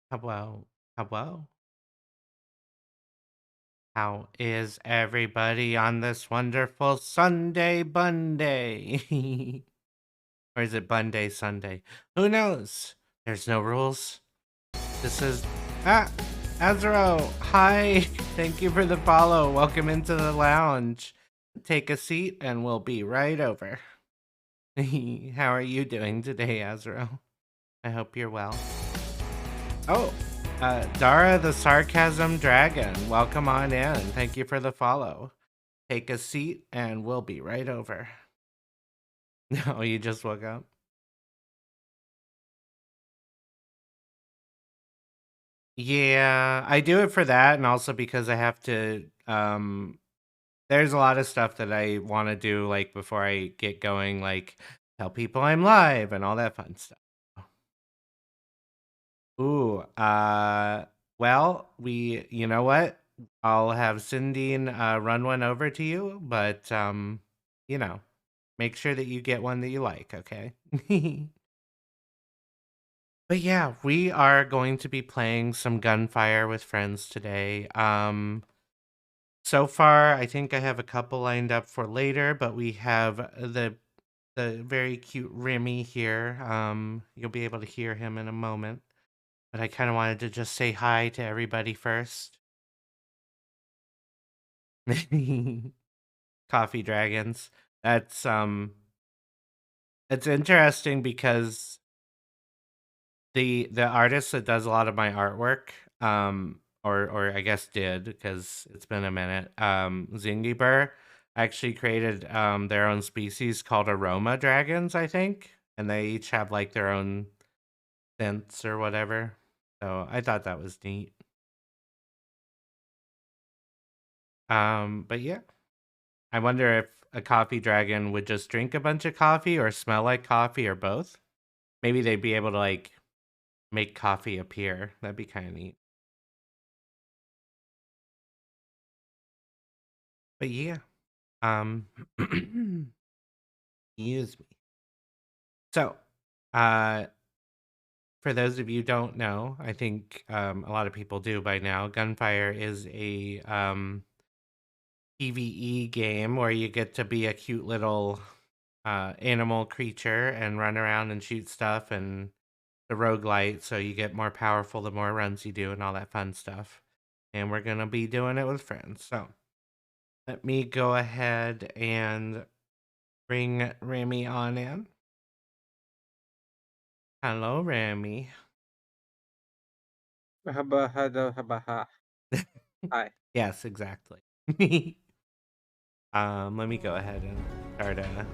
Hello, hello. How is everybody on this wonderful Sunday Bunday? Or is it Bunday Sunday? Who knows? There's no rules. This is Azro. Hi. Thank you for the follow. Welcome into the lounge. Take a seat and we'll be right over. How are you doing today, Azro? I hope you're well. Oh, Dara the Sarcasm Dragon, welcome on in. Thank you for the follow. Take a seat and we'll be right over. No, you just woke up? Yeah, I do it for that and also because I have to, there's a lot of stuff that I want to do, like, before I get going, like, tell people I'm live and all that fun stuff. Ooh, well, you know what? I'll have Cindy run one over to you, but, you know, make sure that you get one that you like, okay? But yeah, we are going to be playing some Gunfire with friends today. So far, I think I have a couple lined up for later, but we have the very cute Remy here. You'll be able to hear him in a moment. But I kind of wanted to just say hi to everybody first. Coffee dragons. It's interesting because the artist that does a lot of my artwork, or I guess did because it's been a minute, Zingiber actually created their own species called aroma dragons, I think, and they each have like their own scents or whatever. So I thought that was neat. But yeah, I wonder if a coffee dragon would just drink a bunch of coffee or smell like coffee or both. Maybe they'd be able to like make coffee appear. That'd be kind of neat. But yeah, um, excuse me. So, uh, for those of you who don't know, I think a lot of people do by now. Gunfire is a PvE game where you get to be a cute little animal creature and run around and shoot stuff, and the roguelite, so you get more powerful the more runs you do and all that fun stuff. And we're gonna be doing it with friends. So let me go ahead and bring Remy on in. Hello, Remy. Haba hada habaha. Hi. Yes, exactly. Let me go ahead and start a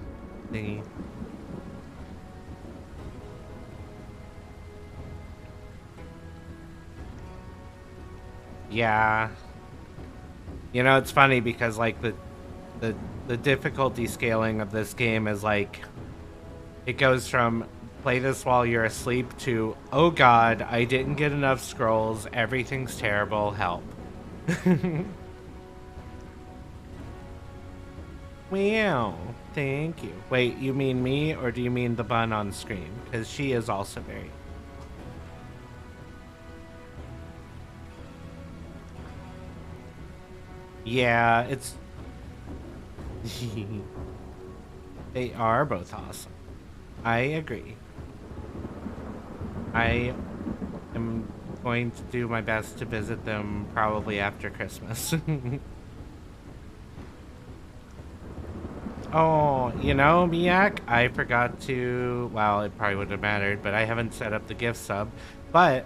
thingy. Yeah. You know, it's funny because like the the difficulty scaling of this game is like it goes from play this while you're asleep to oh god, I didn't get enough scrolls, everything's terrible, help. Meow. Thank you. Wait, you mean me or do you mean the bun on screen? Because she is also very. Yeah, it's. They are both awesome. I agree. I am going to do my best to visit them probably after Christmas. Oh, you know, Miak, I forgot to. Well, it probably wouldn't have mattered, but I haven't set up the gift sub. But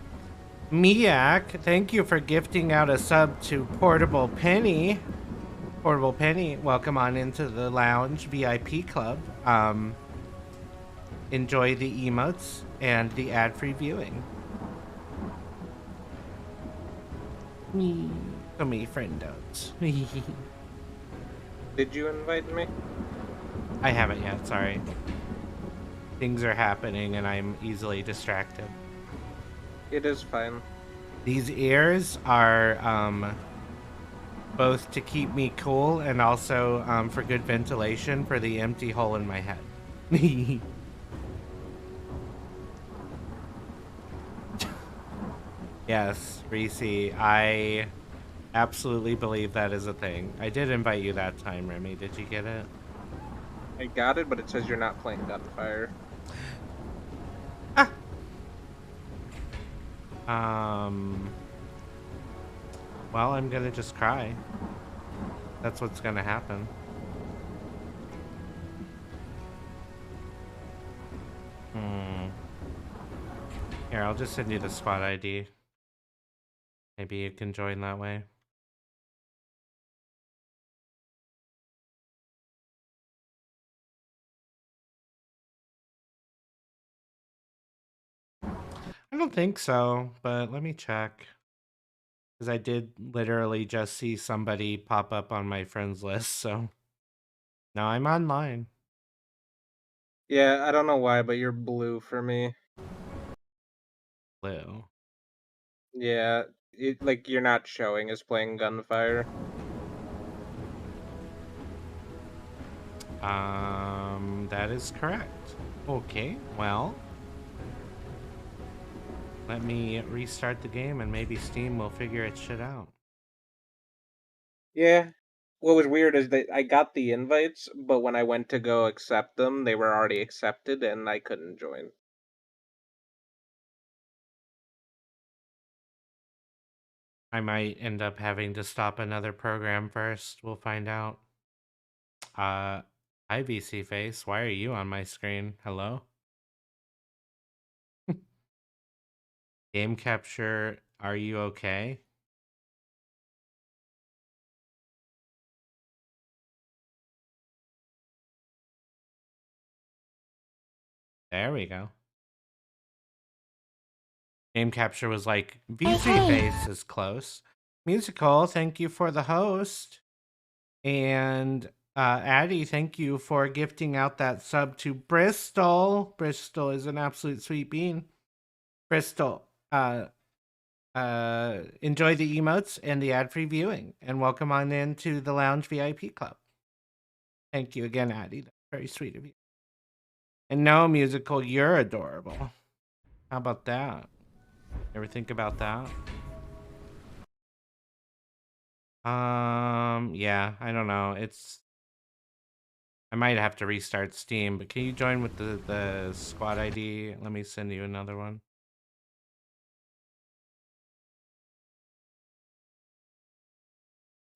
Miak, thank you for gifting out a sub to Portable Penny. Portable Penny, welcome on into the lounge VIP club. Enjoy the emotes and the ad-free viewing. Me, so many friendos. Did you invite me? I haven't yet. Sorry. Things are happening, and I'm easily distracted. It is fine. These ears are both to keep me cool and also for good ventilation for the empty hole in my head. Yes, Reese, I absolutely believe that is a thing. I did invite you that time, Remy. Did you get it? I got it, but it says you're not playing Gunfire. Ah! Um, well, I'm gonna just cry. That's what's gonna happen. Hmm. Here, I'll just send you the squad ID. Maybe you can join that way. I don't think so, but let me check. Because I did literally just see somebody pop up on my friends list, so. No, I'm online. Yeah, I don't know why, but you're blue for me. Blue. Yeah, like you're not showing as playing Gunfire. That is correct. Okay, well. Let me restart the game and maybe Steam will figure its shit out. Yeah. What was weird is that I got the invites, but when I went to go accept them, they were already accepted and I couldn't join. I might end up having to stop another program first. We'll find out. Hi VC Face. Why are you on my screen? Hello? Game capture, are you okay? There we go. Game capture was like, VC Face is close. Musical, thank you for the host. And Addie, thank you for gifting out that sub to Bristol. Bristol is an absolute sweet bean. Bristol, enjoy the emotes and the ad-free viewing, and welcome on into the Lounge VIP Club. Thank you again, Addie. That's very sweet of you. And no, Musical, you're adorable. How about that? Ever think about that? Yeah, I don't know. I might have to restart Steam, but can you join with the squad ID? Let me send you another one.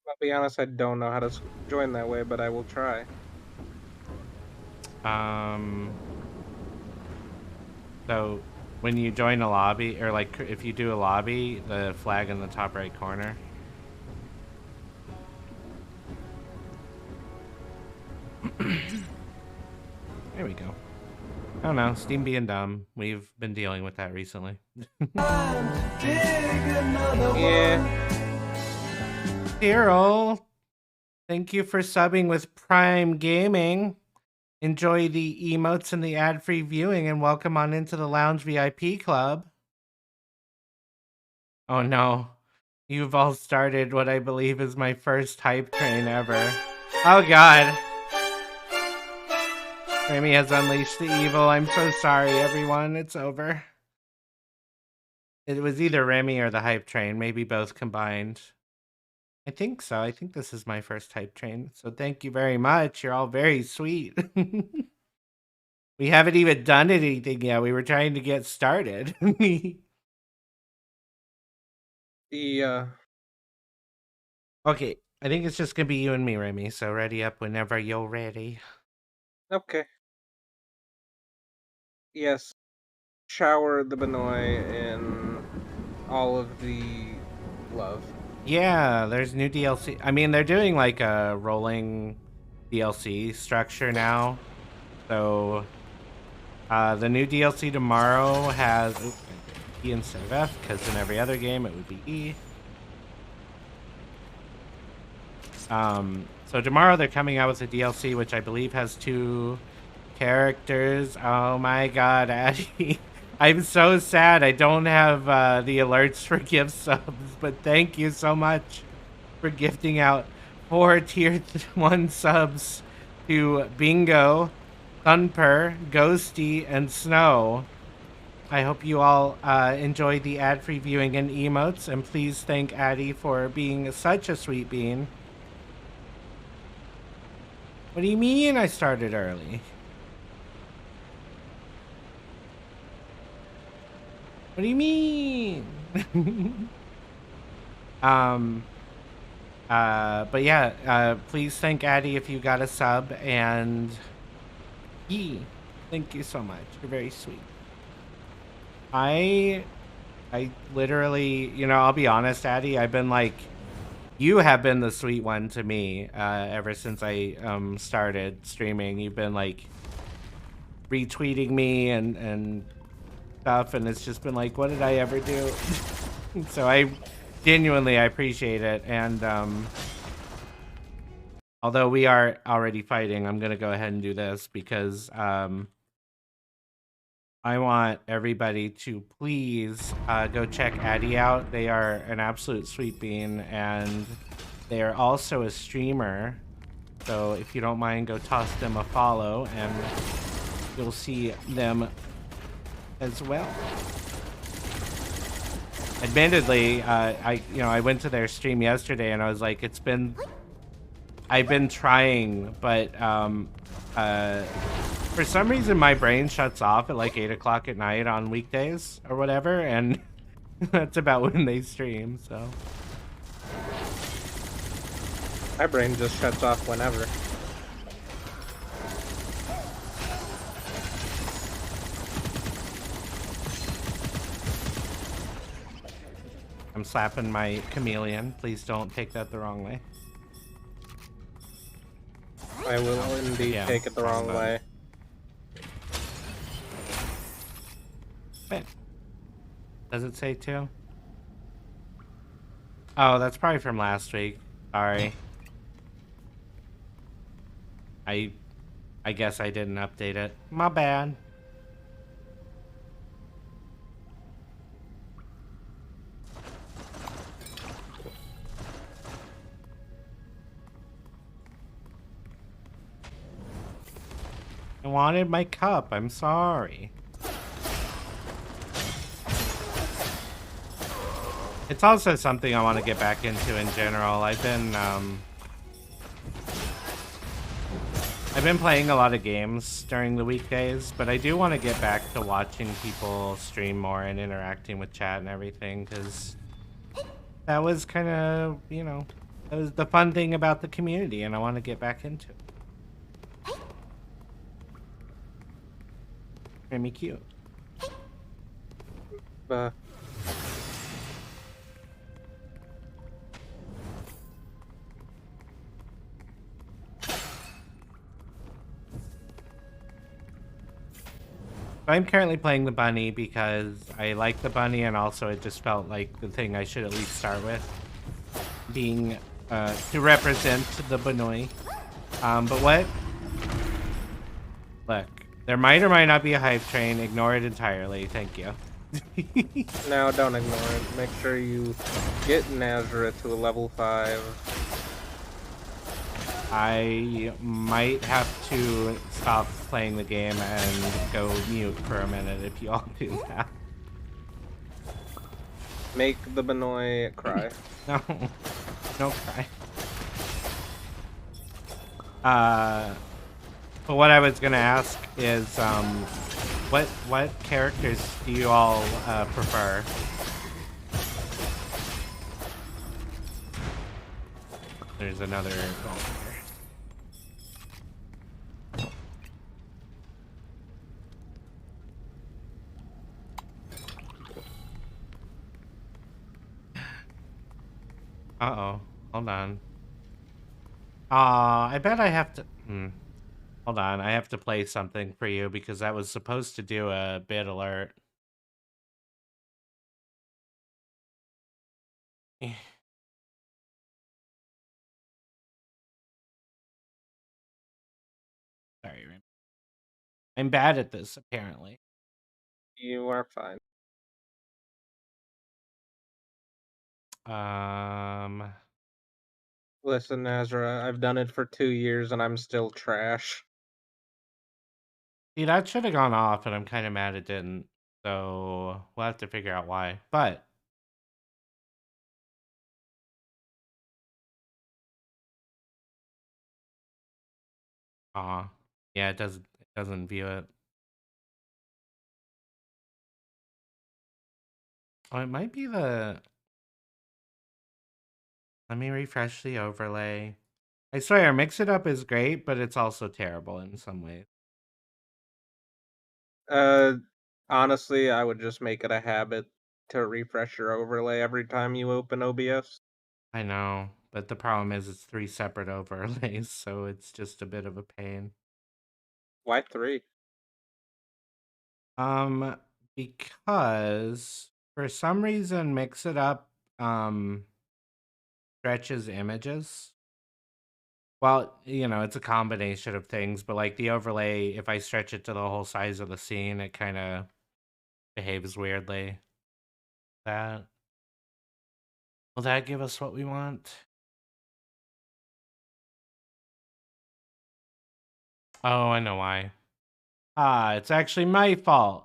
I'll be honest, I don't know how to join that way, but I will try. So when you join a lobby, or like if you do a lobby, the flag in the top right corner. There we go. I don't know, Steam being dumb. We've been dealing with that recently. Yeah. Cyril, thank you for subbing with Prime Gaming. Enjoy the emotes and the ad-free viewing, and welcome on into the Lounge VIP Club. Oh no, you've all started what I believe is my first hype train ever. Oh god. Remy has unleashed the evil. I'm so sorry, everyone. It's over. It was either Remy or the hype train, maybe both combined. I think so. I think this is my first hype train. So thank you very much. You're all very sweet. We haven't even done anything yet. We were trying to get started. The Okay, I think it's just gonna be you and me, Remy. So ready up whenever you're ready. okay. Yes. Shower the Benoit in all of the love. Yeah, there's new DLC. I mean, they're doing like a rolling DLC structure now. So the new DLC tomorrow has E instead of F, because in every other game it would be E. So tomorrow they're coming out with a DLC which I believe has 2 characters. Oh my god, Addie. I'm so sad I don't have the alerts for gift subs, but thank you so much for gifting out 4 tier 1 subs to Bingo, Thunper, Ghosty, and Snow. I hope you all enjoy the ad-free viewing and emotes, and please thank Addie for being such a sweet bean. What do you mean I started early? What do you mean? um, but yeah, please thank Addie if you got a sub, and Yee, thank you so much. You're very sweet. I literally, I'll be honest, Addie, I've been like, you have been the sweet one to me, ever since I started streaming. You've been like retweeting me and stuff, and it's just been like, what did I ever do? So I genuinely I appreciate it, and although we are already fighting, I'm gonna go ahead and do this because I want everybody to please go check Addie out. They are an absolute sweet bean, and they are also a streamer. So if you don't mind, go toss them a follow, and you'll see them as well. Admittedly, I went to their stream yesterday, and I was like, I've been trying, but for some reason my brain shuts off at like 8 o'clock at night on weekdays or whatever, and that's about when they stream. So My brain just shuts off whenever. I'm slapping my chameleon. Please don't take that the wrong way. I will indeed take it the wrong way. Wait, does it say 2? Oh, that's probably from last week. Sorry. I guess I didn't update it. My bad. I wanted my cup. I'm sorry. It's also something I want to get back into in general. I've been playing a lot of games during the weekdays, but I do want to get back to watching people stream more and interacting with chat and everything, because that was kind of, that was the fun thing about the community, and I want to get back into it. Made me cute. I'm currently playing the bunny because I like the bunny, and also it just felt like the thing I should at least start with, being to represent the Banoi. But what? Look, there might or might not be a hype train. Ignore it entirely. Thank you. No, don't ignore it. Make sure you get Nazareth to a level 5. I might have to stop playing the game and go mute for a minute if you all do that. Make the Banoi cry. No, don't cry. But what I was gonna ask is, what characters do you all prefer? There's another goal here. Uh-oh. Hold on. I bet I have to... Hold on. I have to play something for you because that was supposed to do a bid alert. Sorry. I'm bad at this, apparently. You are fine. Listen, Nazra, I've done it for 2 years and I'm still trash. See, that should have gone off, and I'm kind of mad it didn't. So we'll have to figure out why. But yeah, it doesn't view it. Oh, it might be the. Let me refresh the overlay. I swear, Mix It Up is great, but it's also terrible in some ways. Uh, Honestly, I would just make it a habit to refresh your overlay every time you open OBS. I know, but the problem is it's 3 separate overlays, so it's just a bit of a pain. Why 3? Um, because for some reason Mix It Up stretches images. Well, it's a combination of things, but like the overlay, if I stretch it to the whole size of the scene, it kind of behaves weirdly. That will that give us what we want? Oh, I know why. It's actually my fault.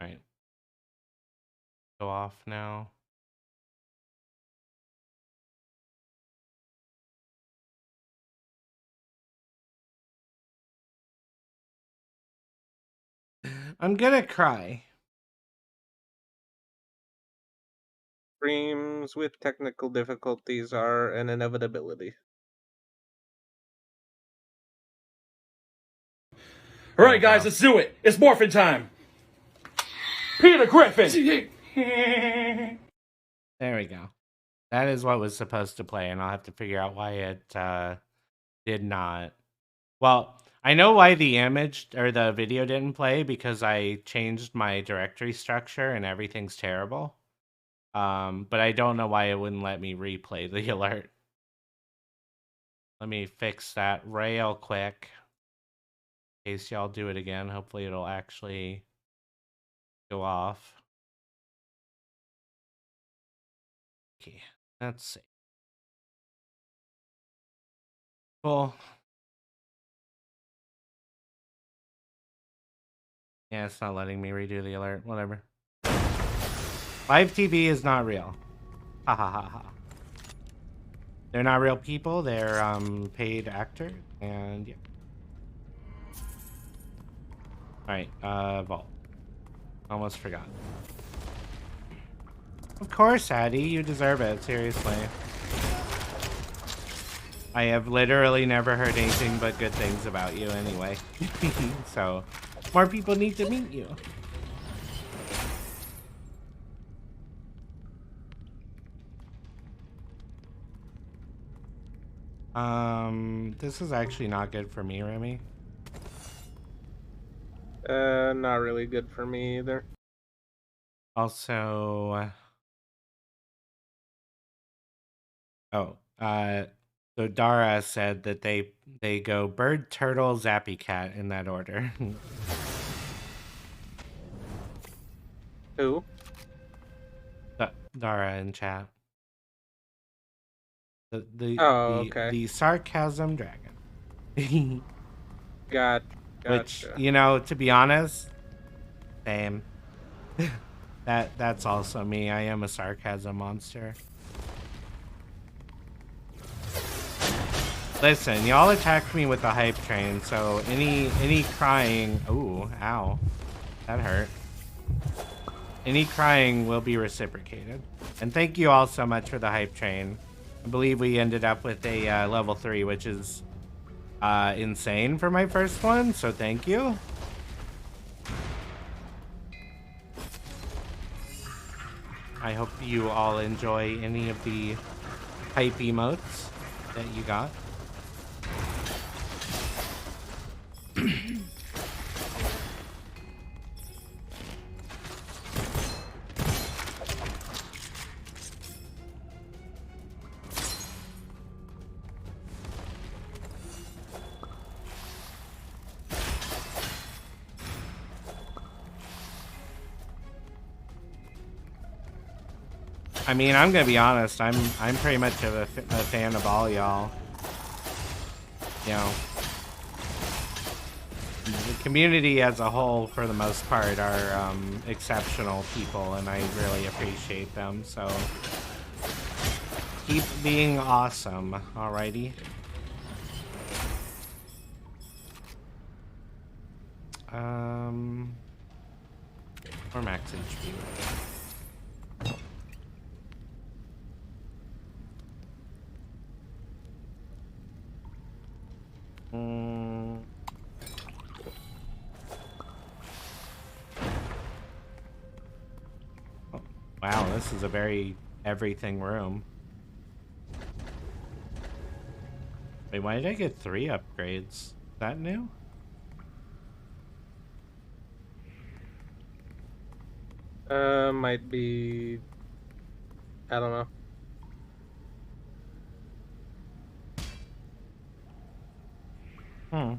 Right. Go off now. I'm gonna cry. Streams with technical difficulties are an inevitability. All right, guys, let's do it. It's morphin' time. Peter Griffin. There we go. That is what was supposed to play, and I'll have to figure out why it did not. Well, I know why the image or the video didn't play, because I changed my directory structure and everything's terrible. But I don't know why it wouldn't let me replay the alert. Let me fix that real quick. In case y'all do it again. Hopefully it'll actually go off. Okay, let's see. Cool. Yeah, it's not letting me redo the alert. Whatever. Live TV is not real. Ha ha ha ha. They're not real people. They're paid actors, and yeah. All right, Vault. Almost forgot. Of course, Addy, you deserve it. Seriously. I have literally never heard anything but good things about you anyway. So, more people need to meet you. This is actually not good for me, Remy. Not really good for me either. Also, so Dara said that they go bird, turtle, zappy cat in that order. Who? Dara in chat. Okay. The sarcasm dragon. Gotcha. Which, to be honest, same. That's also me. I am a sarcasm monster. Listen, y'all attacked me with the hype train, so any crying... Ooh, ow. That hurt. Any crying will be reciprocated. And thank you all so much for the hype train. I believe we ended up with a level 3, which is insane for my first one, so thank you. I hope you all enjoy any of the hype emotes that you got. I mean, I'm gonna be honest. I'm pretty much a fan of all y'all. community as a whole, for the most part, are exceptional people, and I really appreciate them. So keep being awesome, alrighty. Or max HP. Oh, wow, this is a very everything room. Wait, why did I get 3 upgrades? Is that new? Might be... I don't know.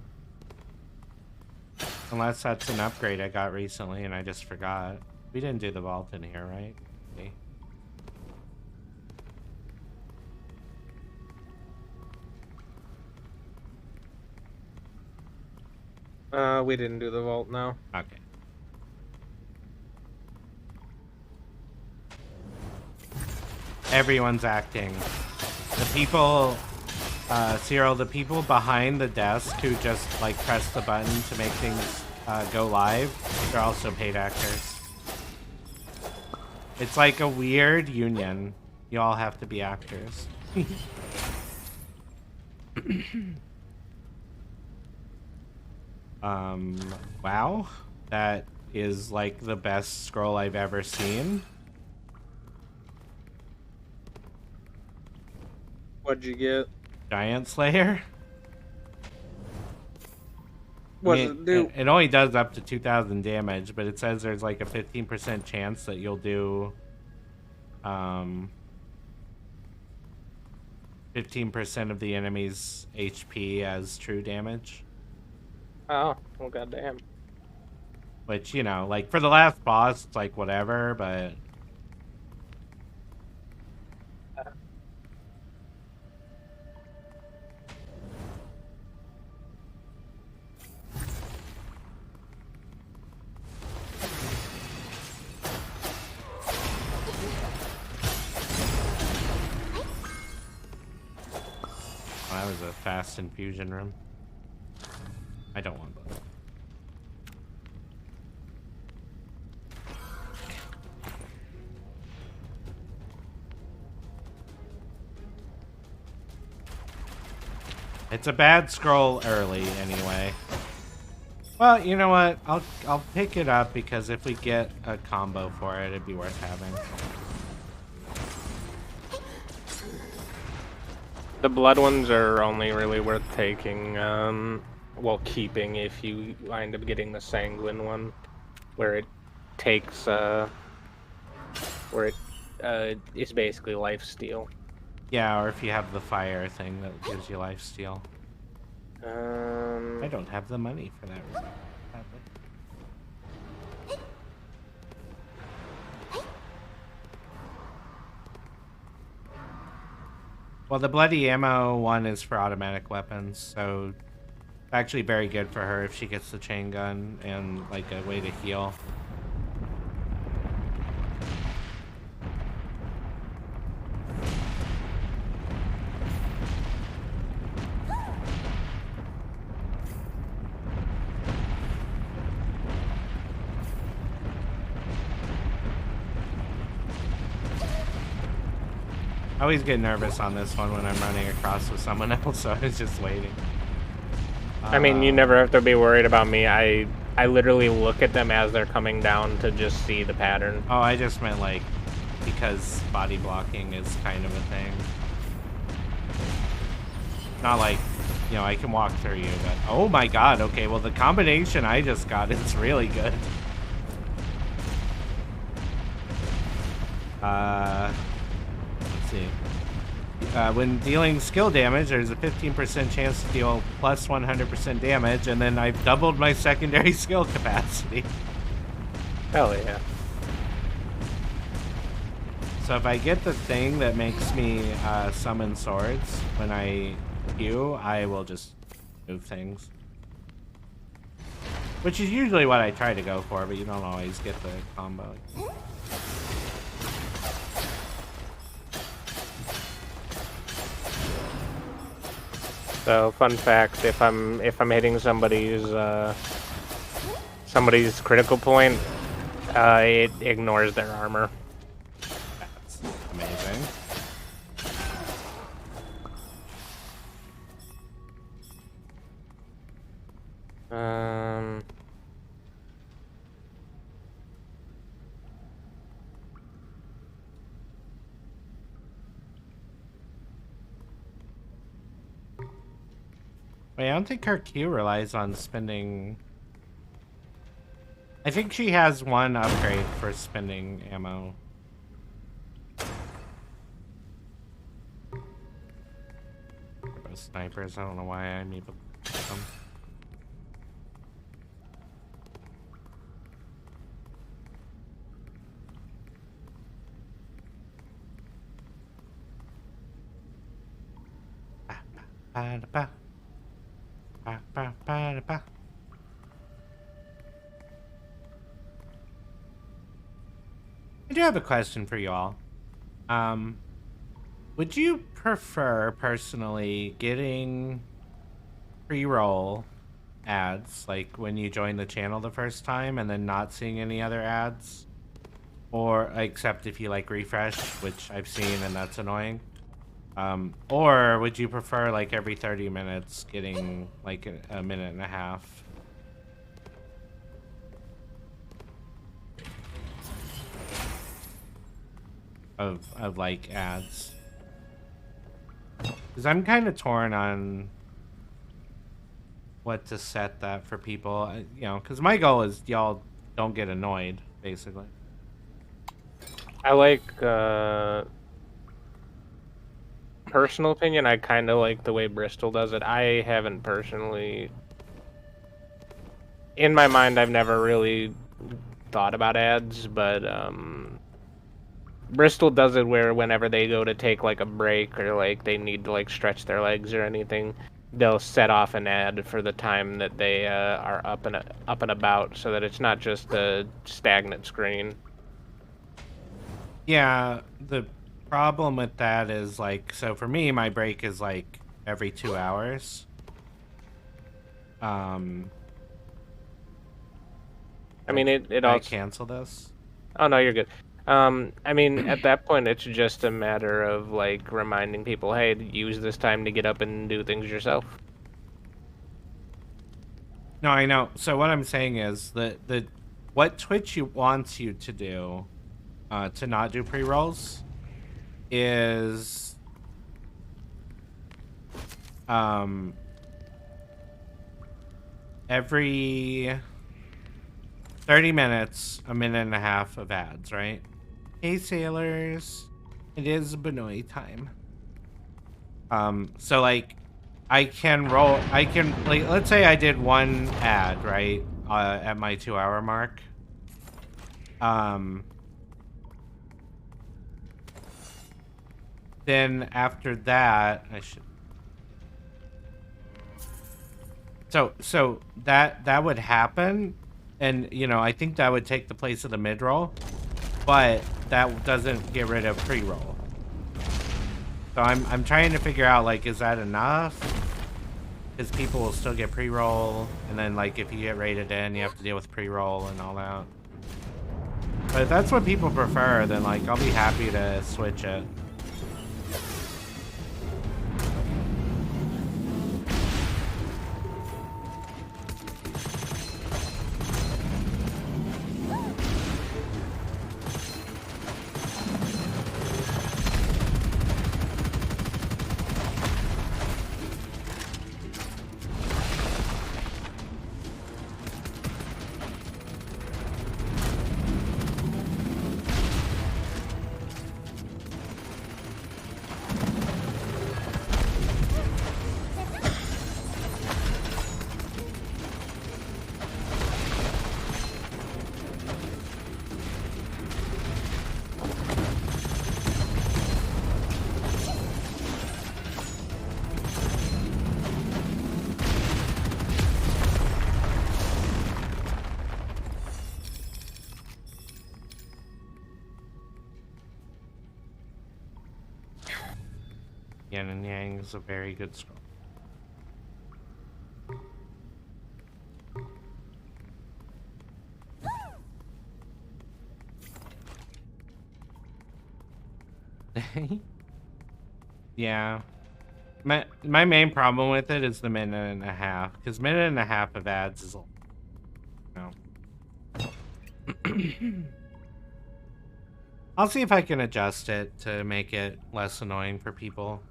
Unless that's an upgrade I got recently and I just forgot. We didn't do the vault in here, right? Okay. We didn't do the vault now. Okay. Everyone's acting. The people, Cyril, the people behind the desk who just like press the button to make things go live, they're also paid actors. It's like a weird union. You all have to be actors. Wow. That is like the best scroll I've ever seen. What'd you get? Giant Slayer. What does it do? It only does up to 2,000 damage, but it says there's like a 15% chance that you'll do 15% of the enemy's HP as true damage. Oh, well, goddamn. Which, you know, like for the last boss, it's like whatever, but... Oh, that was a fast infusion room. I don't want that. It's a bad scroll early anyway. Well, you know what? I'll pick it up because if we get a combo for it, it'd be worth having. The blood ones are only really worth taking, well, keeping if you wind up getting the sanguine one, where it takes, where it is basically lifesteal. Yeah, or if you have the fire thing that gives you lifesteal. I don't have the money for that reason. Well, the bloody ammo one is for automatic weapons, so it's actually very good for her if she gets the chain gun and like a way to heal. I always get nervous on this one when I'm running across with someone else, so I was just waiting. I mean, you never have to be worried about me. I literally look at them as they're coming down to just see the pattern. Oh, I just meant like, because body blocking is kind of a thing. Not like, you know, I can walk through you, but oh my god, okay, well the combination I just got is really good. Let's see. When dealing skill damage, there's a 15% chance to deal plus 100% damage, and then I've doubled my secondary skill capacity. Hell yeah. So if I get the thing that makes me summon swords when I queue, I will just move things. Which is usually what I try to go for, but you don't always get the combo. So, fun fact: if I'm hitting somebody's critical point, it ignores their armor. That's amazing. Wait, I don't think her Q relies on spending. I think she has one upgrade for spending ammo. Those snipers, I don't know why I'm able to hit them. Ba-da-ba. Ba-ba-ba-da-ba. I do have a question for you all. Would you prefer, personally, getting pre-roll ads, like when you join the channel the first time, and then not seeing any other ads? Or, except if you, like, refresh, which I've seen, and that's annoying. Or would you prefer, like, every 30 minutes getting, like, a minute and a half? Of like, ads. Because I'm kind of torn on what to set that for people, you know, because my goal is y'all don't get annoyed, basically. I like, personal opinion, I kind of like the way Bristol does it. I haven't personally, in my mind, I've never really thought about ads, but Bristol does it where whenever they go to take like a break or like they need to like stretch their legs or anything, they'll set off an ad for the time that they are up and about, so that it's not just a stagnant screen. Yeah, the problem with that is, like, so for me, my break is like every 2 hours. I mean, it I also... cancel this? Oh, no, you're good. I mean, at that point, it's just a matter of, like, reminding people, hey, use this time to get up and do things yourself. No, I know. So what I'm saying is that what Twitch wants you to do, to not do pre-rolls, is every 30 minutes, a minute and a half of ads, right? Hey, sailors. It is Benoit time. So, like, I can, like, let's say I did one ad, right? At my 2 hour mark. Then after that, I should... So that would happen, and, you know, I think that would take the place of the mid-roll, but that doesn't get rid of pre-roll. So I'm trying to figure out, like, is that enough? Because people will still get pre-roll, and then, like, if you get rated in, you have to deal with pre-roll and all that. But if that's what people prefer, then, like, I'll be happy to switch it. Yin and Yang is a very good scroll. Yeah. My main problem with it is the minute and a half, because minute and a half of ads is, I'll see if I can adjust it to make it less annoying for people.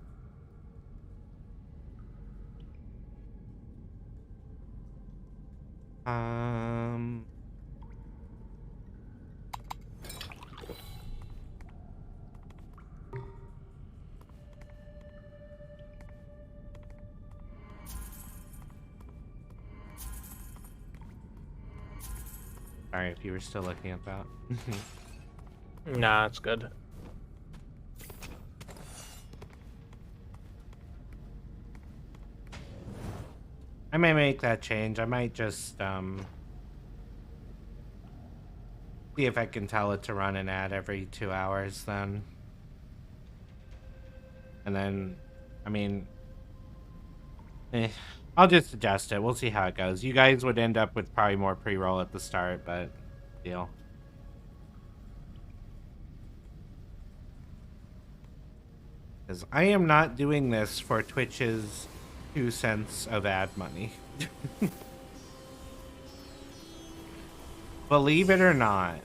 Sorry if you were still looking at that. Nah, it's good. I may make that change. I might just see if I can tell it to run an ad every 2 hours then. And then, I mean, I'll just adjust it. We'll see how it goes. You guys would end up with probably more pre-roll at the start, but deal. Because I am not doing this for Twitch's 2 cents of ad money. Believe it or not.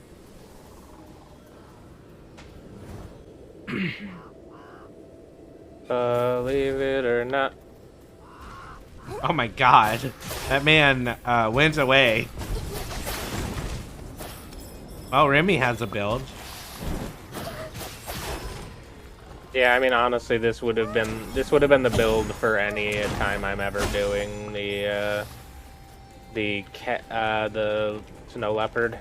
Believe it or not. Oh my god. That man went away. Well, Remy has a build. Yeah, I mean, honestly, this would have been the build for any time I'm ever doing the snow leopard,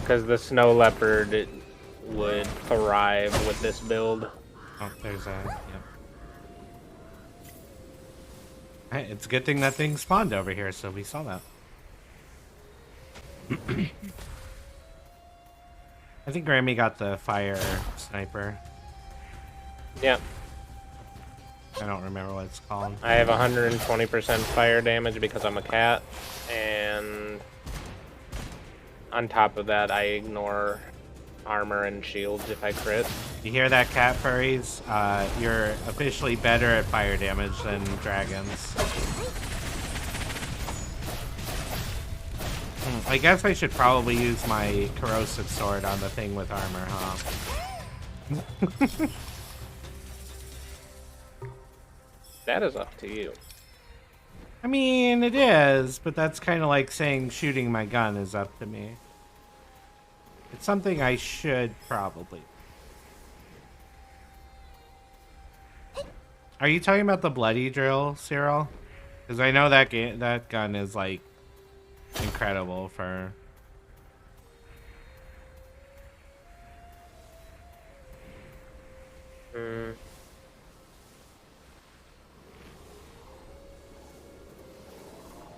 because the snow leopard would thrive with this build. Oh, there's a yep. Hey, it's a good thing that thing spawned over here, so we saw that. I think Grammy got the fire sniper. Yeah. I don't remember what it's called. I have 120% fire damage because I'm a cat, and on top of that, I ignore armor and shields if I crit. You hear that, cat furries? You're officially better at fire damage than dragons. I guess I should probably use my corrosive sword on the thing with armor, huh? That is up to you. I mean, it is, but that's kind of like saying shooting my gun is up to me. It's something I should probably. Are you talking about the bloody drill, Cyril? Because I know that that gun is like incredible for.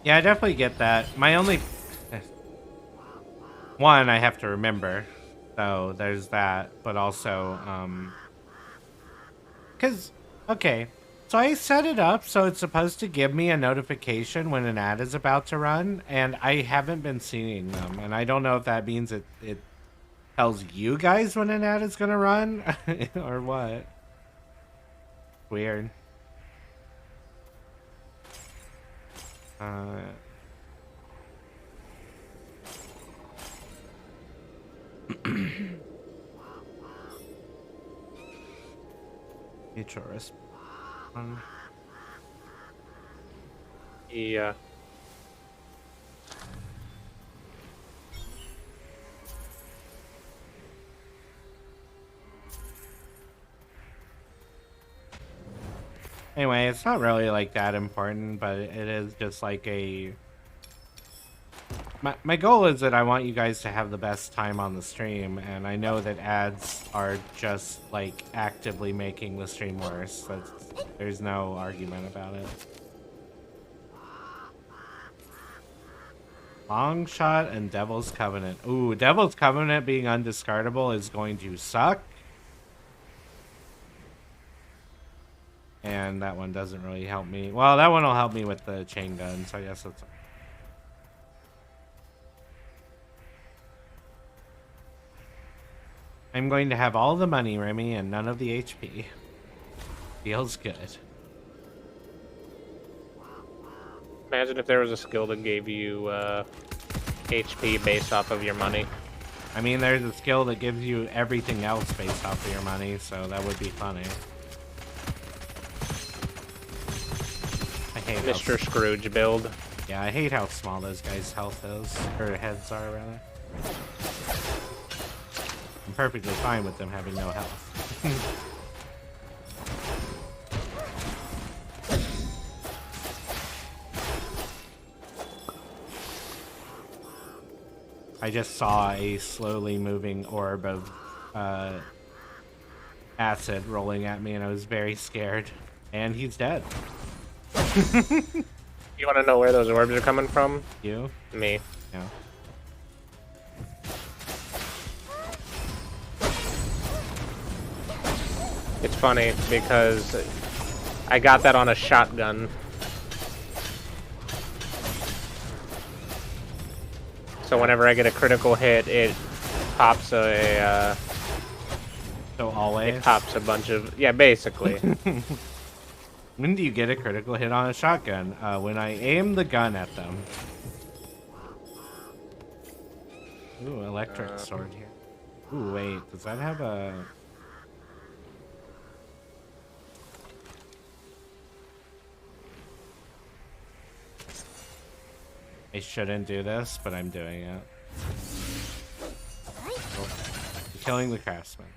Yeah, I definitely get that. My only one I have to remember, so there's that, but also because okay, so I set it up so it's supposed to give me a notification when an ad is about to run, and I haven't been seeing them, and I don't know if that means it tells you guys when an ad is gonna run or what. Weird. Mutual response. Yeah. Anyway, it's not really like that important, but it is just like a... My goal is that I want you guys to have the best time on the stream, and I know that ads are just like actively making the stream worse. There's no argument about it. Long Shot and Devil's Covenant. Ooh, Devil's Covenant being undiscardable is going to suck. and that one doesn't really help me. Well, that one will help me with the chain gun, so I guess that's... I'm going to have all the money, Remy, and none of the HP. Feels good. Imagine if there was a skill that gave you HP based off of your money. I mean, there's a skill that gives you everything else based off of your money, so that would be funny. I hate Mr. Scrooge build. Yeah, I hate how small those guys' health is, or heads are, rather. I'm perfectly fine with them having no health. I just saw a slowly moving orb of acid rolling at me, and I was very scared. And he's dead. You want to know where those orbs are coming from? You? Me. No. It's funny because I got that on a shotgun. So whenever I get a critical hit, it pops a So always? it pops a bunch of... Yeah, basically. When do you get a critical hit on a shotgun? When I aim the gun at them. Ooh, electric sword here. Ooh, wait, does that have a... I shouldn't do this, but I'm doing it. Oh, killing the craftsman.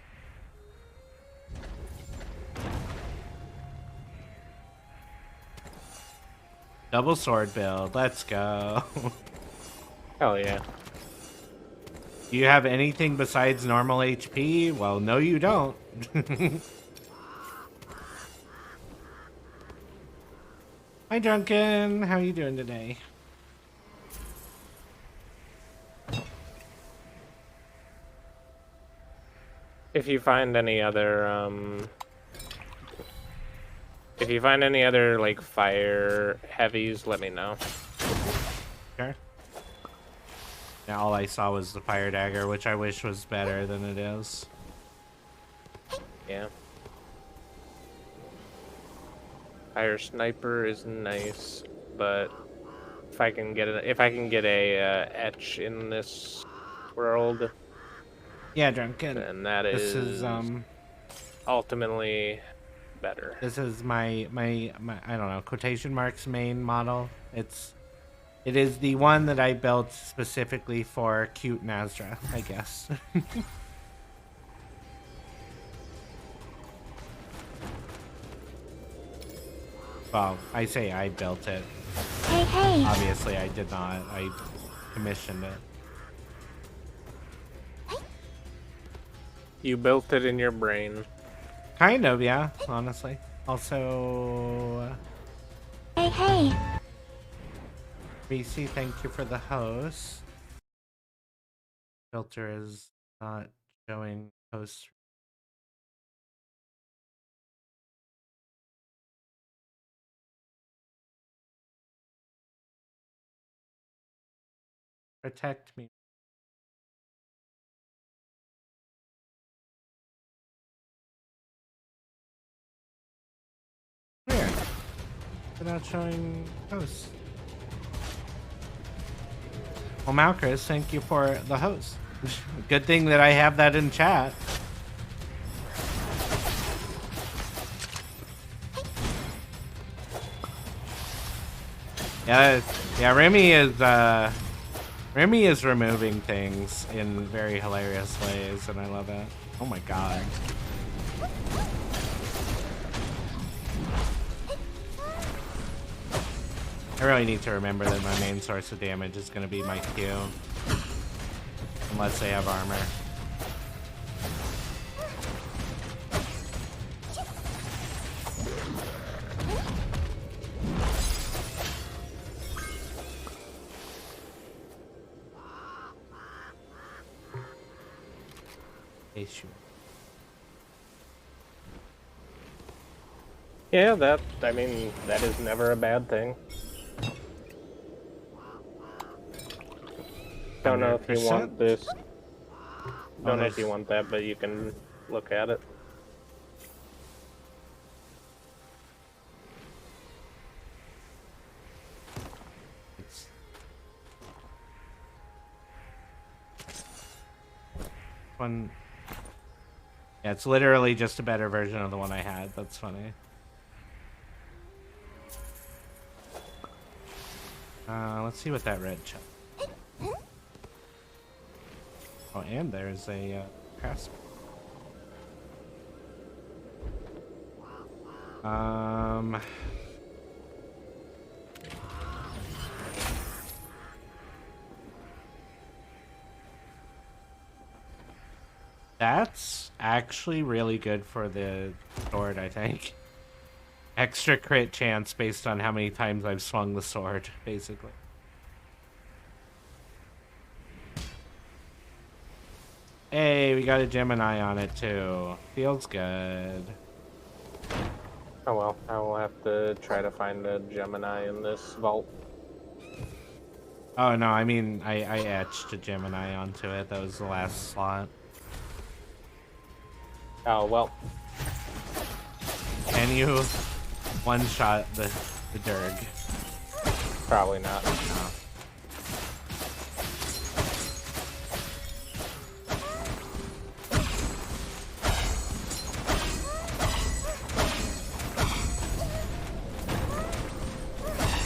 Double sword build, let's go. Hell yeah. Do you have anything besides normal HP? Well, no you don't. Hi Drunken, how are you doing today? If you find any other, if you find any other, like, fire heavies, let me know. Sure. Yeah, all I saw was the fire dagger, which I wish was better than it is. Yeah. Fire sniper is nice, but if I can get a etch in this world, Yeah, Drunken. then that This is ultimately better. This is my I don't know, quotation marks main model. It is the one that I built specifically for cute Nazra, I guess. Well, I say I built it. Hey, hey. Obviously I did not. I commissioned it. You built it in your brain. Kind of, yeah, honestly. Also, Hey, hey. BC, thank you for the host. Filter is not showing host. Protect me. Weird. They're not showing hosts. Well, Malchus, thank you for the host. Good thing that I have that in chat. Yeah, Remy is removing things in very hilarious ways, and I love it. Oh my god. I really need to remember that my main source of damage is going to be my Q. Unless they have armor. Issue. Yeah, I mean, that is never a bad thing. Don't know if you 100%. want this. Don't know if you there's- want that, but you can look at it. It's one. Yeah, it's literally just a better version of the one I had. That's funny. Let's see what that red chest. Oh, and there's a craftsman. That's actually really good for the sword, I think. Extra crit chance based on how many times I've swung the sword, basically. Hey, we got a Gemini on it too. Feels good. Oh well, I will have to try to find a Gemini in this vault. Oh no, I mean I etched a Gemini onto it. That was the last slot. Oh well. Can you one-shot the Durg? Probably not. No.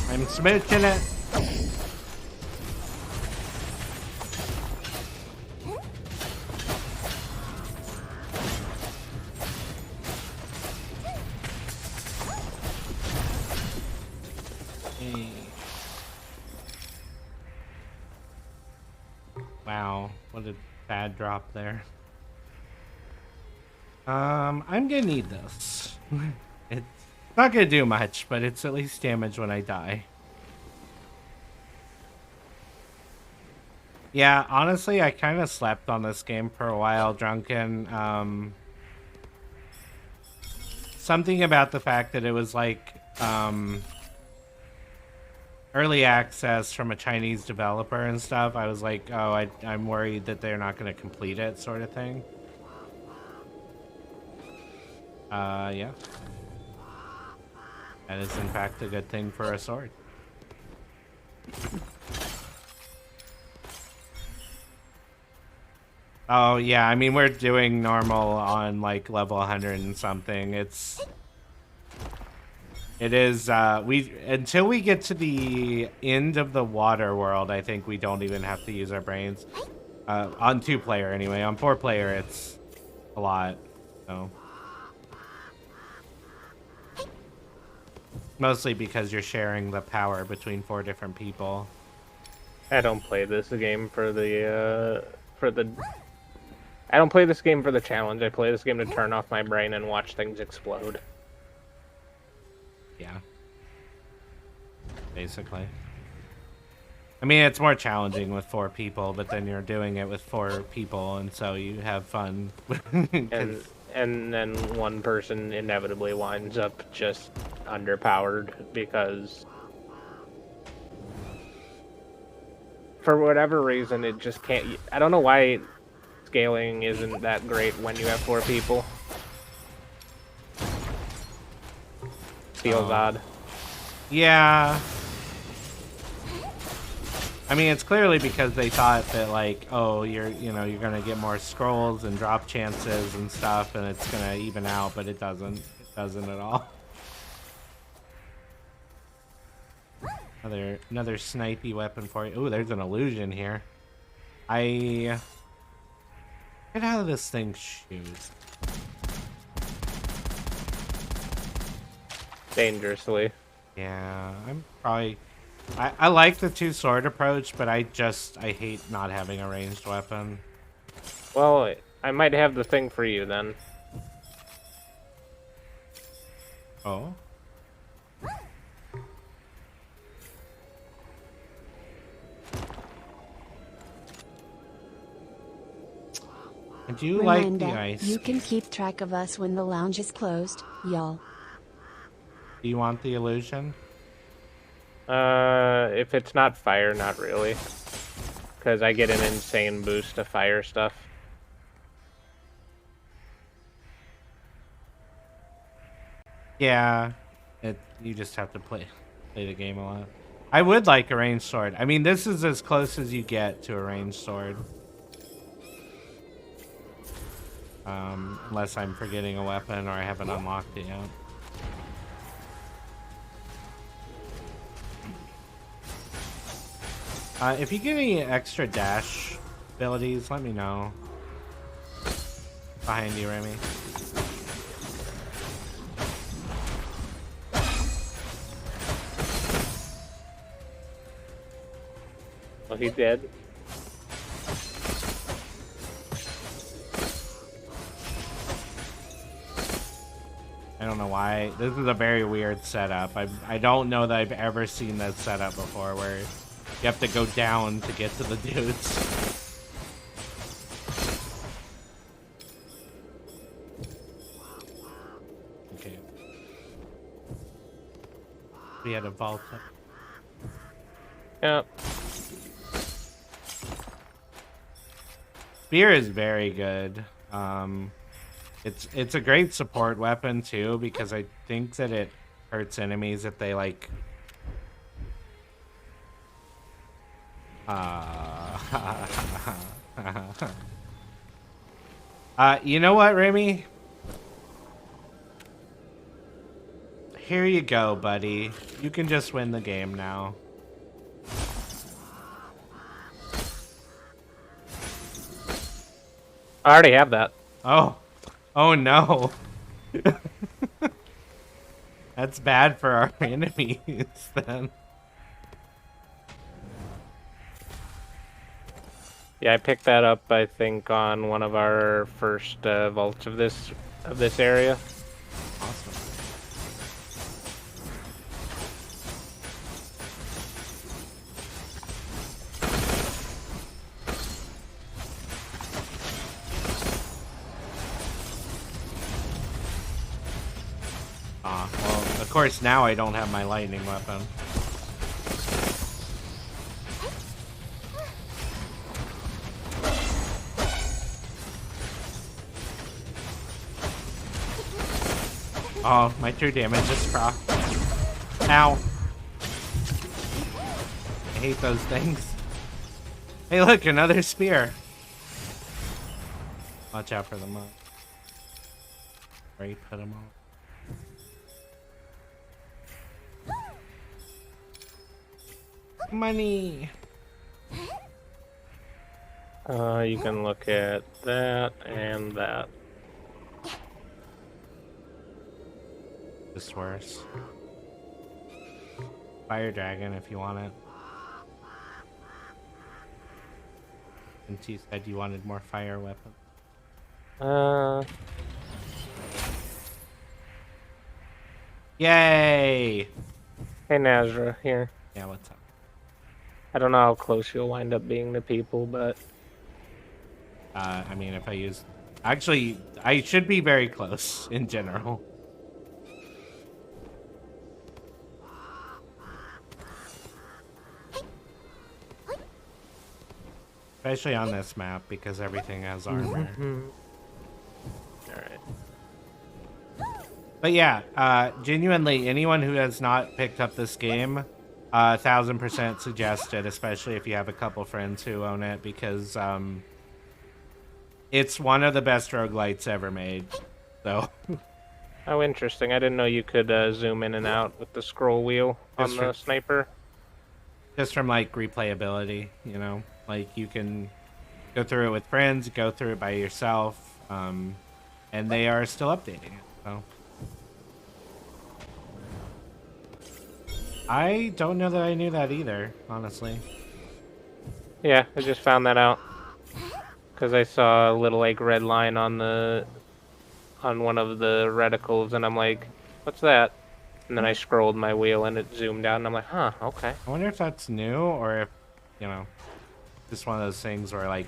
I'm smooching it. Hey. Wow, what a bad drop there. I'm gonna need this. It's not gonna do much, but it's at least damage when I die. Yeah, honestly, I kind of slept on this game for a while, Drunken. Something about the fact that it was like early access from a Chinese developer and stuff. I was like, oh, I'm worried that they're not going to complete it, sort of thing. Yeah. That is, in fact, a good thing for a sword. Oh, yeah, I mean, we're doing normal on, like, level 100 and something. It is, until we get to the end of the water world, I think we don't even have to use our brains. On 2-player, anyway. On 4-player, it's a lot, so. Mostly because you're sharing the power between 4 different people. I don't play this game for the I don't play this game for the challenge. I play this game to turn off my brain and watch things explode. Yeah. Basically. I mean, it's more challenging with 4 people, but then you're doing it with 4 people, and so you have fun. And then one person inevitably winds up just underpowered because for whatever reason it just can't. I don't know why scaling isn't that great when you have 4 people. Feels odd. Yeah. I mean, it's clearly because they thought that, like, oh, you're gonna get more scrolls and drop chances and stuff, and it's gonna even out, but it doesn't. It doesn't at all. Another snipey weapon for you. Ooh, there's an illusion here. Get out of this thing's shoes. Dangerously. Yeah, I'm probably... I like the 2-sword approach, but I hate not having a ranged weapon. Well, I might have the thing for you then. Oh? I do like the Reminder, ice. you can keep track of us when the lounge is closed, y'all. Do you want the illusion? If it's not fire, not really. Because I get an insane boost to fire stuff. Yeah. You just have to play the game a lot. I would like a ranged sword. I mean, this is as close as you get to a ranged sword. Unless I'm forgetting a weapon or I haven't unlocked it yet. If you get any extra dash abilities, let me know. Behind you, Remy. Oh, he did. I don't know why. This is a very weird setup. I don't know that I've ever seen this setup before where you have to go down to get to the dudes. Okay. We had a vault up. Yep. Spear is very good. It's a great support weapon too because I think that it hurts enemies if they like. You know what, Remy? Here you go, buddy. You can just win the game now. I already have that. Oh. Oh no. That's bad for our enemies then. Yeah, I picked that up, I think, on one of our first vaults of this area. Awesome. Well, of course now I don't have my lightning weapon. Oh, my true damage just proc. Ow. I hate those things. Hey look, another spear. Watch out for them all. Where you put them all. Money. You can look at that and that. This worse. Fire dragon if you want it. Since you said you wanted more fire weapons. Yay! Hey Nazra, here. Yeah, what's up? I don't know how close you'll wind up being to people, but... I mean, if I use... Actually, I should be very close, in general. Especially on this map, because everything has armor. Alright. But yeah, genuinely, anyone who has not picked up this game, 1000% suggested, especially if you have a couple friends who own it, because it's one of the best roguelites ever made. So. Oh, interesting. I didn't know you could zoom in and out with the scroll wheel on the sniper. Just from like replayability, you know, like you can go through it with friends, go through it by yourself, and they are still updating it. So. I don't know that I knew that either, honestly. Yeah, I just found that out. Because I saw a little like red line on one of the reticles, and I'm like, what's that? And then I scrolled my wheel and it zoomed out, and I'm like, huh, okay. I wonder if that's new, or if, you know, just one of those things where like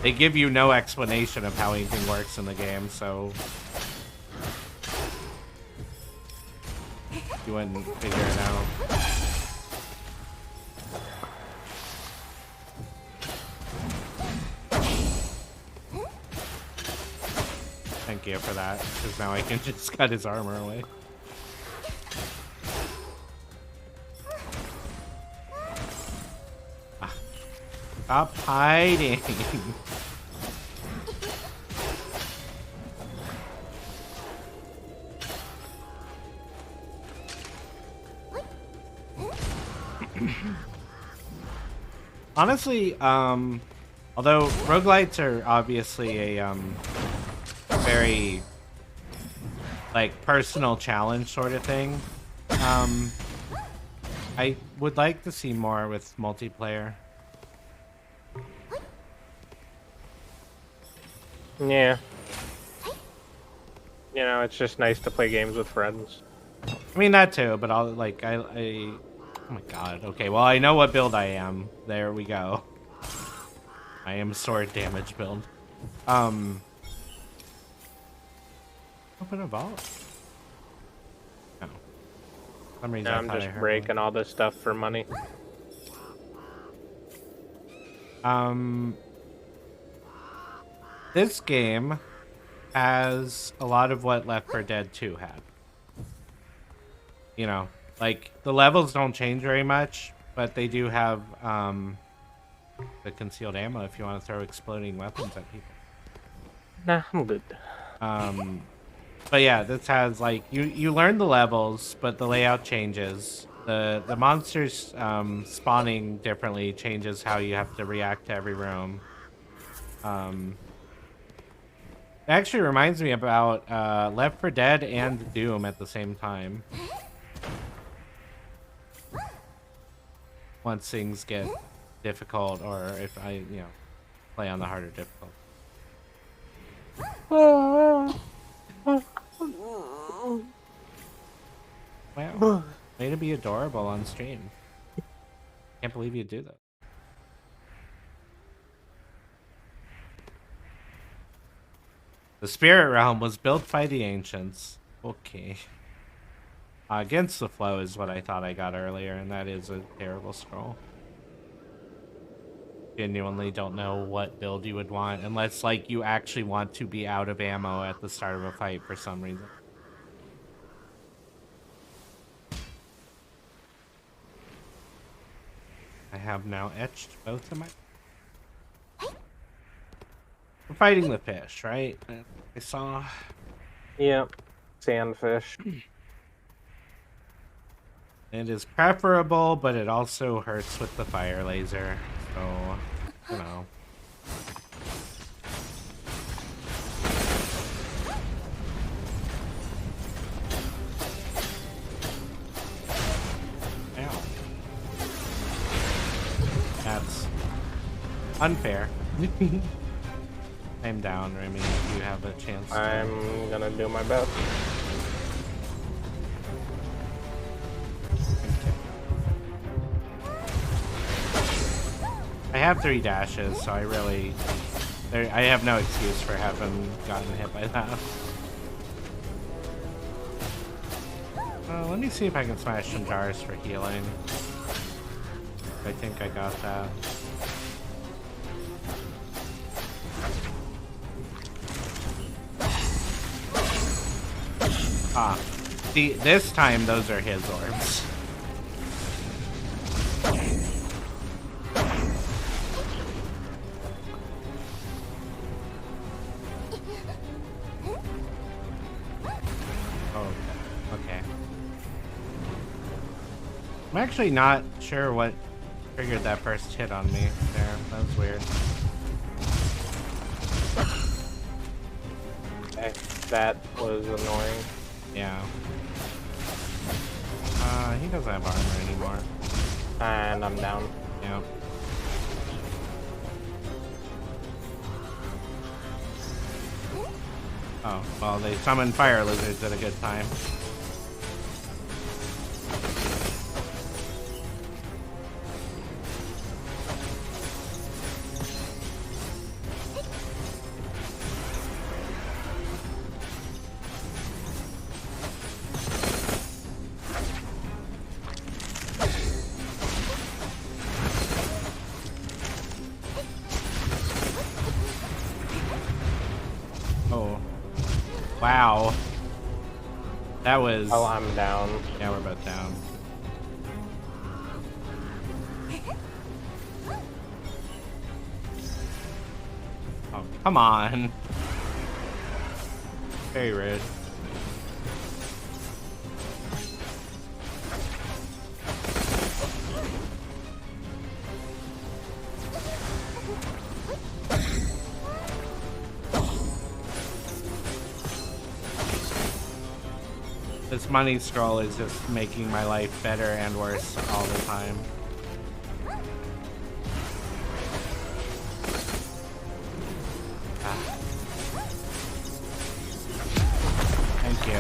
they give you no explanation of how anything works in the game, so You wouldn't figure it out. Thank you for that, because now I can just cut his armor away. Ah, stop hiding. Honestly, although roguelites are obviously a very like personal challenge sort of thing, I would like to see more with multiplayer. Yeah. You know, it's just nice to play games with friends. I mean that too, but I'll like I oh my god. Okay, well I know what build I am. There we go. I am sword damage build. Open a vault. No. For some reason Yeah, I I'm thought I just heard breaking all this stuff for money. one. This game has a lot of what Left 4 Dead 2 had. You know, like the levels don't change very much, but they do have the concealed ammo if you want to throw exploding weapons at people. Nah, I'm good. But yeah, this has like you learn the levels, but the layout changes. The monsters spawning differently changes how you have to react to every room. It actually reminds me about Left 4 Dead and Doom at the same time. Once things get difficult, or if I, play on the harder difficult. Wow, way to be adorable on stream. Can't believe you do that. The Spirit Realm was built by the ancients. Okay. Against the Flow is what I thought I got earlier, and that is a terrible scroll. Genuinely don't know what build you would want, unless, like, you actually want to be out of ammo at the start of a fight for some reason. I have now etched both of my... We're fighting the fish, right? I saw... Yep. Sandfish. It is preferable, but it also hurts with the fire laser. So, you know. Ow. That's unfair. I'm down, Remy, if you have a chance to... I'm gonna do my best. I have 3 dashes, so I really... I have no excuse for having gotten hit by that. Let me see if I can smash some jars for healing. I think I got that. Ah. See, this time those are his orbs. I'm actually not sure what triggered that first hit on me there. That was weird. Okay, that was annoying. Yeah. He doesn't have armor anymore. And I'm down. Yeah. Oh, well, they summoned fire lizards at a good time. Oh. Wow. That was... Oh, I'm down. Yeah, we're both down. Oh, come on. Very rude. This money scroll is just making my life better and worse all the time. Ah. Thank you.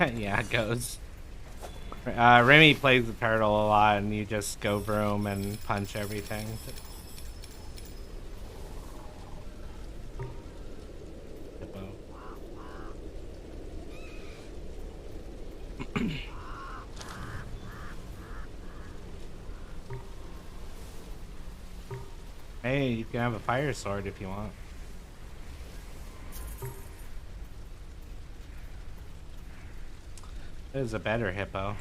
Jeez. Yeah, it goes. Remy plays the turtle a lot, and you just go vroom and punch everything. Hey, you can have a fire sword if you want. This is a better hippo.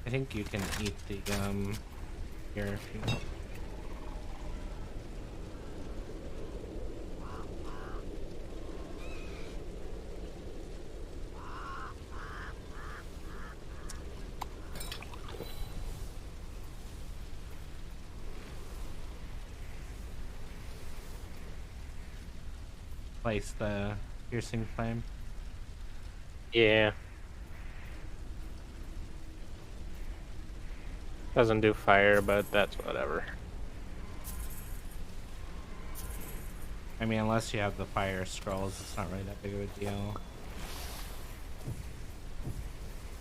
I think you can eat the here if you want. Place the piercing flame. Yeah. Doesn't do fire, but that's whatever. I mean, unless you have the fire scrolls, it's not really that big of a deal.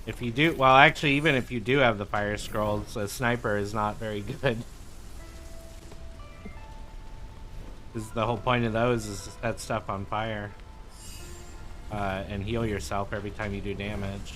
If you do, well, actually, even if you do have the fire scrolls, a sniper is not very good. Because the whole point of those is to set stuff on fire. And heal yourself every time you do damage.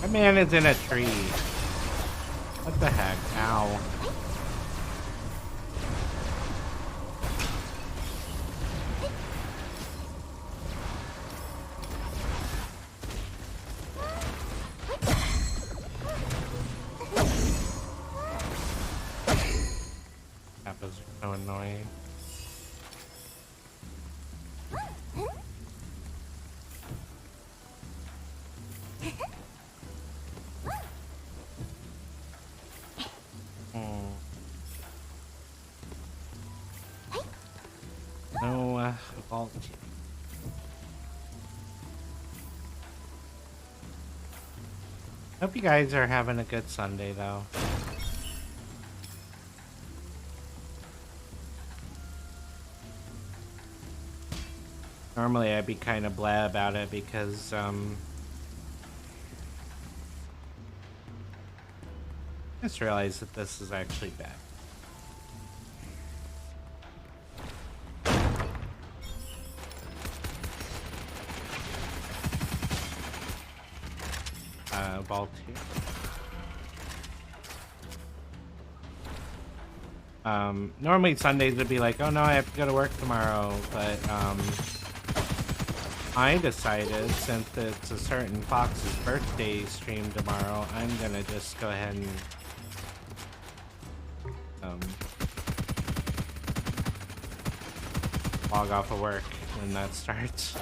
That man is in a tree. What the heck? Ow. That was so annoying. No, vault. Hope you guys are having a good Sunday, though. Normally, I'd be kind of blah about it because, I just realized that this is actually bad. Vault here. Normally Sundays would be like, oh no, I have to go to work tomorrow, but I decided since it's a certain Fox's birthday stream tomorrow, I'm gonna just go ahead and log off of work when that starts.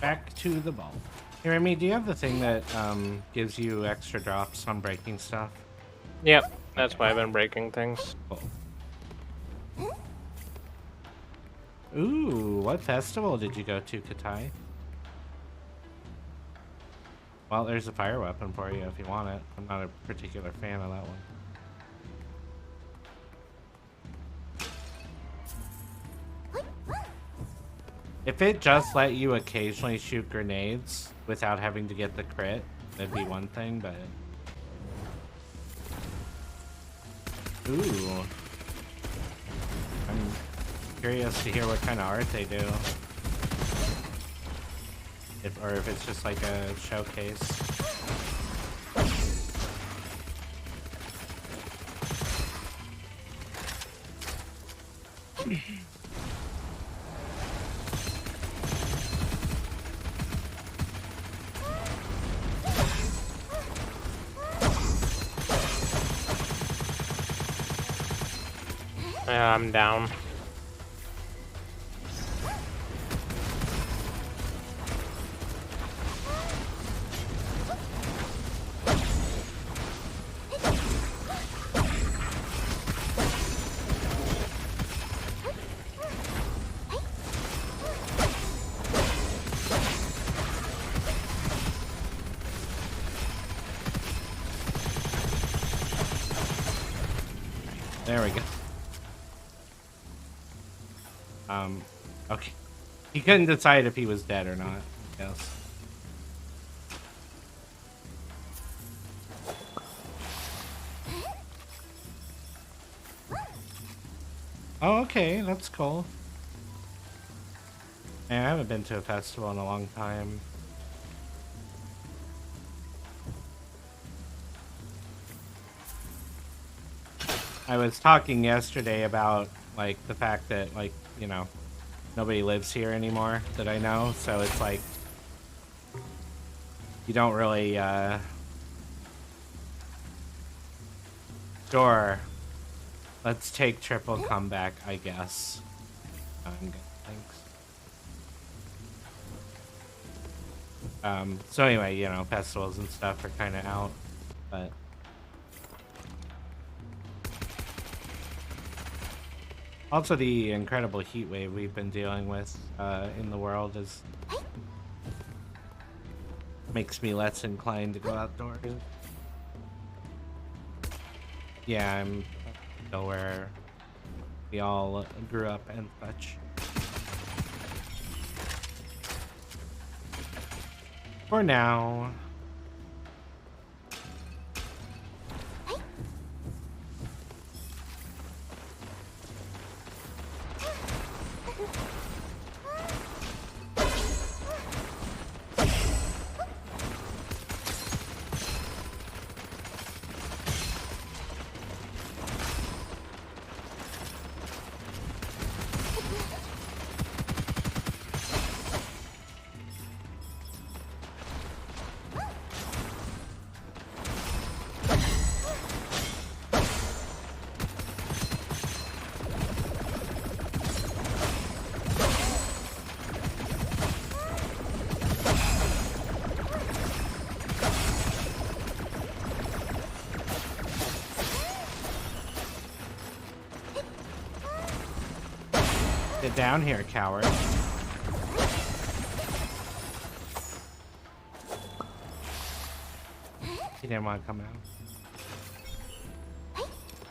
Back to the vault. Hey Remy, do you have the thing that gives you extra drops on breaking stuff? Yep, that's why I've been breaking things. Cool. Ooh, what festival did you go to, Katai? Well, there's a fire weapon for you if you want it. I'm not a particular fan of that one. If it just let you occasionally shoot grenades without having to get the crit, that'd be one thing, but... Ooh. I'm curious to hear what kind of art they do. Or if it's just like a showcase. Yeah, I'm down. There we go. Okay. He couldn't decide if he was dead or not, I guess. Oh, okay, that's cool. Man, I haven't been to a festival in a long time. I was talking yesterday about, like, the fact that, like, you know, nobody lives here anymore that I know, so it's like, you don't really, Sure. Let's take triple comeback, I guess. I'm good, thanks. So anyway, you know, festivals and stuff are kind of out, but... Also, the incredible heat wave we've been dealing with in the world is makes me less inclined to go outdoors. Yeah, I'm still where we all grew up and such. For now. Get down here, coward. He didn't want to come out.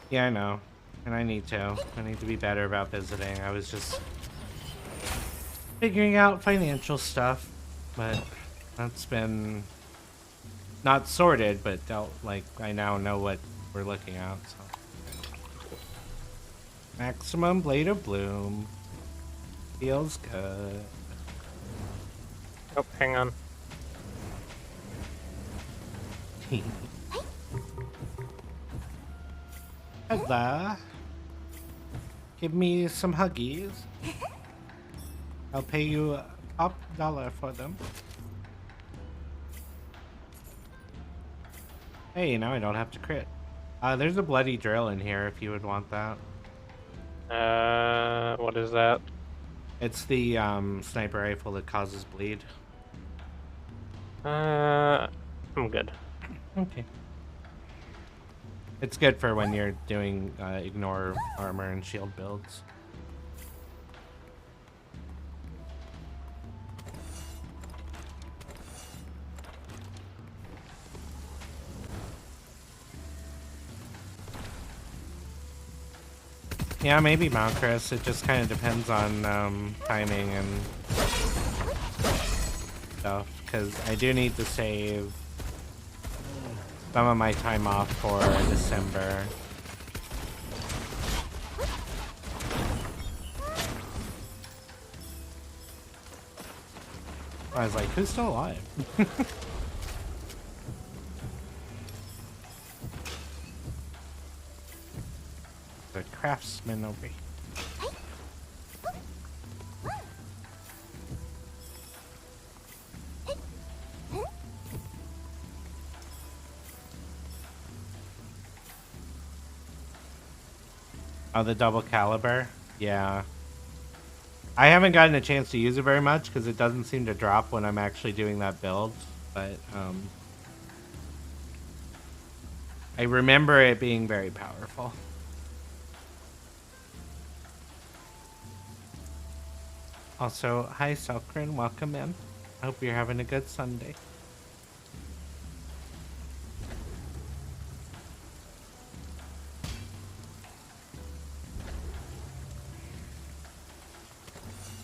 Yeah, I know. And I need to. I need to be better about visiting. I was just figuring out financial stuff, but that's been not sorted, but dealt, like, I now know what we're looking at, so. Maximum Blade of Bloom. Feels good. Oh, hang on. Hello. Give me some huggies. I'll pay you top dollar for them. Hey, now I don't have to crit. There's a bloody drill in here if you would want that. What is that? It's the sniper rifle that causes bleed. I'm good. Okay. It's good for when you're doing ignore armor and shield builds. Yeah, maybe Mount Chris. It just kind of depends on timing and stuff. Because I do need to save some of my time off for December. I was like, who's still alive? The craftsman over here. Oh, the double caliber? Yeah. I haven't gotten a chance to use it very much because it doesn't seem to drop when I'm actually doing that build, but I remember it being very powerful. Also, hi Selkrin, welcome in. Hope you're having a good Sunday.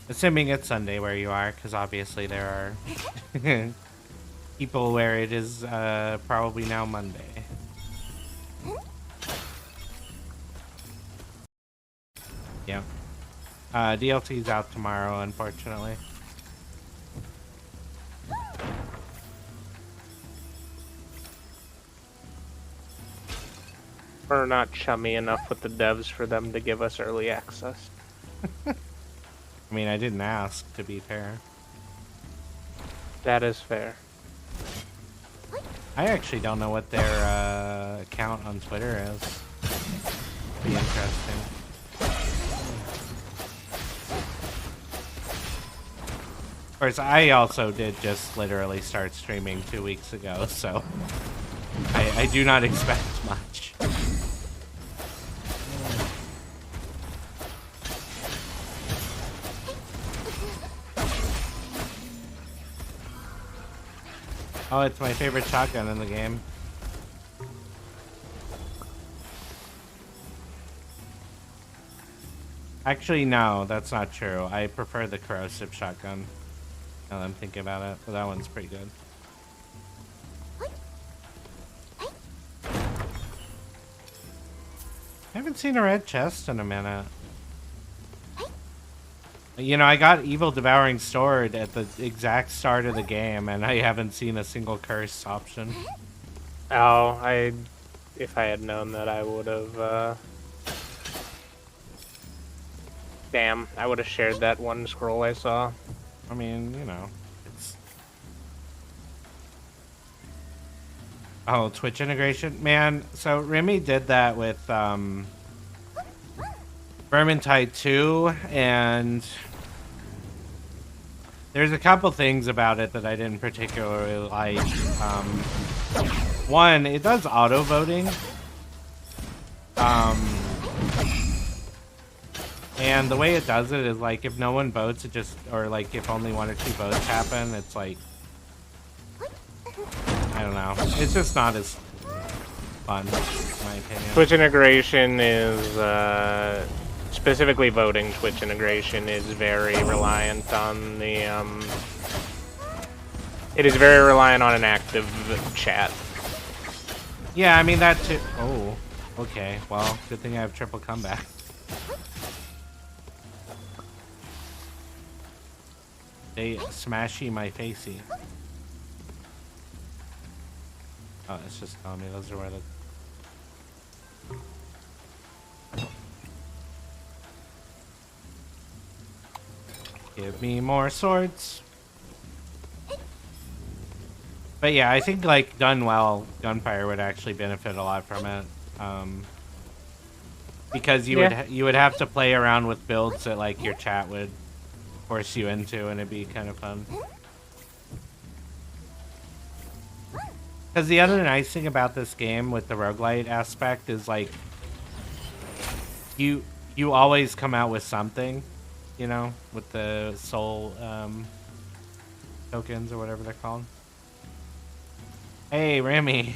Assuming it's Sunday where you are, because obviously there are people where it is probably now Monday. Yeah. DLT's out tomorrow, unfortunately. We're not chummy enough with the devs for them to give us early access. I mean, I didn't ask, to be fair. That is fair. I actually don't know what their account on Twitter is. Be interesting. Of course, I also did just literally start streaming 2 weeks ago, so I do not expect much. Oh, it's my favorite shotgun in the game. Actually, no, that's not true. I prefer the corrosive shotgun. Now that I'm thinking about it, but that one's pretty good. I haven't seen a red chest in a minute. You know, I got Evil Devouring Sword at the exact start of the game, and I haven't seen a single curse option. Oh, if I had known that, I would have, Damn, I would have shared that one scroll I saw. I mean, you know, it's... Oh, Twitch integration? Man, so Remy did that with, Vermintide 2, and... There's a couple things about it that I didn't particularly like. One, it does auto-voting. And the way it does it is like if no one votes, it just, or like if only 1 or 2 votes happen, it's like, I don't know. It's just not as fun, in my opinion. Twitch integration is, specifically voting Twitch integration is very reliant on the, it is very reliant on an active chat. Yeah, I mean that too. Oh, okay. Well, good thing I have triple comeback. They smashy my facey. Oh, it's just telling me those are where the... Give me more swords. But yeah, I think like done well, Gunfire would actually benefit a lot from it. Because you would have to play around with builds that like your chat would force you into, and it'd be kind of fun. Because the other nice thing about this game with the roguelite aspect is like you always come out with something, you know, with the soul tokens or whatever they're called. Hey, Remy.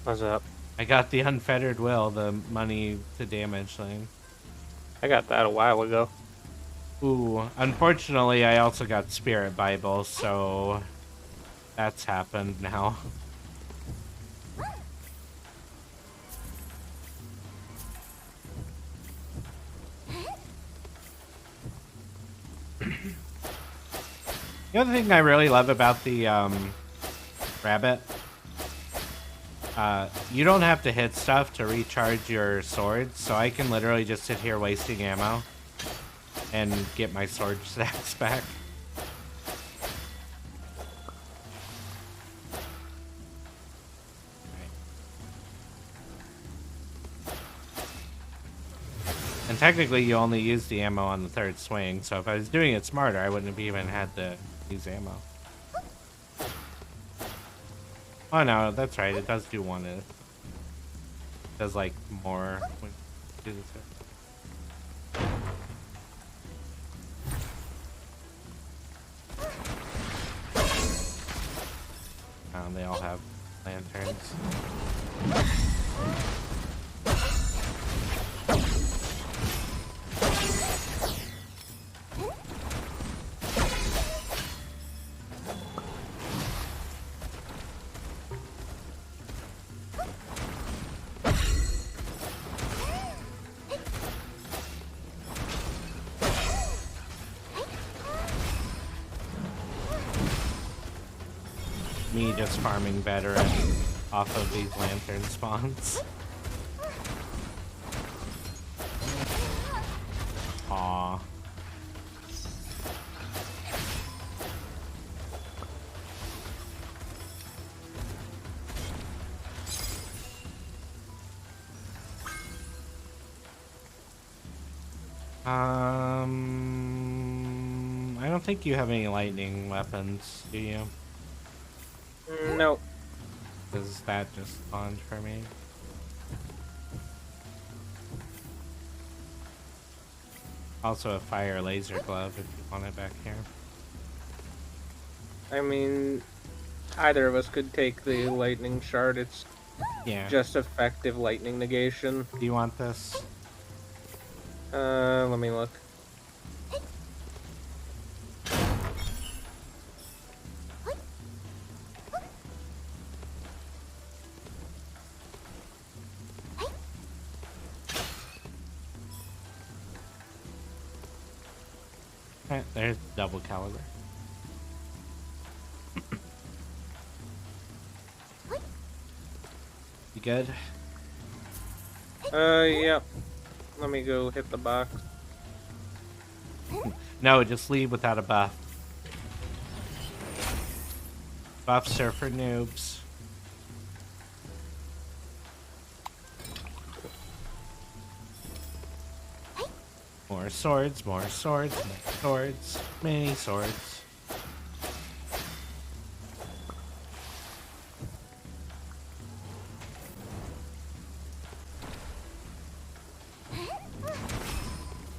What's up? I got the unfettered will, the money to damage thing. I got that a while ago. Ooh, unfortunately, I also got Spirit Bible, so that's happened now. The other thing I really love about the rabbit, you don't have to hit stuff to recharge your swords, so I can literally just sit here wasting ammo and get my sword stacks back. And technically, you only use the ammo on the third swing, so if I was doing it smarter, I wouldn't have even had to use ammo. Oh no, that's right, it does do one. It does like more when you do this. They all have lanterns. Me just farming veteran off of these lantern spawns. Aww. I don't think you have any lightning weapons, do you? No. Because that just spawned for me. Also a fire laser glove if you want it back here. I mean, either of us could take the lightning shard. It's just effective lightning negation. Do you want this? Let me look. There's double caliber. You good? Yep. Let me go hit the box. No, just leave without a buff. Buffs are for noobs. More swords, more swords, more swords, many swords.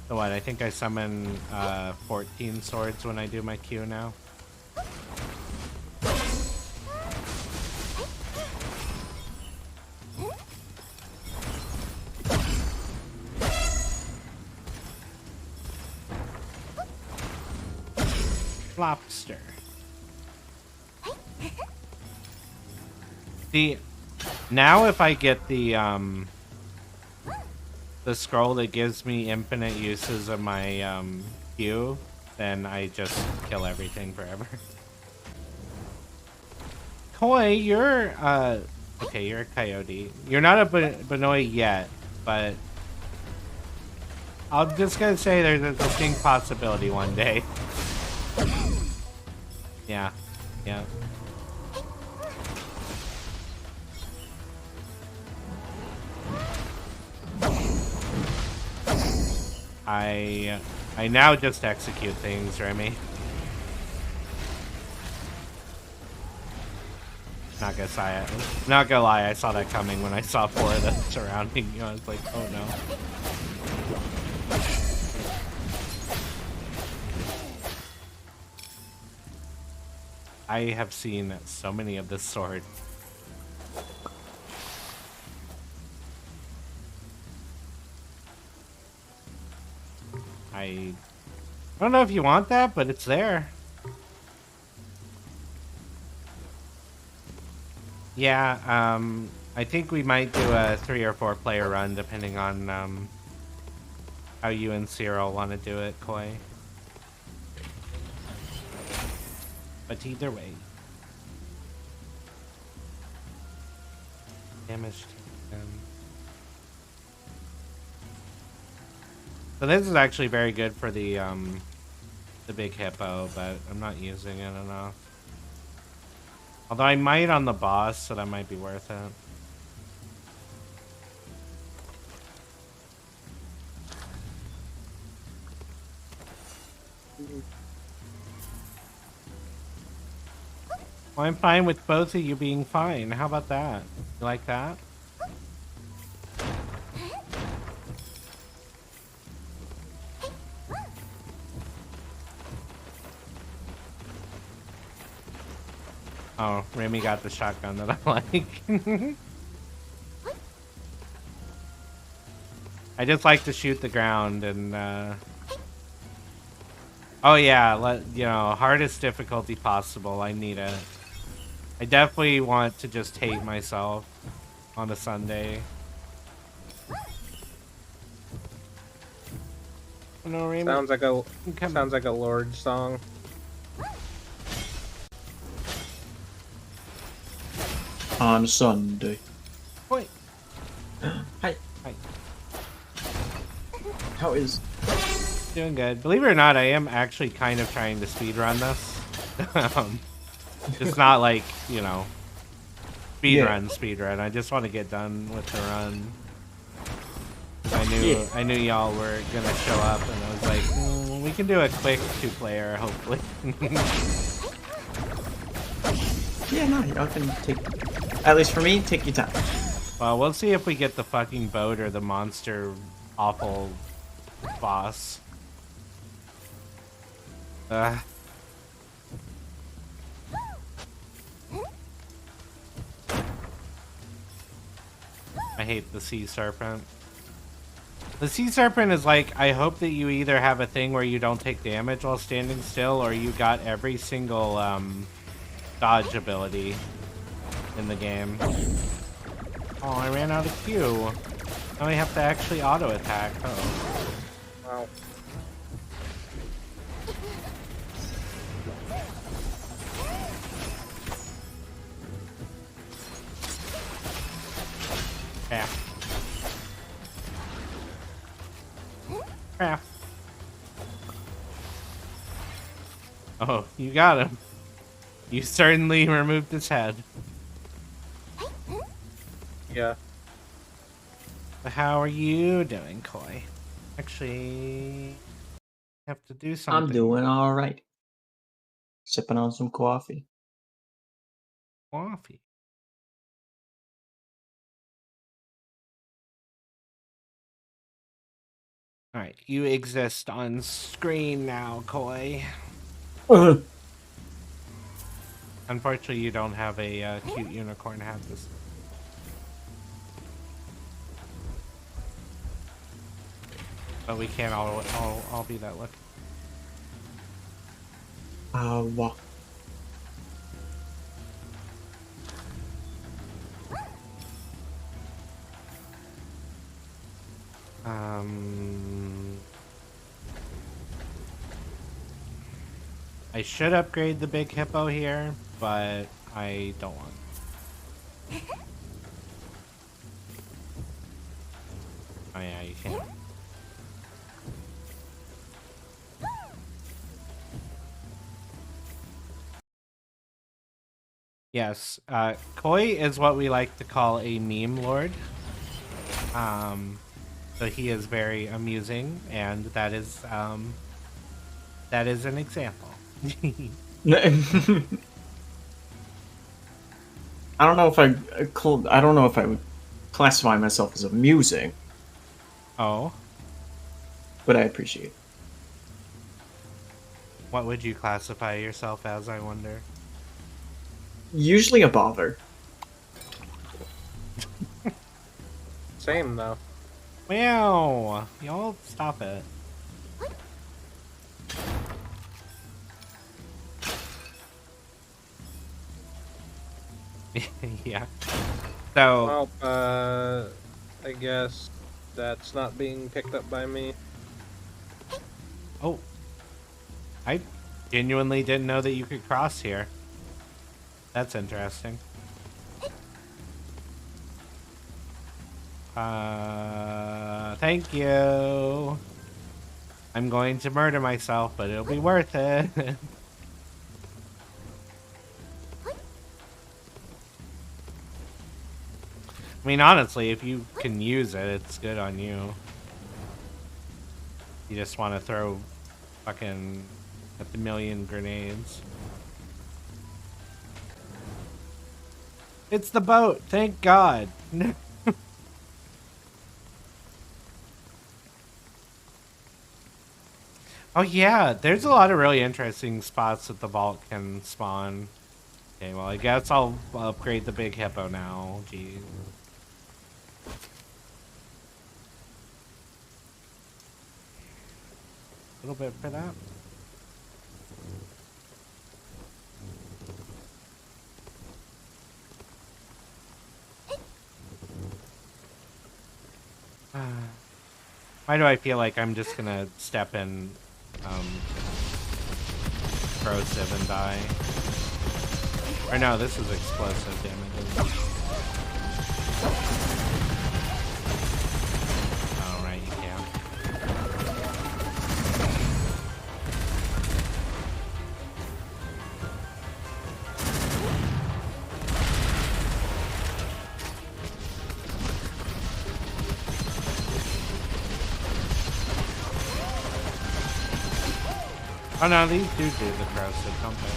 So what, I think I summon 14 swords when I do my Q now. Lobster. See, now if I get the scroll that gives me infinite uses of my Q, then I just kill everything forever. Koi, you're okay, you're a coyote. You're not a Benoi yet, but I'm just gonna say there's a distinct possibility one day. Yeah, yeah. I now just execute things, Remy. Not gonna lie, I saw that coming when I saw 4 of them surrounding you. I was like, oh no. I have seen so many of this sword. I don't know if you want that, but it's there. Yeah, I think we might do a 3 or 4 player run depending on how you and Cyril want to do it, Koi. But either way. Damage taken. So this is actually very good for the big hippo, but I'm not using it enough. Although I might on the boss, so that might be worth it. Well, I'm fine with both of you being fine. How about that? You like that? Oh, Remy got the shotgun that I like. I just like to shoot the ground and, oh yeah, hardest difficulty possible. I need it. I definitely want to just hate myself on a Sunday. No, Remy. Sounds like a Lord song. On Sunday. Wait. Hi. Hi. How is? Doing good. Believe it or not, I am actually kind of trying to speedrun this. It's not like, speedrun. I just want to get done with the run. I knew y'all were gonna show up, and I was like, we can do a quick 2-player, hopefully. Yeah, no, y'all can take. At least for me, take your time. Well, we'll see if we get the fucking boat or the monster awful boss. I hate the sea serpent. The sea serpent is like, I hope that you either have a thing where you don't take damage while standing still, or you got every single dodge ability in the game. Oh, I ran out of Q. Now I have to actually auto attack. Oh. Wow. Yeah. Yeah. Oh, you got him. You certainly removed his head. Yeah. How are you doing, Koi? Actually, I have to do something. I'm doing all right. Sipping on some coffee. Coffee. Alright, you exist on screen now, Koi. Unfortunately, you don't have a cute unicorn hat this. But we can't all be that lucky. Wow. I should upgrade the big hippo here, but I don't want. Oh yeah, you can. Yes, Koi is what we like to call a meme lord. So he is very amusing, and that is an example. I don't know if I would classify myself as amusing, Oh, but I appreciate it. what would you classify yourself as, I wonder? Usually a bother. Same though. Wow, y'all stop it. Yeah. So, Well, I guess that's not being picked up by me. oh, I genuinely didn't know that you could cross here. That's interesting. Thank you. I'm going to murder myself, but it'll be worth it. I mean, honestly, if you can use it, it's good on you. You just want to throw fucking a million grenades. It's the boat, thank God. Oh yeah, there's a lot of really interesting spots that the vault can spawn. Okay, well I guess I'll upgrade the big hippo now. Jeez. A little bit for that. Why do I feel like I'm just gonna step in corrosive and die? Or no, this is explosive damage. Oh, right, you can. Oh no, these do the corrosive, don't they?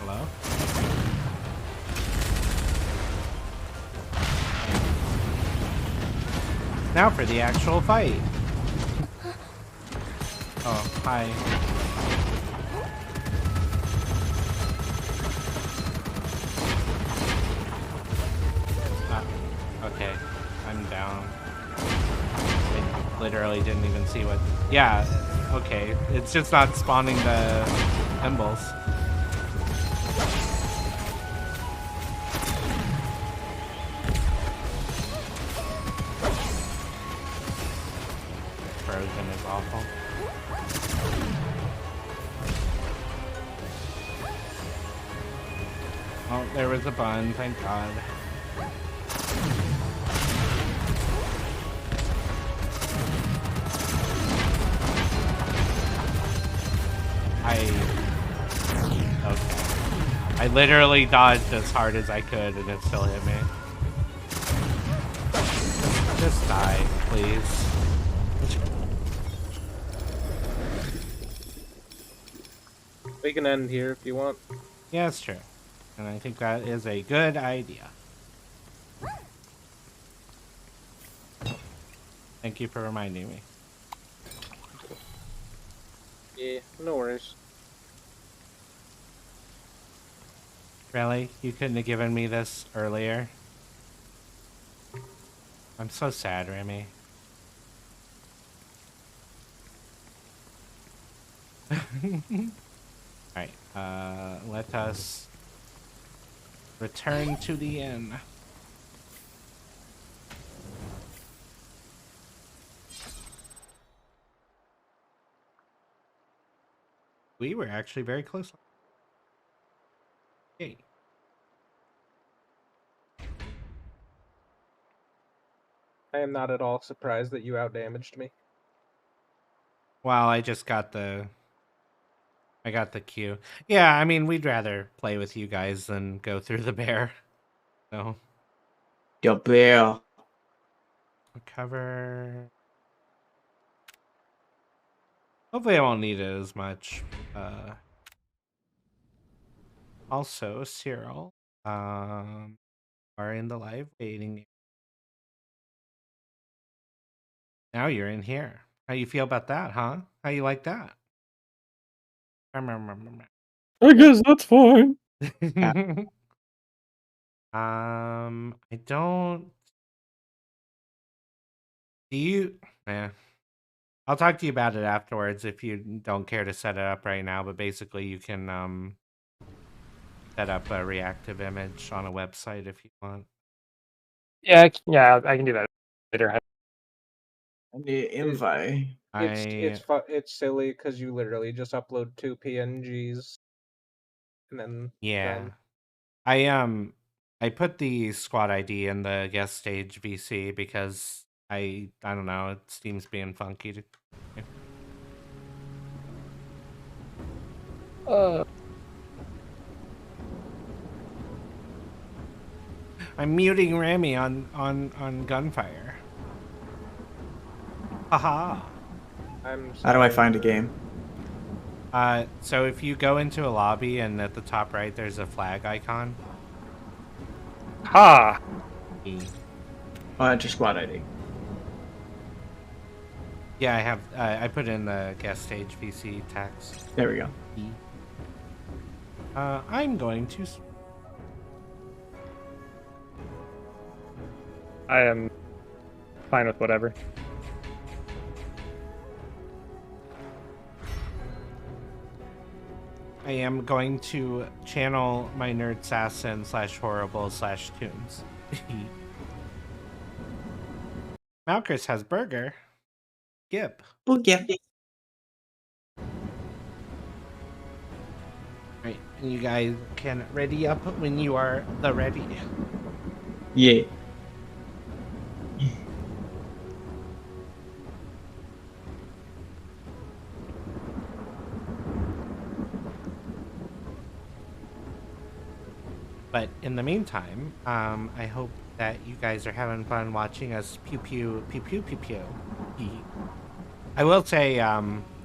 Hello? Now for the actual fight. Oh, hi. Okay, I'm down. I literally didn't even see what... Yeah, okay. It's just not spawning the symbols. Frozen is awful. Oh, there was a bun, thank God. Okay. I literally dodged as hard as I could and it still hit me. Just die, please. We can end here if you want. Yeah, it's true. And I think that is a good idea. Thank you for reminding me. Yeah, no worries. Really? You couldn't have given me this earlier? I'm so sad, Remy. Alright, let us return to the inn. We were actually very close. Yay. I am not at all surprised that you outdamaged me. Well, I just got the... I got the cue. Yeah, I mean, we'd rather play with you guys than go through the bear. So... The bear. Recover... Hopefully I won't need it as much. Also, Cyril, are in the live waiting. Now you're in here. How you feel about that, huh? How you like that? I guess that's fine. I don't Do you? Yeah. I'll talk to you about it afterwards if you don't care to set it up right now. But basically, you can set up a reactive image on a website if you want. Yeah, I can do that later. I need invite. It's silly because you literally just upload 2 PNGs and then Yeah. done. I put the squad ID in the guest stage VC because I don't know, Steam's being funky to I'm muting Rami on Gunfire. Haha. How do I find a game? So if you go into a lobby and at the top right there's a flag icon. Ha! Oh, enter squad ID. Yeah, I have. I put in the guest stage VC text. There we go. I'm going to. I am fine with whatever. I am going to channel my nerd assassin /horrible /tunes. Malchus has burger. Gip. Boogie. Right, and you guys can ready up when you are the ready. Yeah. But in the meantime, I hope that you guys are having fun watching us pew pew pew pew pew pew. I will say,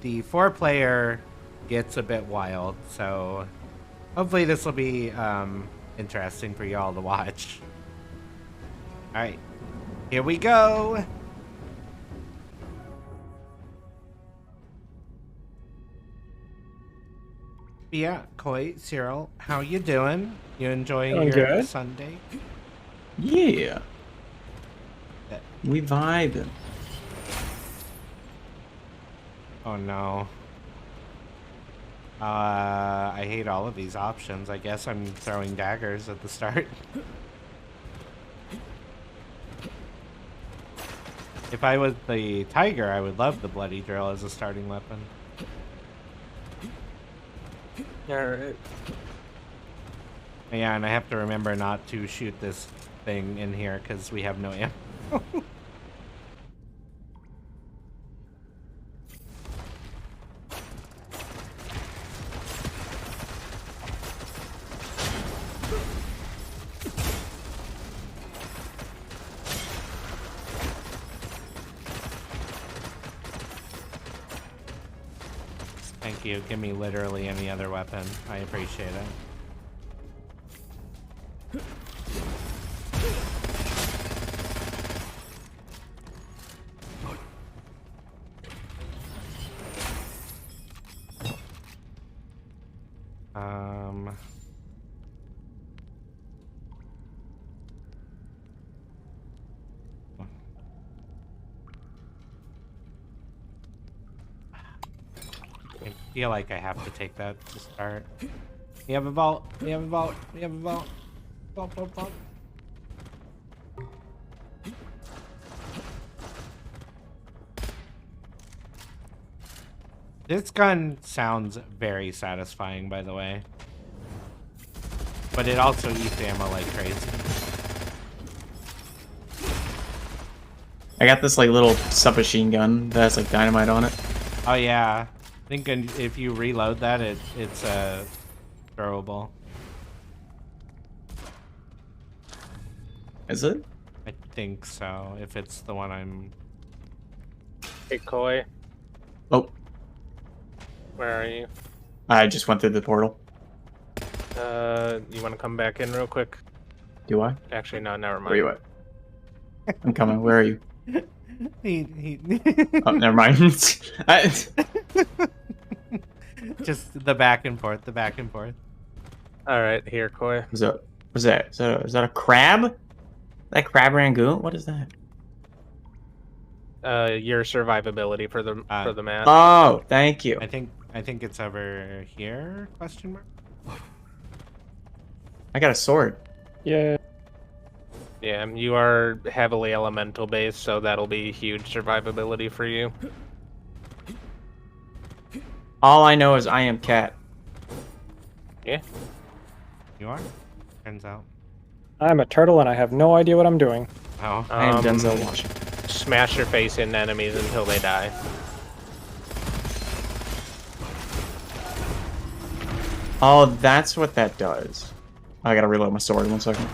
the 4-player gets a bit wild, so hopefully this will be interesting for y'all to watch. All right, here we go. Yeah, Koi, Cyril, how you doing? You enjoying Doing your good. Sunday? Yeah. We vibing. Oh no. I hate all of these options. I guess I'm throwing daggers at the start. If I was the tiger, I would love the bloody drill as a starting weapon. Alright. Yeah, and I have to remember not to shoot this thing in here because we have no ammo. Thank you. Give me literally any other weapon. I appreciate it. I feel like I have to take that to start. We have a vault. We have a vault. We have a vault. Vault, vault, vault. This gun sounds very satisfying, by the way. But it also eats ammo like crazy. I got this like little submachine gun that has like dynamite on it. Oh yeah. I think if you reload that, it's throwable. Is it? I think so, if it's the one I'm... Hey, Koi, Oh, where are you? I just went through the portal. You want to come back in real quick? Do I? Actually, no, never mind. Where you at? I'm coming. Where are you? he... Oh, never mind. Just the back and forth, the back and forth. Alright, here, Koi. What's that? Is that a crab? That crab rangoon? What is that? Your survivability for the match. Oh, thank you. I think it's over here? Question mark. I got a sword. Yeah. Yeah, you are heavily elemental based, so that'll be huge survivability for you. All I know is I am cat. Yeah. You are? Turns out. I'm a turtle and I have no idea what I'm doing. Oh. I am Denzel Washington. Smash your face into enemies until they die. Oh, that's what that does. I gotta reload my sword. 1 second.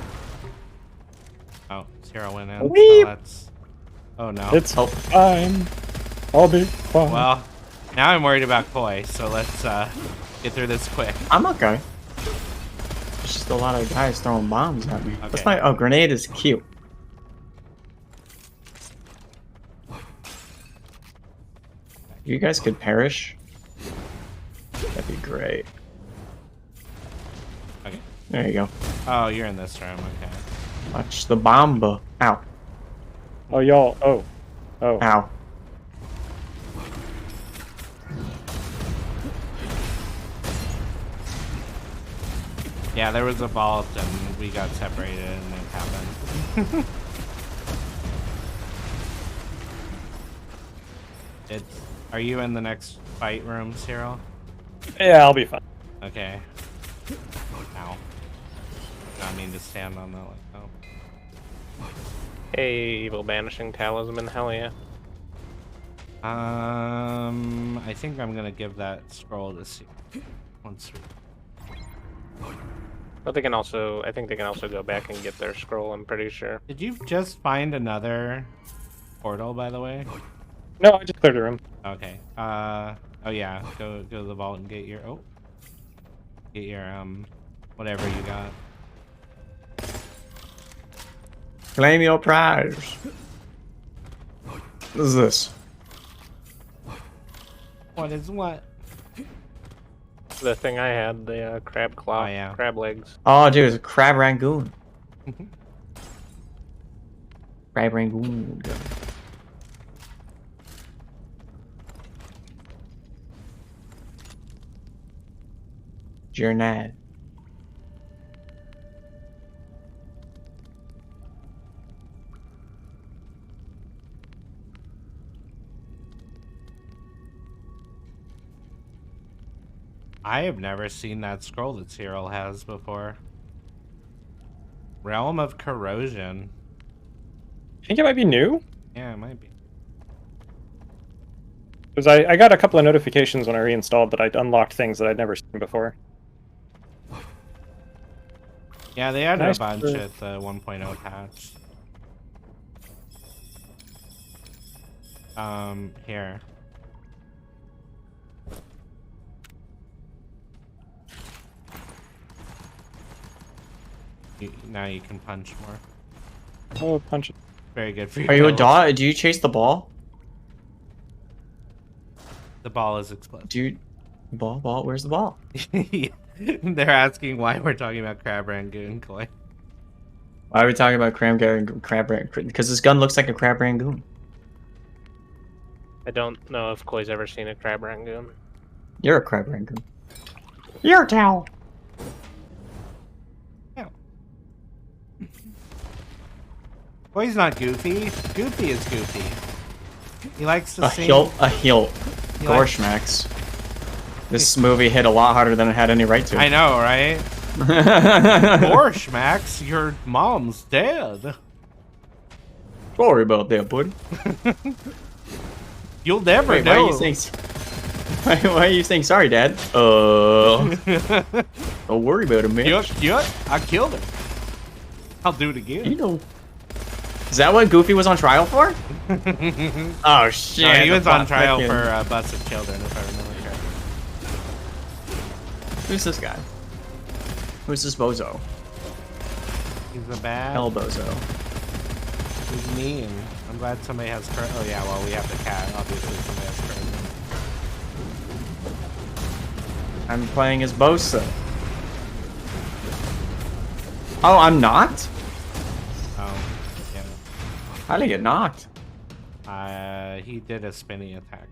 Oh, Zero went in. Weep. So that's... Oh no. It's fine. I'll be fine. Well, now I'm worried about Koi, so let's get through this quick. I'm okay. There's just a lot of guys throwing bombs at me. That's Okay. my grenade is cute. If you guys could perish, that'd be great. Okay. There you go. Oh, you're in this room. Okay. Watch the bomba. Ow. Oh, y'all. Oh. Oh. Ow. Yeah, there was a vault and we got separated and it happened. Are you in the next fight room, Cyril? Yeah, I'll be fine. Okay. Ow. Not mean to stand on that like that. Hey, evil banishing talisman, hell yeah. I think I'm gonna give that scroll to see once we... But they can also, I think they can also go back and get their scroll, I'm pretty sure. Did you just find another portal, by the way? No, I just cleared the room. Okay. Oh yeah. Go to the vault and get your whatever you got. Claim your prize. What is this? What is what? The thing I had, the crab claw, Oh, yeah. crab legs. Oh, dude, it's a crab rangoon. Crab rangoon. Journey. I have never seen that scroll that Cyril has before. Realm of Corrosion. I think it might be new. Yeah, it might be. Because I got a couple of notifications when I reinstalled that I'd unlocked things that I'd never seen before. Yeah, they added Nice a bunch for- at the 1.0 patch. Here. Now you can punch more. Oh, punch it. Very good for you. Are you a dog? Do you chase the ball? The ball is exploded. Dude, ball, where's the ball? They're asking why we're talking about Crab Rangoon, Koi. Why are we talking about crab rangoon? Because this gun looks like a crab rangoon. I don't know if Koi's ever seen a crab rangoon. You're a crab rangoon. You're a towel. Koi's not goofy. Goofy is goofy. He likes to A sing. hilt. He Gosh, Max. This movie hit a lot harder than it had any right to. I know, right? Gosh, Max, your mom's dead. Sorry about that, buddy. You'll never Wait, why know. are you saying? Why are you saying sorry, Dad? Don't worry about it, man. I killed her. I'll do it again. You know. Is that what Goofy was on trial for? Oh shit! No, he was on trial Frickin- for bus of children, if I remember correctly. Who's this guy? Who's this bozo? He's a bad. Hell bozo. He's mean. I'm glad somebody has courage. Oh yeah, well we have the cat. Obviously somebody has courage. I'm playing as Bosa. Oh, I'm not? Oh, yeah. How did I get knocked? He did a spinny attack.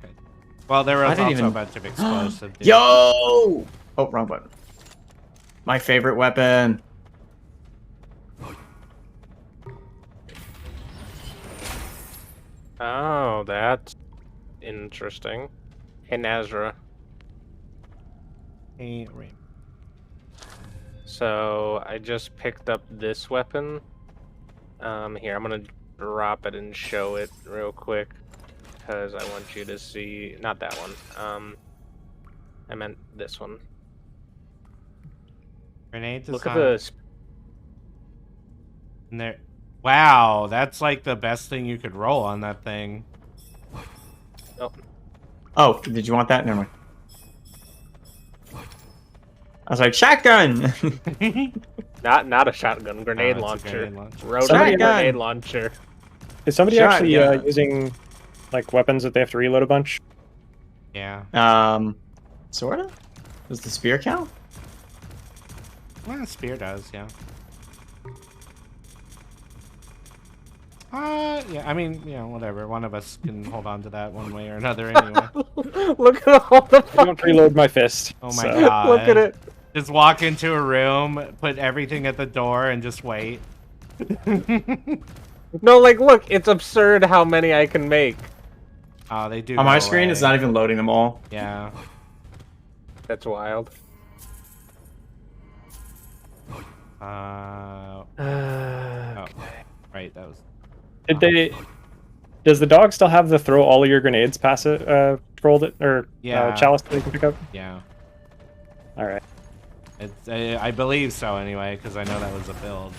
Well, there was I didn't also even- a bunch of explosive. dudes. Yo! Oh, wrong button. My favorite weapon. Oh, that's interesting. Hey, Nazra. Hey, Rain. So I just picked up this weapon. Here, I'm gonna drop it and show it real quick because I want you to see. Not that one. I meant this one. Grenade design. Look at the. And there. Wow, that's like the best thing you could roll on that thing. Oh, did you want that? Never mind. I was like, shotgun! Not a shotgun, grenade it's a launcher. grenade launcher. Rotary Shotgun. grenade launcher. Is somebody actually Shotgun. using like weapons that they have to reload a bunch? Yeah. Sorta? Does the spear count? Well, spear does, yeah. Yeah, I mean, you know, whatever. One of us can hold on to that one way or another anyway. Look at all the. I don't reload my fist. Oh my so- god. Look at it. Just walk into a room, put everything at the door, and just wait. No, like, look, it's absurd how many I can make. Oh, they do. On my go screen, away. it's not even loading them all. Yeah. That's wild. Oh, right, that was. Did they? Does the dog still have the throw all of your grenades pass it, rolled it or Yeah. chalice that you can pick up? Yeah. All right. It's, I believe so anyway, because I know that was a build.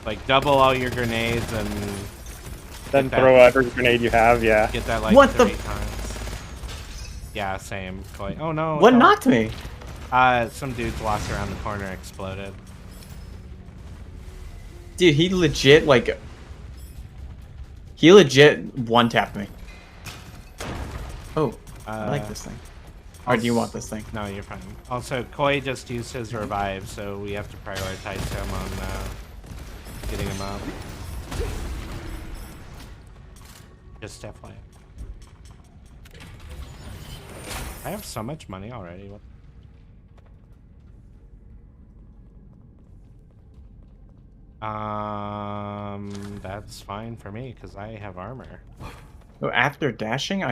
Like, double all your grenades and Then that. throw every grenade you have. Yeah. get that like What the- 3 times. Yeah, same. Koi. Oh no. What no. knocked me? Some dudes walked around the corner, exploded. Dude, he legit, like... He legit one-tapped me. Oh, I like this thing. Or do you want this thing? No, you're fine. Also, Koi just used his revive, so we have to prioritize him on getting him up. Just FYI. I have so much money already. What? That's fine for me because I have armor. Oh, after dashing,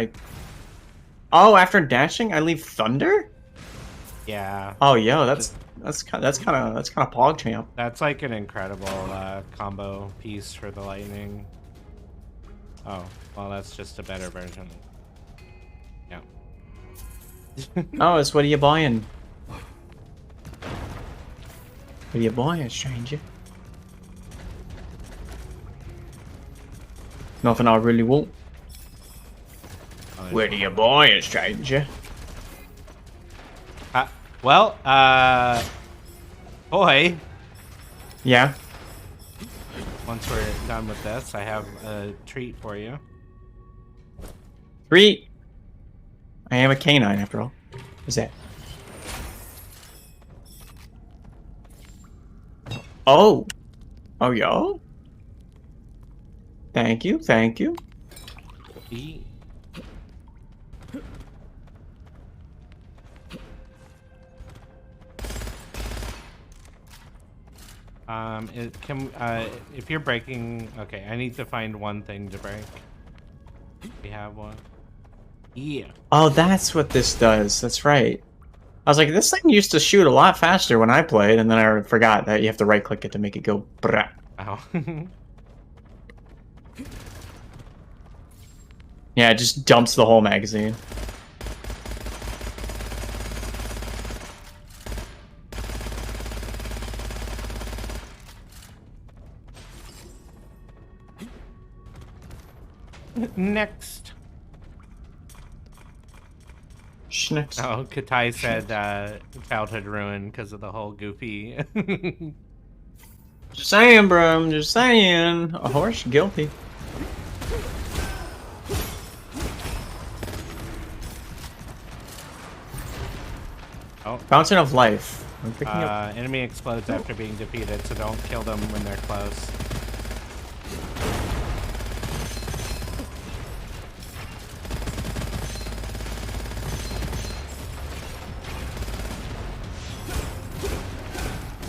Oh, after dashing, I leave thunder? Yeah, Oh, yo, that's kind of PogChamp. that's like an incredible combo piece for the lightning. Oh, well, that's just a better version. Yeah. Oh, it's what are you buying? What are you buying, stranger? Nothing I really want. Oh, Where do you buy it, stranger? Well, boy, Yeah. once we're done with this, I have a treat for you. 3. I am a canine after all. What's that? Oh. Oh, yo. Thank you, thank you. E. If you're breaking, okay, I need to find one thing to break. We have one. Yeah. Oh, that's what this does. That's right. I was like, this thing used to shoot a lot faster when I played, and then I forgot that you have to right-click it to make it go brah. Ow. Yeah, it just dumps the whole magazine. Next. Schnicks. Oh, Katai said childhood ruin because of the whole goofy. Just saying, bro. I'm just saying. A horse guilty. Oh. Fountain of life. I'm picking up. Enemy explodes after being defeated, so don't kill them when they're close.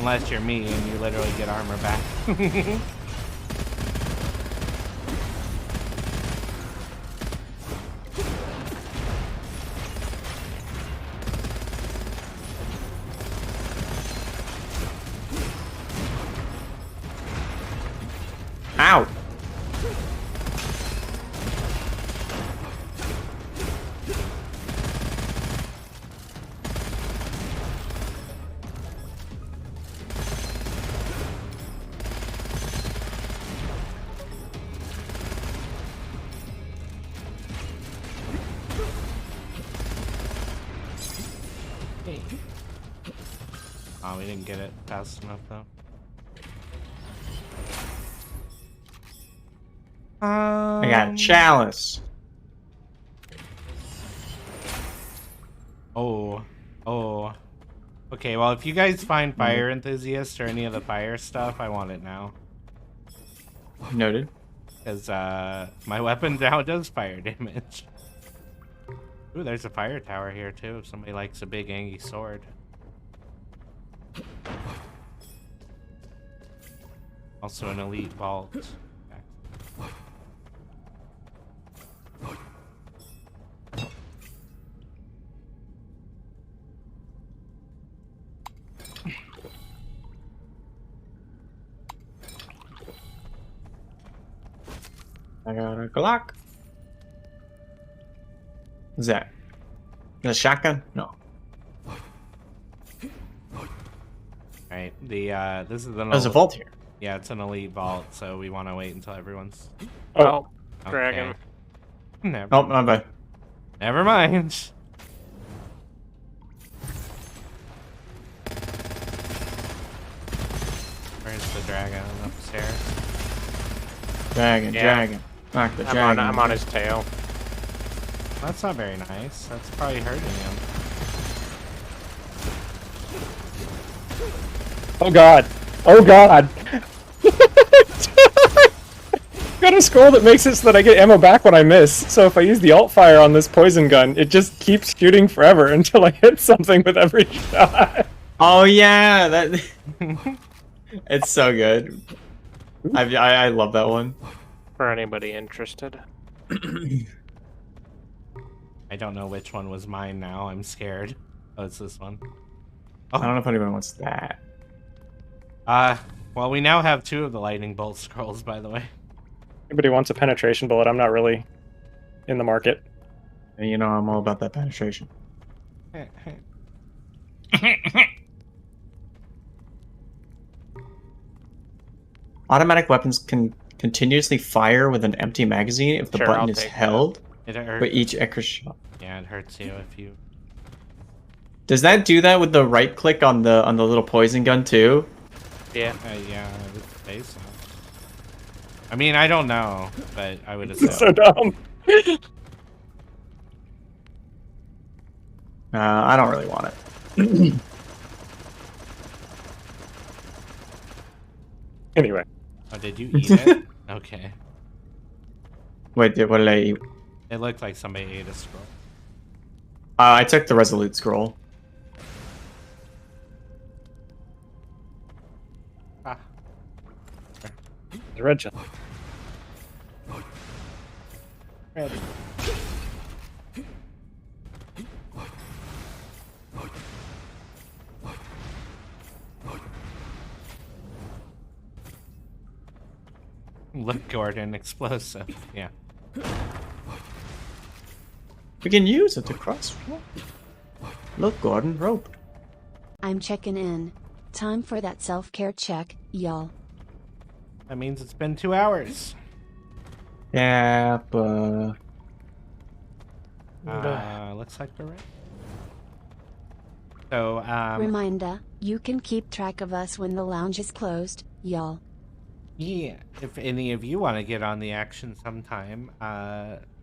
Unless you're me and you literally get armor back. Ow! Oh, we didn't get it fast enough though. I got a chalice. Oh. Okay, well, if you guys find fire enthusiast or any of the fire stuff, I want it now. Noted. Because my weapon now does fire damage. Ooh, there's a fire tower here too, if somebody likes a big angy sword. Also an elite vault. Okay. I got a Glock. What's that? A shotgun? No. Alright, this is an There's a vault here. Yeah, it's an elite vault, so we want to wait until everyone's... Oh, Okay. dragon. Never, Oh, my bad. never mind. Where's the dragon? Upstairs? Dragon, Yeah. dragon. Knock the dragon. I'm on his tail. That's not very nice. That's probably hurting him. Oh god. Oh god. Got a scroll that makes it so that I get ammo back when I miss. So if I use the alt fire on this poison gun, it just keeps shooting forever until I hit something with every shot. Oh yeah, that. It's so good. I love that one. For anybody interested. I don't know which one was mine now. I'm scared. Oh, it's this one. I don't know if anyone wants that. Well, we now have 2 of the lightning bolt scrolls, by the way. Anybody wants a penetration bullet? I'm not really in the market. And you know I'm all about that penetration. Automatic weapons can continuously fire with an empty magazine if the Sure, button I'll is take that. held It hurts. for each extra shot. Yeah, it hurts you if you... Does that do that with the right click on the little poison gun too? Yeah. Yeah, I would say so. I mean, I don't know, but I would assume. This is so dumb. I don't really want it. Anyway. Oh, did you eat it? Okay. Wait, what did I eat? It looked like somebody ate a scroll. I took the Resolute scroll. Ah. The red gel. Red. Look, Gordon, explosive. Yeah. We can use it to cross. Look, Gordon, rope. I'm checking in. Time for that self-care check, y'all. That means it's been 2 hours. Yeah, but... Looks like we're right. So, Reminder, you can keep track of us when the lounge is closed, y'all. yeah, if any of you want to get on the action sometime,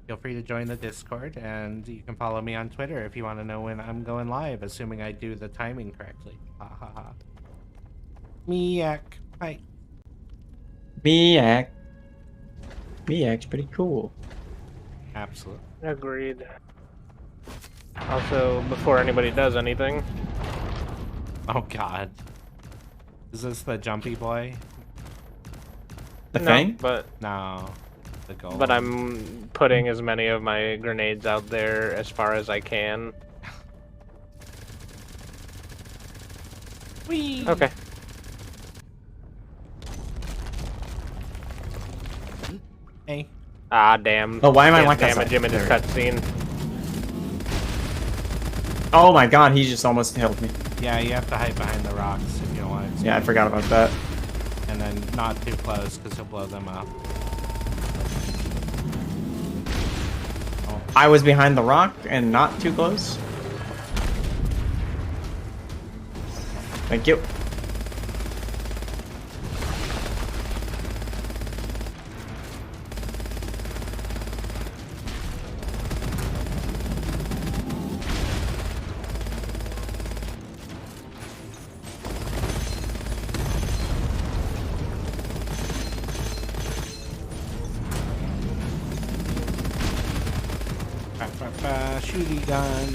feel free to join the Discord, and you can follow me on Twitter if you want to know when I'm going live, assuming I do the timing correctly. Ha ha ha. Miak. Hi. Miak. Miak's pretty cool. Absolutely. Agreed. Also, before anybody does anything, Oh god. Is this the jumpy boy? The No, Fang? but No. The gold. but I'm putting as many of my grenades out there as far as I can. Whee! Okay. Hey. Ah, damn. Oh, why am I Can't like that damage side? him in his There cutscene. Oh my god, he just almost killed me. Yeah, you have to hide behind the rocks if you want to. Yeah, I forgot about that. And then not too close because you'll blow them up. I was behind the rock and not too close. Thank you. Shooty gun.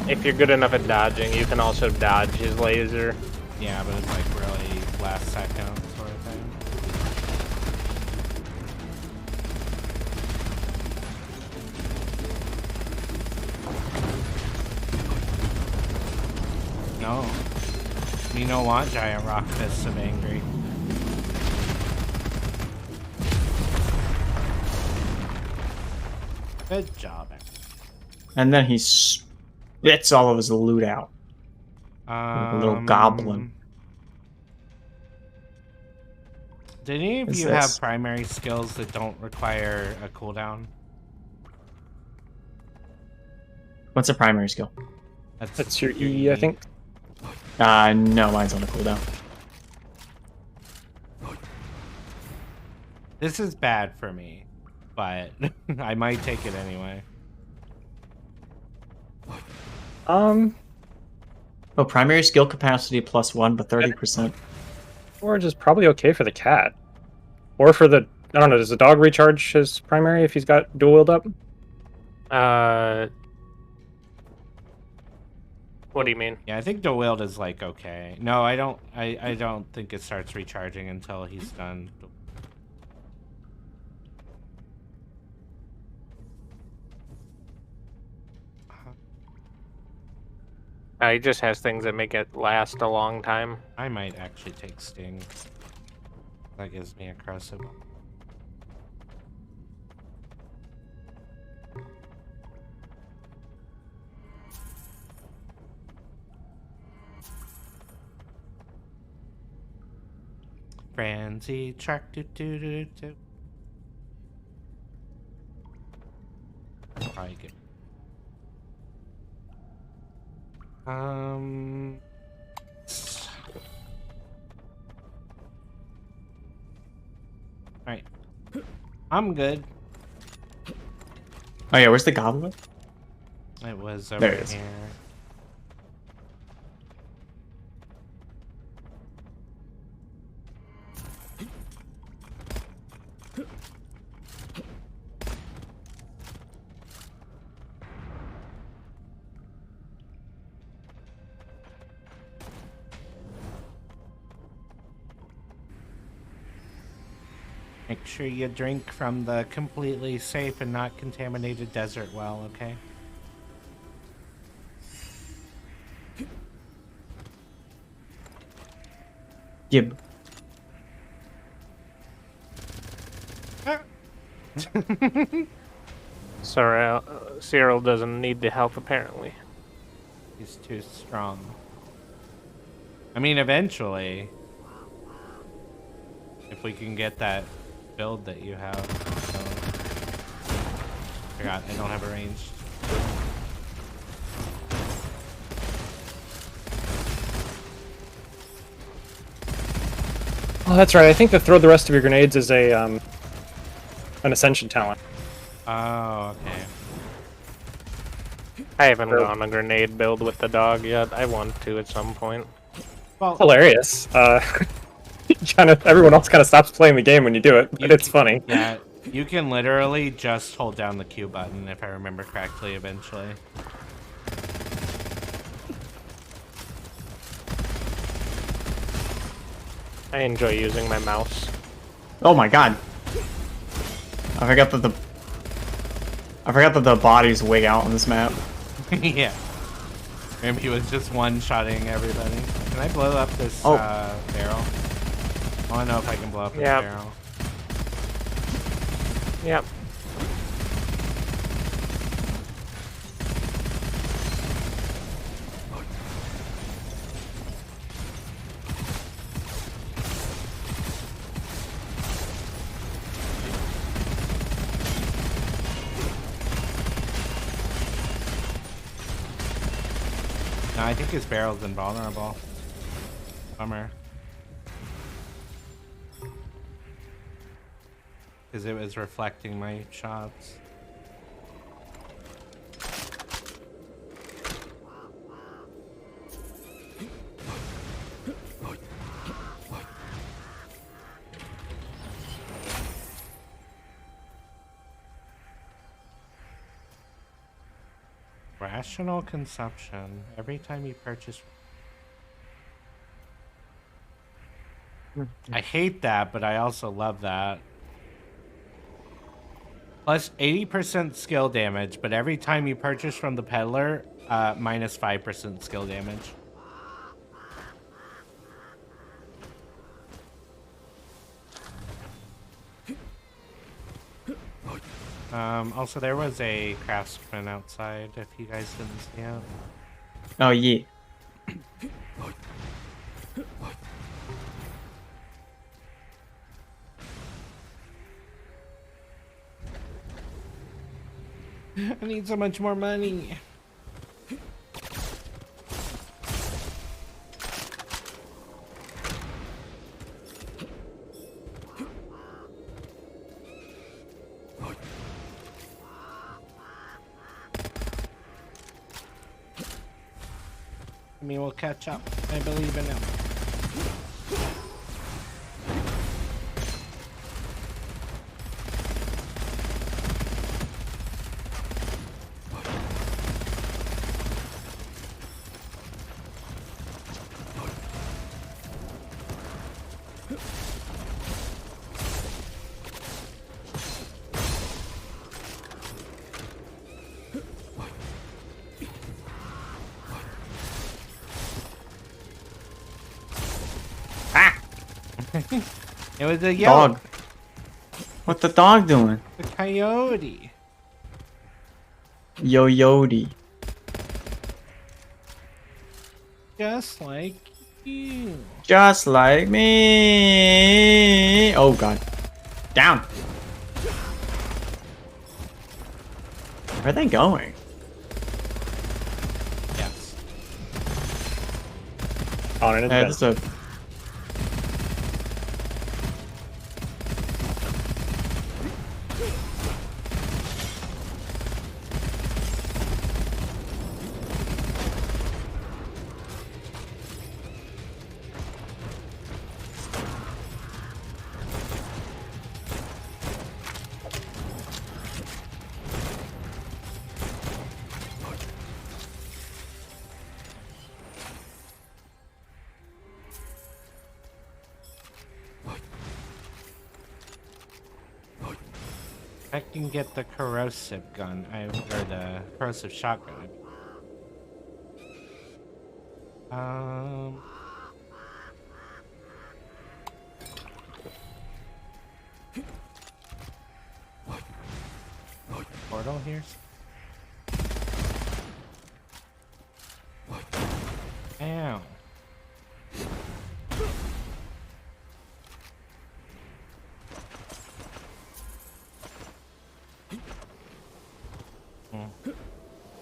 If you're good enough at dodging, you can also dodge his laser. Yeah, but it's like really last second sort of thing. No. You don't want giant rock fists of angry. Good job. And then he spits all of his loot out. Like a little goblin. Did any of What's you this? have primary skills that don't require a cooldown? What's a primary skill? That's your E, I think. No, mine's on the cooldown. This is bad for me, but I might take it anyway. Oh, primary skill capacity +1, but 30%. Forge is probably okay for the cat. Or for the... I don't know, does the dog recharge his primary if he's got dual wield up? What do you mean? Yeah, I think the wield is like okay. No, I don't. I don't think it starts recharging until he's done. He just has things that make it last a long time. I might actually take Sting. That gives me a crucible. Frenzy truck do do do do. Probably good. Alright. I'm good. Oh yeah, where's the goblin? It was over There it is. here. Make sure you drink from the completely safe and not contaminated desert well, okay? Gib. Sorry, Cyril doesn't need the help apparently. He's too strong. I mean, eventually, if we can get that build that you have. So. Forgot, I don't have a range. Oh, that's right. I think the throw the rest of your grenades is a an ascension talent. Oh, okay. I haven't gone a grenade build with the dog yet. I want to at some point. Well, Hilarious. Everyone else kind of stops playing the game when you do it, but it's funny. yeah, you can literally just hold down the Q button if I remember correctly eventually. I enjoy using my mouse. Oh my god. I forgot that the bodies wig out on this map. Yeah. Maybe he was just one-shotting everybody. Can I blow up this barrel? I want to know if I can blow up this barrel. Yep. No, I think his barrel's invulnerable. Bummer. Because it was reflecting my shots. Rational consumption. Every time you purchase... I hate that, but I also love that. Plus 80% skill damage, but every time you purchase from the peddler, minus 5% skill damage. Also, there was a craftsman outside, if you guys didn't see it. Oh, yeah. I need so much more money. I mean, we'll catch up. I believe in him. It was a dog. What's the dog doing? The coyote. Yo-yodi. Just like you. Just like me. Oh god. Down. Where are they going? Yes. Oh, and Yeah, it's that's a... I can get the corrosive gun, or the corrosive shotgun. Portal here. Ow.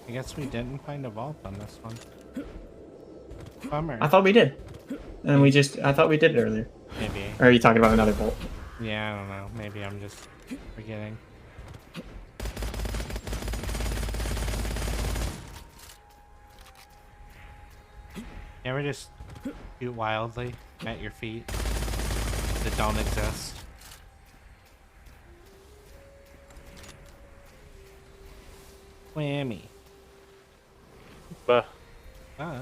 I guess we didn't find a vault on this one. Bummer. I thought we did. And I thought we did it earlier. Maybe. Or are you talking about another vault? Yeah, I don't know. Maybe I'm just forgetting. You ever just shoot wildly at your feet that don't exist? Whammy. But I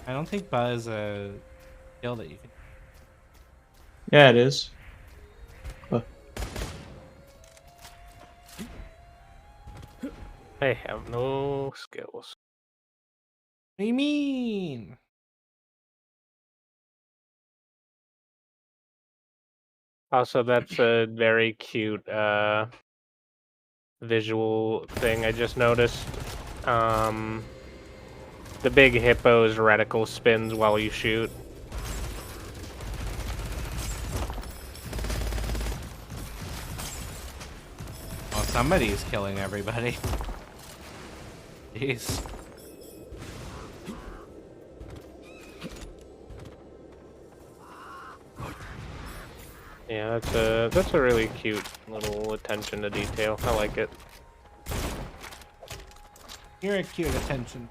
don't think Ba is a skill that you can. Yeah, it is. I have no skills. What do you mean? Also, that's a very cute visual thing I just noticed. The big hippo's reticle spins while you shoot. Well, somebody's killing everybody. Jeez. Yeah, that's a really cute little attention to detail. I like it. You're a cute attention.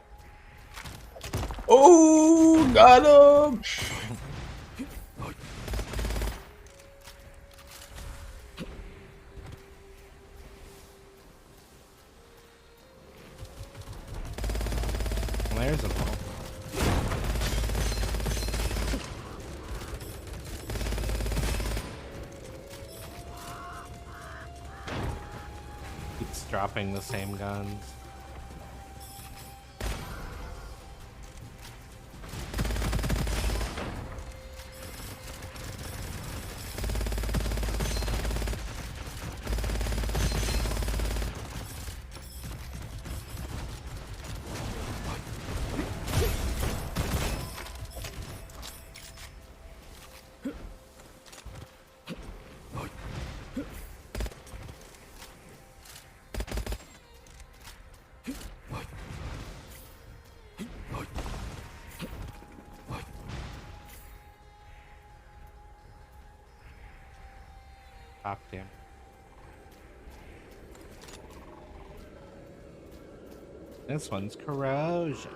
Oh, got him! Well, there's a ball. Keeps dropping the same guns. Fuck him. This one's corrosion.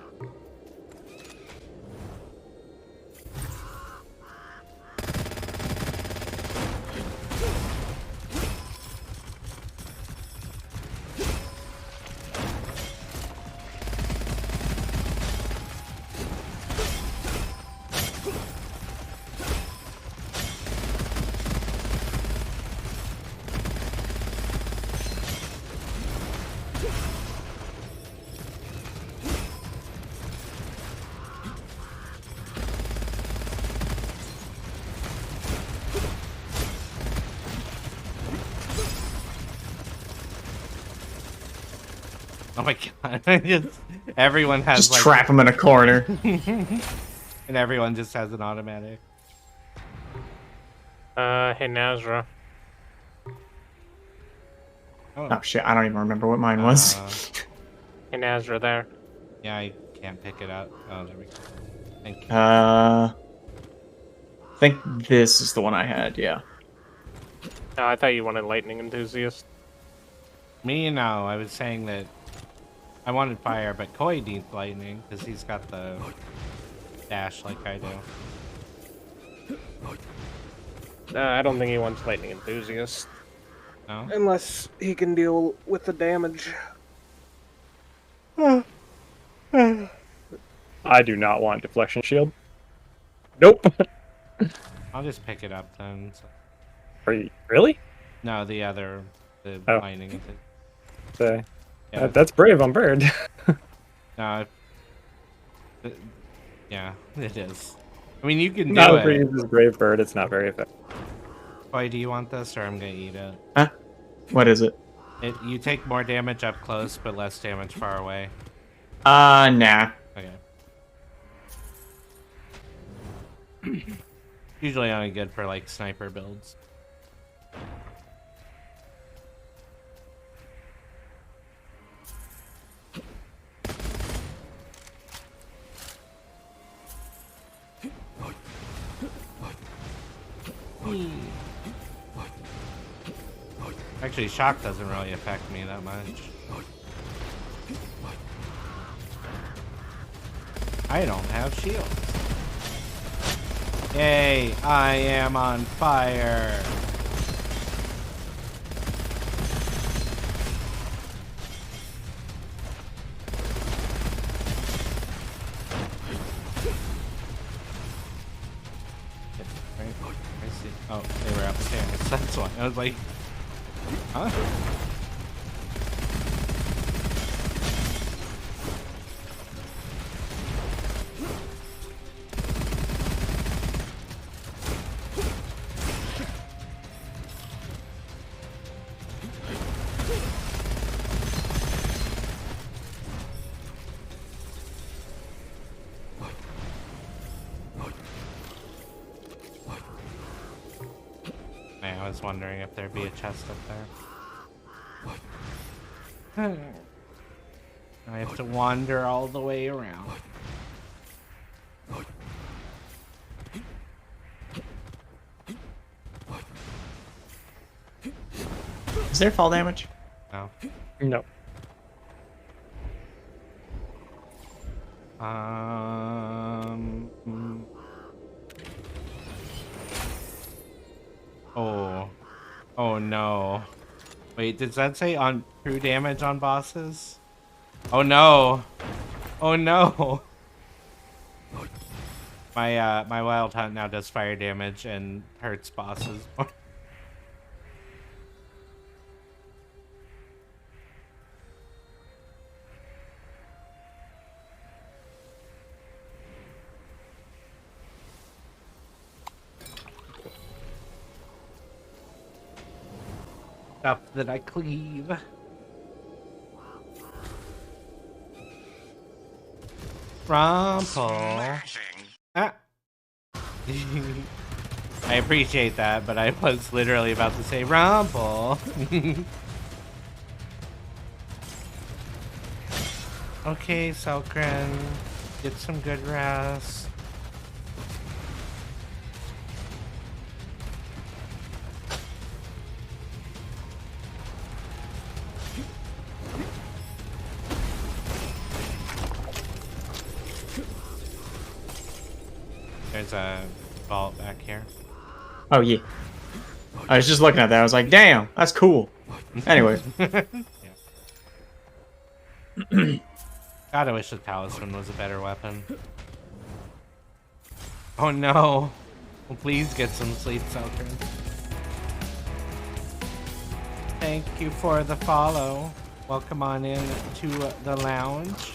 Oh my god! Everyone has Just like, trap him in a corner. and everyone just has an automatic. Hey Nazra. Oh shit, I don't even remember what mine was. Hey Nazra there. Yeah, I can't pick it up. Oh, there we go. Thank you. I think this is the one I had, yeah. Oh, I thought you wanted lightning enthusiast. Me, no. I was saying that I wanted fire, but Koi needs lightning because he's got the dash like I do. I don't think he wants lightning enthusiast. No? Unless he can deal with the damage. I do not want deflection shield. Nope. I'll just pick it up then. So. Are you really? No, the other, the Oh. lightning. So, Yeah. that's brave on Bird. No. Yeah, it is. I mean, you can do Not it. uses Brave Bird. It's not very effective. Koi, do you want this, or I'm gonna eat it? Huh? What is it? You take more damage up close, but less damage far away. Nah. Okay. Usually only good for like sniper builds. Actually, shock doesn't really affect me that much. I don't have shields. Yay, I am on fire. I was like, huh? I was wondering if there'd be a chest up there. I have to wander all the way around. Is there fall damage? No. No. Oh. Oh no. Wait, does that say on true damage on bosses? Oh no. Oh no. My wild hunt now does fire damage and hurts bosses. Stuff that I cleave. Rumple. Ah. I appreciate that, but I was literally about to say rumple. Okay, Selkren. Get some good rest. There's a vault back here. Oh, yeah. I was just looking at that. I was like, damn, that's cool. Anyway. God, I wish the talisman was a better weapon. Oh no. Well, please get some sleep, Selkren. Thank you for the follow. Welcome on in to the lounge.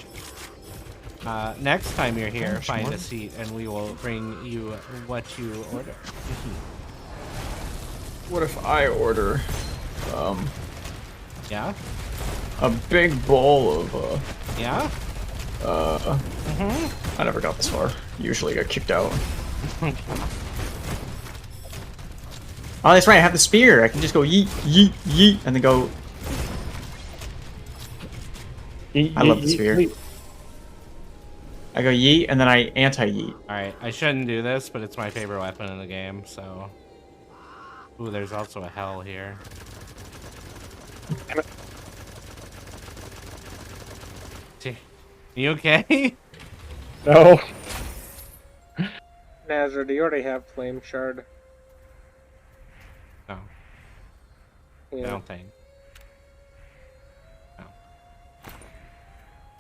Next time you're here, find a seat and we will bring you what you order. What if I order, Yeah? a big bowl of, Yeah? I never got this far. Usually get kicked out. Oh, that's right, I have the spear. I can just go yeet, yeet, yeet, and then go... I love the spear. I go yeet, and then I anti-yeet. Alright, I shouldn't do this, but it's my favorite weapon in the game, so... Ooh, there's also a hell here. You okay? No. Nazar, do you already have Flame Shard? No. Yeah. I don't think. No.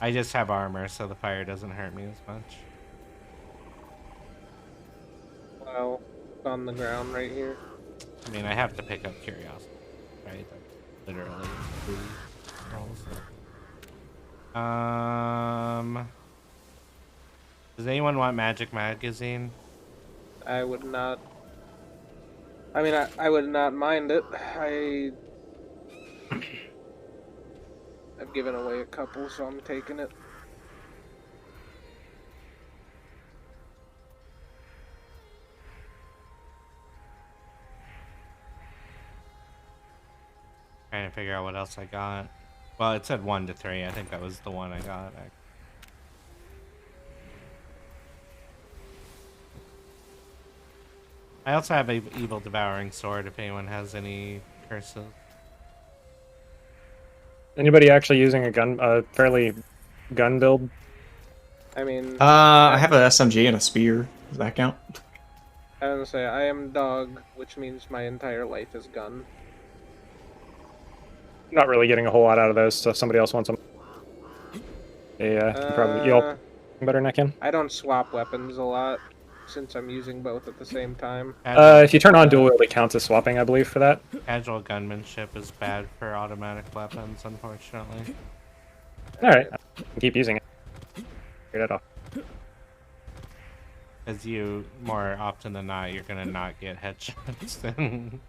I just have armor, so the fire doesn't hurt me as much. Well, it's on the ground right here. I mean, I have to pick up curiosity, right? That's literally 3 rolls. Does anyone want Magic Magazine? I would not. I mean, I would not mind it. I've given away a couple, so I'm taking it. Trying to figure out what else I got. Well, it said 1 to 3. I think that was the one I got. I also have a Evil Devouring Sword if anyone has any curses. Anybody actually using a fairly gun build? I mean, I have an SMG and a spear. Does that count? I was gonna say, I am dog, which means my entire life is gun. Not really getting a whole lot out of those, so if somebody else wants them. Yeah, you all better than I can. I don't swap weapons a lot, since I'm using both at the same time. If you turn on dual wield, it counts as swapping, I believe, for that. Casual gunmanship is bad for automatic weapons, unfortunately. Alright, keep using it. Figure that out. As you, more often than not, you're gonna not get headshots.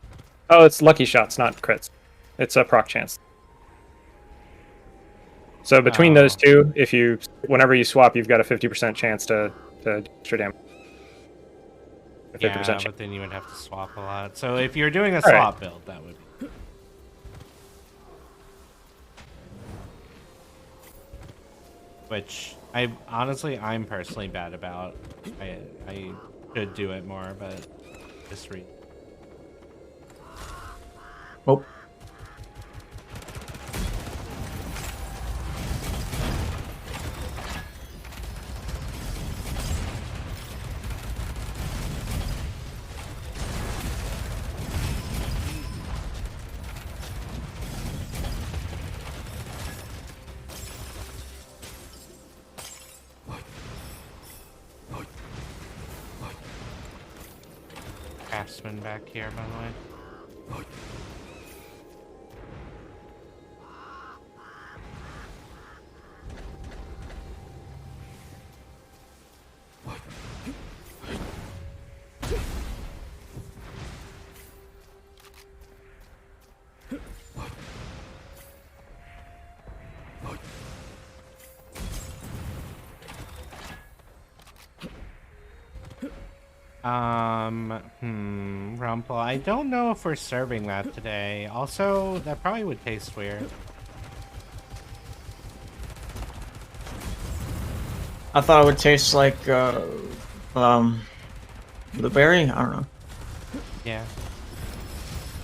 Oh, it's lucky shots, not crits. It's a proc chance. So between those two, whenever you swap, you've got a 50% chance to extra damage. Yeah, but then you would have to swap a lot. So if you're doing a swap build, that would be... Which, I'm personally bad about. I should do it more, but just read. Oh. Craftsman back here, by the way. Rumple. I don't know if we're serving that today. Also, that probably would taste weird. I thought it would taste like, blueberry? I don't know. Yeah.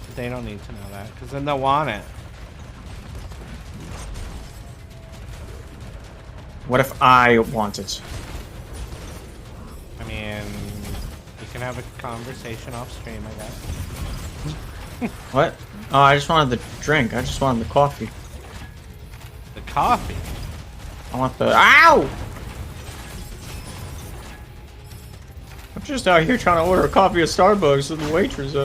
But they don't need to know that, because then they'll want it. What if I want it? I mean, you can have a conversation off stream, I guess. What? Oh, I just wanted the drink. I just wanted the coffee. The coffee? I want the... Ow! I'm just out here trying to order a coffee at Starbucks with the waitress.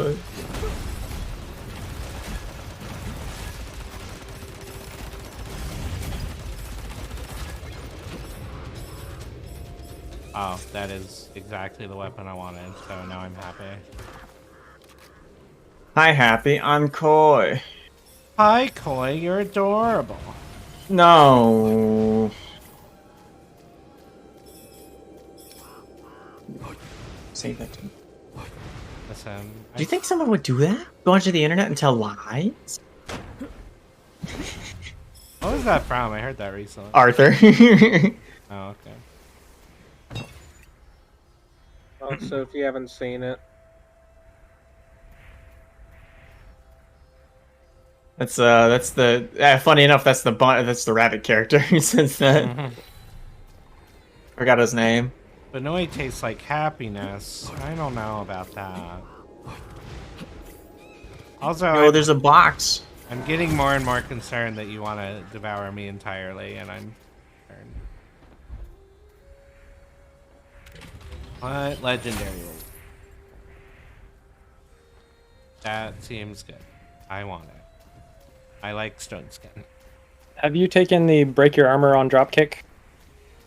Oh, that is exactly the weapon I wanted, so now I'm happy. Hi, Happy. I'm Koi. Hi, Koi. You're adorable. No. Say that to me. Listen. Do you think someone would do that? Go onto the internet and tell lies? What was that from? I heard that recently. Arthur. Oh, okay. Also, if you haven't seen it, That's the funny enough, that's the rabbit character who says that. Forgot his name. Banoi tastes like happiness. I don't know about that. Also, Oh, there's a box. I'm getting more and more concerned that you want to devour me entirely, and I'm concerned. What legendary? That seems good. I want it. I like stone skin. Have you taken the break your armor on dropkick?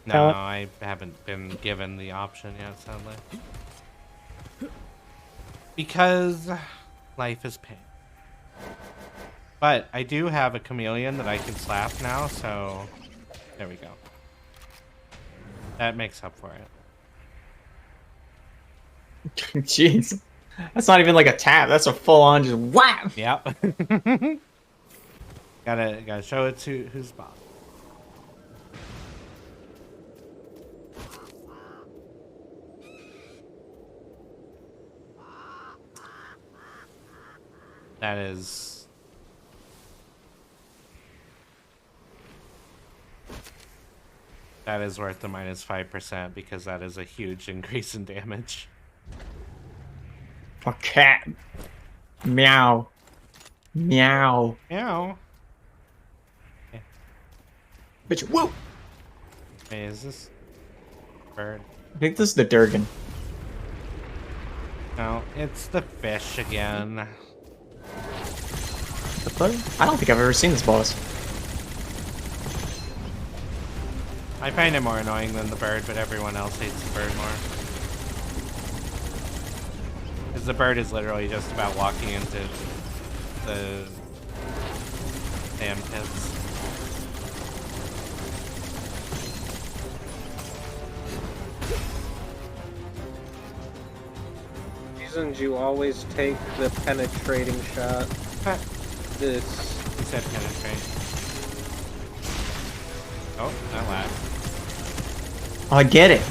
No, talent? I haven't been given the option yet, sadly. Because life is pain. But I do have a chameleon that I can slap now, so there we go. That makes up for it. Jeez. That's not even like a tap. That's a full-on just whap. Yep. gotta show it to who's boss. That is worth the minus 5% because that is a huge increase in damage. A cat. Meow. Meow. Meow. Yeah. Bitch, whoa! Hey, is this bird? I think this is the Durgan. No, it's the fish again. The fuck? I don't think I've ever seen this boss. I find it more annoying than the bird, but everyone else hates the bird more. Because the bird is literally just about walking into the damn pits. Reasons you always take the penetrating shot. This. He said penetrate. Oh, that lagged. Oh, I get it.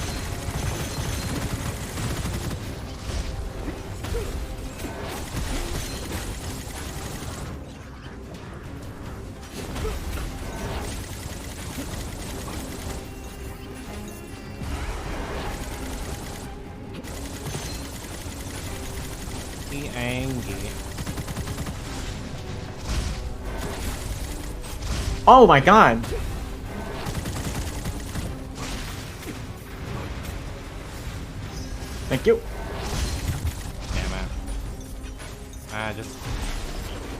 Be angry. Oh my god. Thank you. Damn it. Just...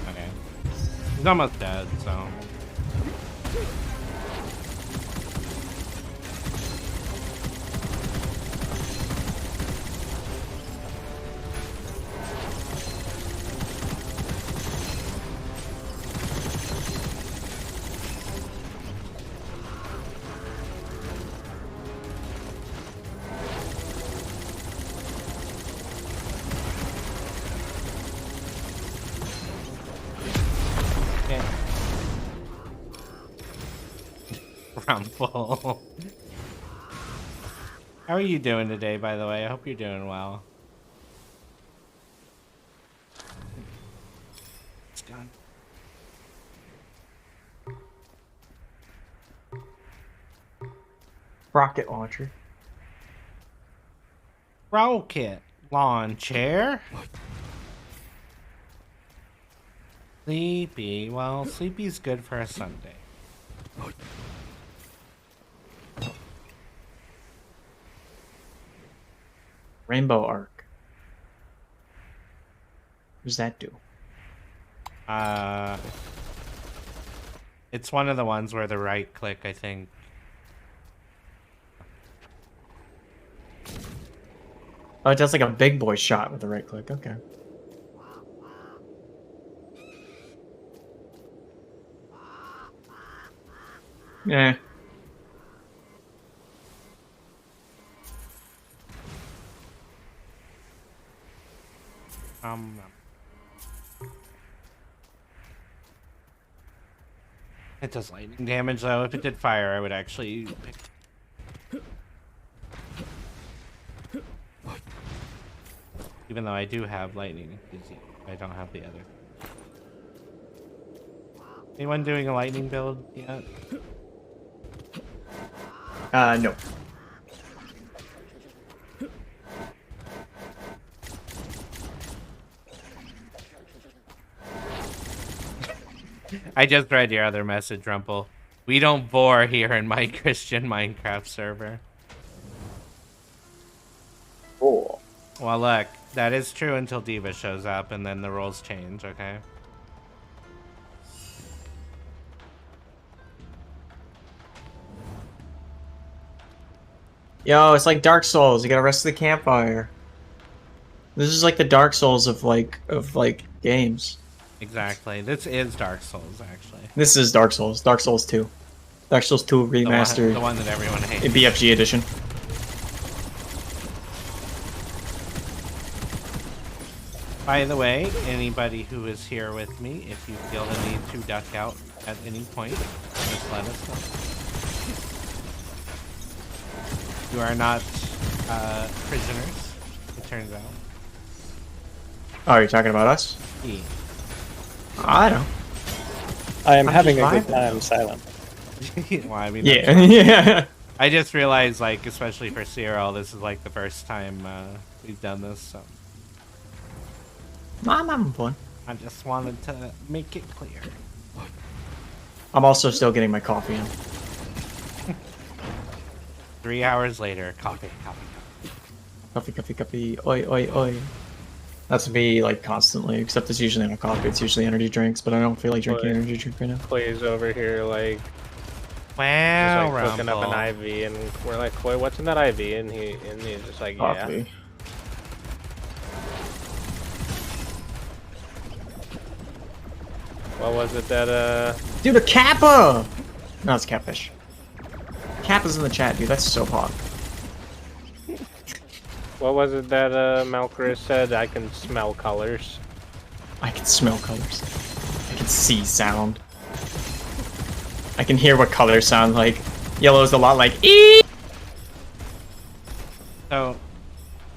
Okay. He's almost dead, so... Rumble. How are you doing today, by the way? I hope you're doing well. It's gone. Rocket launcher. Rocket launcher. Sleepy. Well, Sleepy's good for a Sunday. Rainbow arc. What does that do? It's one of the ones where the right click, I think. Oh, it does like a big boy shot with the right click. Okay. Yeah. It does lightning damage though. If it did fire, I would actually pick. Even though I do have lightning, I don't have the other. Anyone doing a lightning build yet? No. I just read your other message, Rumple. We don't bore here in my Christian Minecraft server. Cool. Well, look, that is true until Diva shows up, and then the roles change, okay? Yo, it's like Dark Souls. You gotta rest the campfire. This is like the Dark Souls of games. Exactly. This is Dark Souls, actually. This is Dark Souls. Dark Souls 2. Dark Souls 2 remastered. The one that everyone hates. In BFG edition. By the way, anybody who is here with me, if you feel the need to duck out at any point, just let us know. You are not prisoners, it turns out. Oh, you're talking about us? Yeah. I don't. I am I'm having just a good vibing. time silent. Well, I mean, Yeah, yeah. I just realized, like, especially for Cyril, this is like the first time we've done this, so I'm having fun. I just wanted to make it clear. I'm also still getting my coffee in. 3 hours later, coffee. Coffee. Oi, oi, oi. That's me like constantly, except it's usually not coffee, it's usually energy drinks, but I don't feel like drinking But- energy drink right now. Clay's over here like Wow, just like cooking up Rumble. an IV, and we're like, Clay, what's in that IV? And he's just like, yeah. Coffee. What was it that Dude, a Kappa! No, it's catfish. Kappa's in the chat, dude, that's so hot. what was it that Malchus said? I can smell colors. I can smell colors. I can see sound. I can hear what colors sound like. Yellow's a lot like ee. So,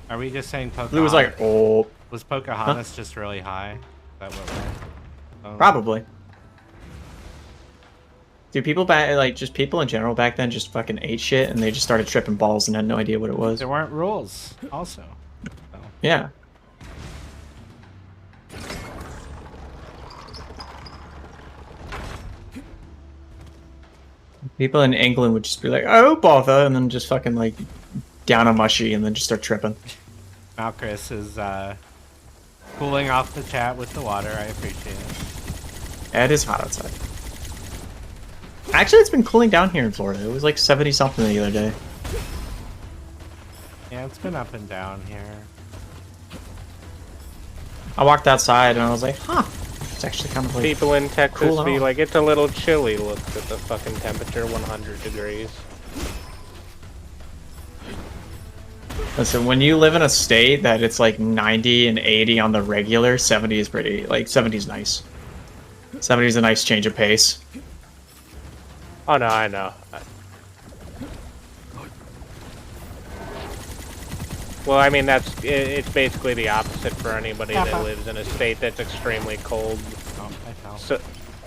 are we just saying Pocahontas? Blue was like, oh. Was Pocahontas just really high? Is that what we're... Probably. Dude, people back, like, just people in general back then just fucking ate shit and they just started tripping balls and had no idea what it was. There weren't rules, also. So. Yeah. People in England would just be like, oh, bother, and then just fucking, like, down a mushy and then just start tripping. Malchus is cooling off the chat with the water. I appreciate it. Yeah, it is hot outside. Actually, it's been cooling down here in Florida. It was like 70-something the other day. Yeah, it's been up and down here. I walked outside and I was like, huh. It's actually kind of like... People in Texas cool be off. like, it's a little chilly. Look at the fucking temperature, 100 degrees. Listen, when you live in a state that it's like 90 and 80 on the regular, 70 is pretty... Like, 70 is nice. 70 is a nice change of pace. Oh no, I know. Well, I mean, it's basically the opposite for anybody that lives in a state that's extremely cold. Oh, I fell.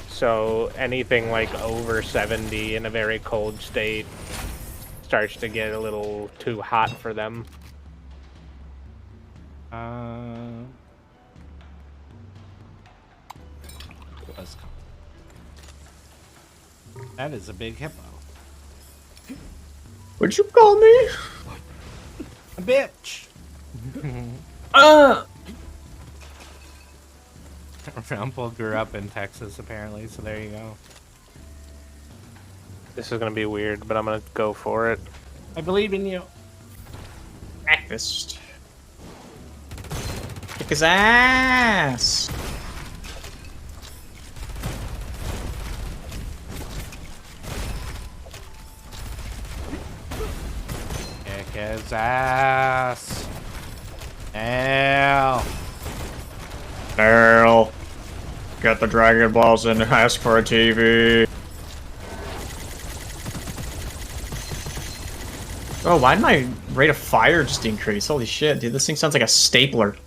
So anything like over 70 in a very cold state starts to get a little too hot for them. Let's go. That is a big hippo. What'd you call me? A bitch! Rumble grew up in Texas, apparently, so there you go. This is gonna be weird, but I'm gonna go for it. I believe in you. Breakfast. Kick his ass! Kick his ass. Nail. Daryl, get the Dragon Balls and ask for a TV. Oh, why did my rate of fire just increase? Holy shit, dude, this thing sounds like a stapler.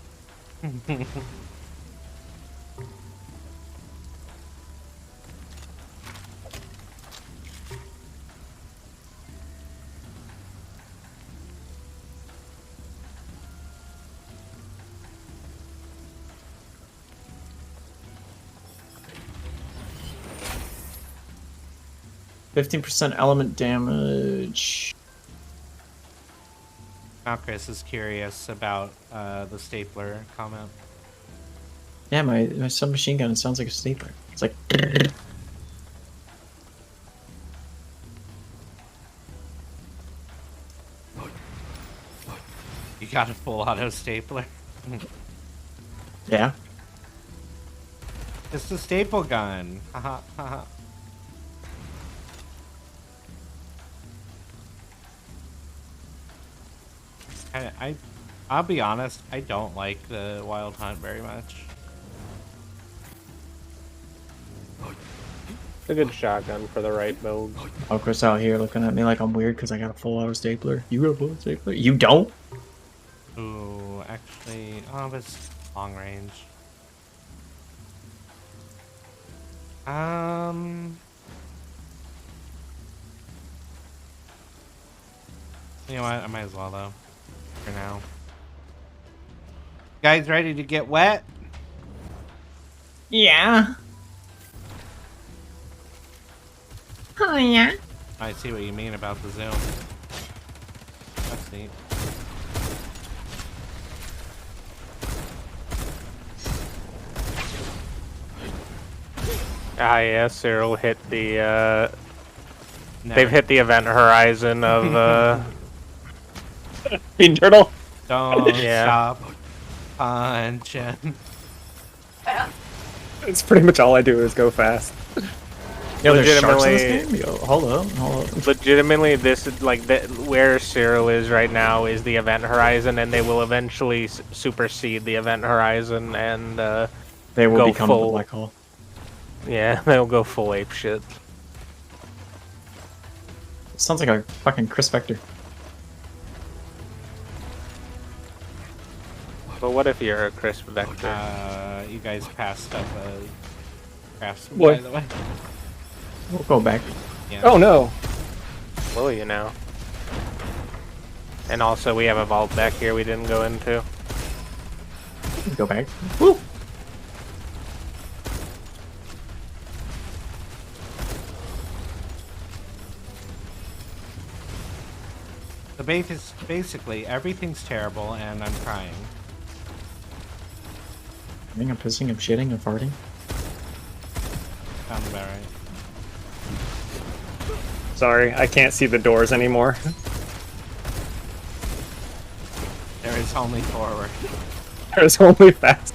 %15 element damage. Now Chris is curious about the stapler comment. Yeah, my submachine gun, it sounds like a stapler. It's like... You got a full auto stapler. Yeah. It's the staple gun. Haha, haha. I'll be honest, I don't like the Wild Hunt very much. It's a good shotgun for the right build. Oh, Chris out here looking at me like I'm weird because I got a full auto stapler. You got a full auto stapler? You don't? Ooh, actually, oh, but it's long range. You know what? I might as well though. For now. Guys, ready to get wet? Yeah. Oh, yeah. I see what you mean about the zoom. That's neat. Ah, yeah, Cyril hit the, No, they've hit the event horizon of, Bean turtle. Don't Yeah. stop punching. It's pretty much all I do is go fast. Yo, there's sharks in this Legitimately- game? Yo, hold up. legitimately, this is, like, where Cyril is right now is the event horizon, and they will eventually supersede the event horizon, and, They will Go become the full. black hole. yeah, they'll go full ape shit. Sounds like a fucking Chris Vector. But what if you're a crisp vector? You guys passed up a craftsman, What? by the way. We'll go back. Yeah. Oh no. Will you now? And also, we have a vault back here we didn't go into. Go back. Woo! The bait is basically everything's terrible, and I'm crying. I think I'm pissing, I'm shitting, I'm farting. Sounds about right. Sorry, I can't see the doors anymore. There is only forward. There's only fast.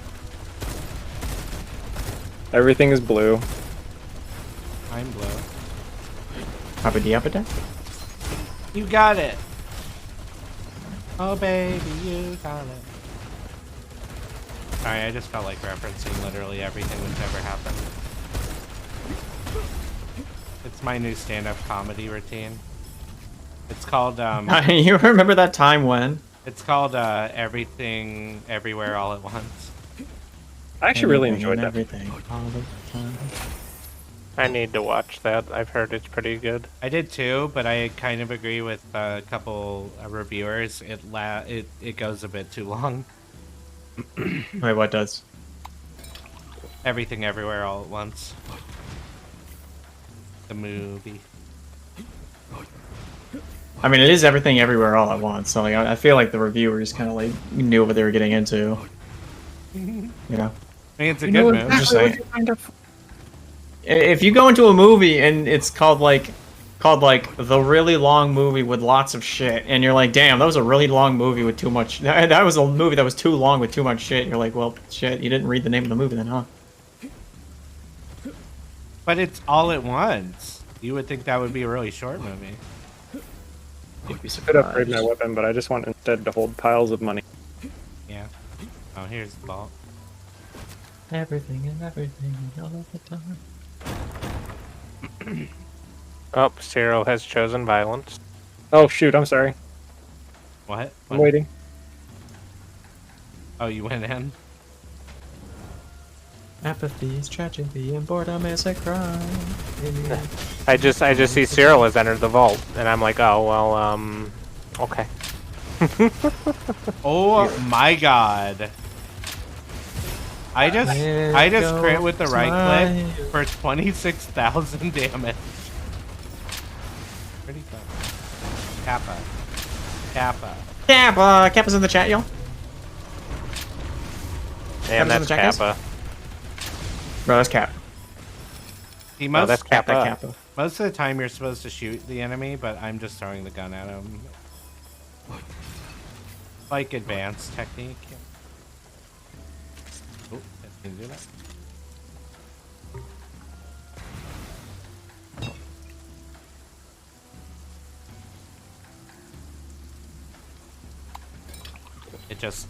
Everything is blue. I'm blue. Abba-dee-abba-da? You got it! Oh baby, you got it. Sorry, I just felt like referencing literally everything that's ever happened. It's my new stand-up comedy routine. It's called, You remember that time when? it's called, Everything, Everywhere, All at Once. I actually really Anything enjoyed and that. everything. All the time. I need to watch that. I've heard it's pretty good. I did too, but I kind of agree with a couple reviewers. It goes a bit too long. Wait, what does? Everything, Everywhere, All at Once. The movie. I mean, it is everything everywhere all at once. So like, I feel like the reviewers kind of like knew what they were getting into. You know. I mean, it's a good movie. I'm just saying. If you go into a movie and it's called like the really long movie with lots of shit, and you're like, damn, that was a really long movie with too much. That was a movie that was too long with too much shit. You're like, well, shit, you didn't read the name of the movie then, huh? But it's all at once. You would think that would be a really short movie. You'd be I could upgrade my surprised. weapon, but I just want instead to hold piles of money. Yeah. Oh, here's the vault. Everything and everything all the time. Oh, Cyril has chosen violence. Oh shoot, I'm sorry. What? I'm waiting. Oh, you went in? Apathy is tragedy and boredom is a crime. I just see Cyril has entered the vault, and I'm like, oh well, okay. Oh my god. I just crit with the right click for 26,000 damage. Pretty fun. Kappa. Kappa's in the chat, y'all. And Kappa's that's in the chat, guys? Kappa. Bro, that's Cap. See, No, that's Kappa. Kappa. most of the time you're supposed to shoot the enemy, but I'm just throwing the gun at him. Like advanced technique. Oh, can you do that?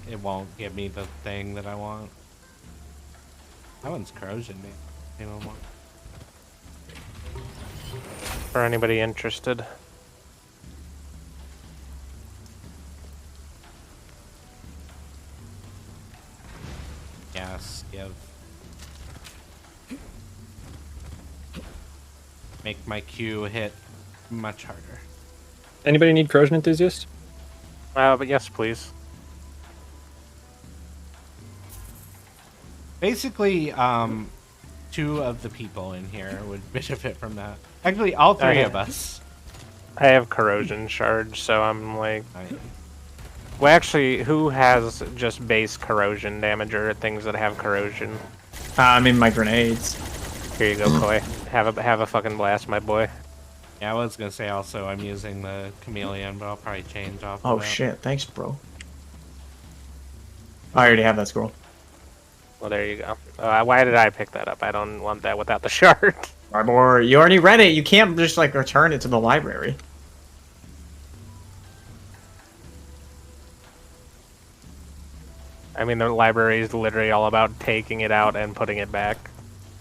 It won't give me the thing that I want. That one's corrosion, man. Anyone want? For anybody interested. Yes, give. Make my Q hit much harder. Anybody need corrosion enthusiast? But yes, please. Basically, two of the people in here would benefit from that. Actually, all three Okay. of us. I have corrosion charge, so I'm like, Right. well, actually, who has just base corrosion damage or things that have corrosion? I mean, my grenades. Here you go, Koi. Have a fucking blast, my boy. Yeah, I was gonna say also I'm using the chameleon, but I'll probably change off. Oh of that. shit! Thanks, bro. I already have that scroll. Well, there you go. Why did I pick that up? I don't want that without the shard. Or you already read it. You can't just like return it to the library. I mean, the library is literally all about taking it out and putting it back.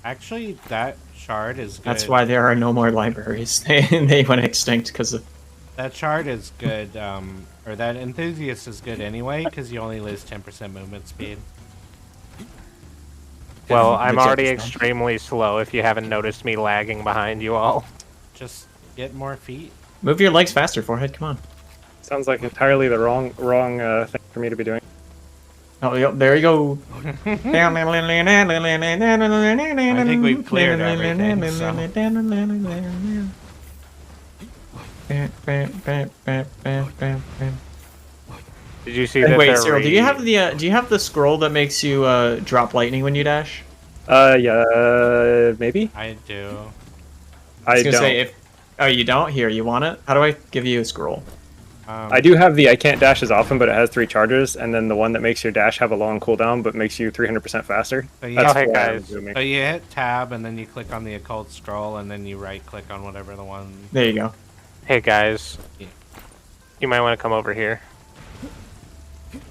Actually, that shard is good. That's why there are no more libraries. They went extinct because of. That shard is good, or that enthusiast is good anyway, because you only lose 10% movement speed. Well, I'm The already jet's done. extremely slow if you haven't noticed me lagging behind you all. Just get more feet. Move your legs faster, forehead. Come on. Sounds like entirely the wrong thing for me to be doing. Oh, yep, there you go. I think we've cleared everything, Did you see that? Wait, they're Cyril, do you have the scroll that makes you drop lightning when you dash? Yeah, maybe. I do. I was I gonna don't. say if. Oh, you don't? Here, you want it? How do I give you a scroll? I do have the I can't dash as often, but it has 3 charges, and then the one that makes your dash have a long cooldown, but makes you 300% faster. So you, That's hit, hey, why I'm guys. zooming. so you hit tab, and then you click on the occult scroll, and then you right click on whatever the one. There you go. Hey guys, Yeah. you might want to come over here.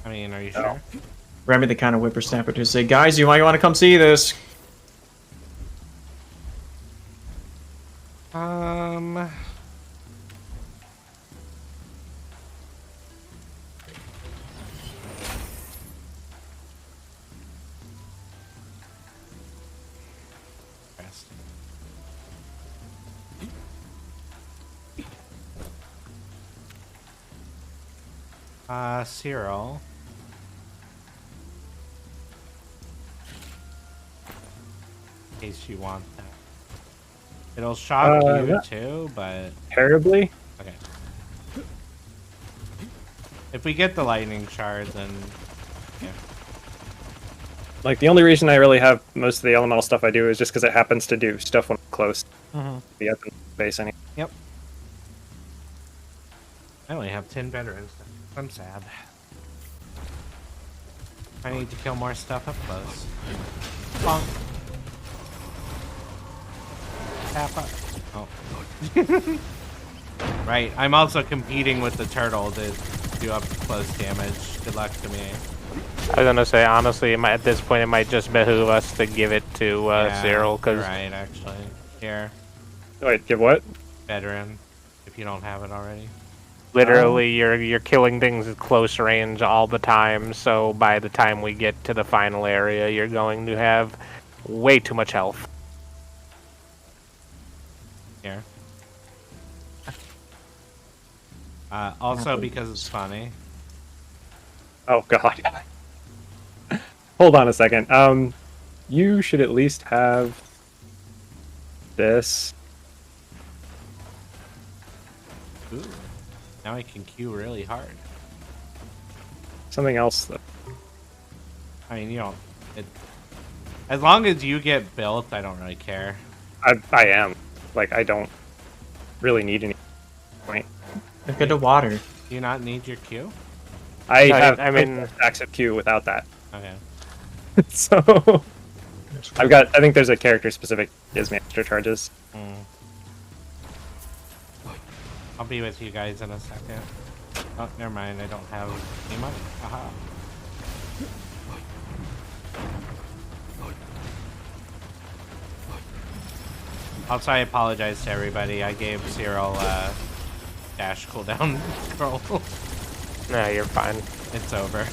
I mean, are you sure? Remy the kind of whippersnapper to say, guys, you might want to come see this. Cyril. In case you want that. It'll shock you yeah. too, but Terribly? okay. If we get the lightning shard, then yeah. Like, the only reason I really have most of the elemental stuff I do is just because it happens to do stuff when I'm close to the open base anyway. Yep. I only have 10 veterans. I'm sad. I need to kill more stuff up close. Bonk. Tap up. Oh. Right, I'm also competing with the turtle to do up close damage. Good luck to me. I was gonna say, honestly, at this point, it might just behoove us to give it to Cyril, you're because right, actually. Here, Wait, give what? veteran, if you don't have it already. literally you're killing things at close range all the time. So by the time we get to the final area, you're going to have way too much health. Here. Also, because it's funny. Oh, God. Hold on a second. You should at least have this. Ooh. Now I can queue really hard. Something else, though. I mean, you don't. As long as you get built, I don't really care. I am. Like, I don't really need any point. Look at the water. Do you not need your queue? I No, have I mean- stacks of Q without that. Okay. So I've got. I think there's a character specific gives me extra charges. I'll be with you guys in a second. Oh, never mind. I don't have any money. Aha. Also, I apologize to everybody. I gave Cyril dash cooldown scroll. No, you're fine. It's over.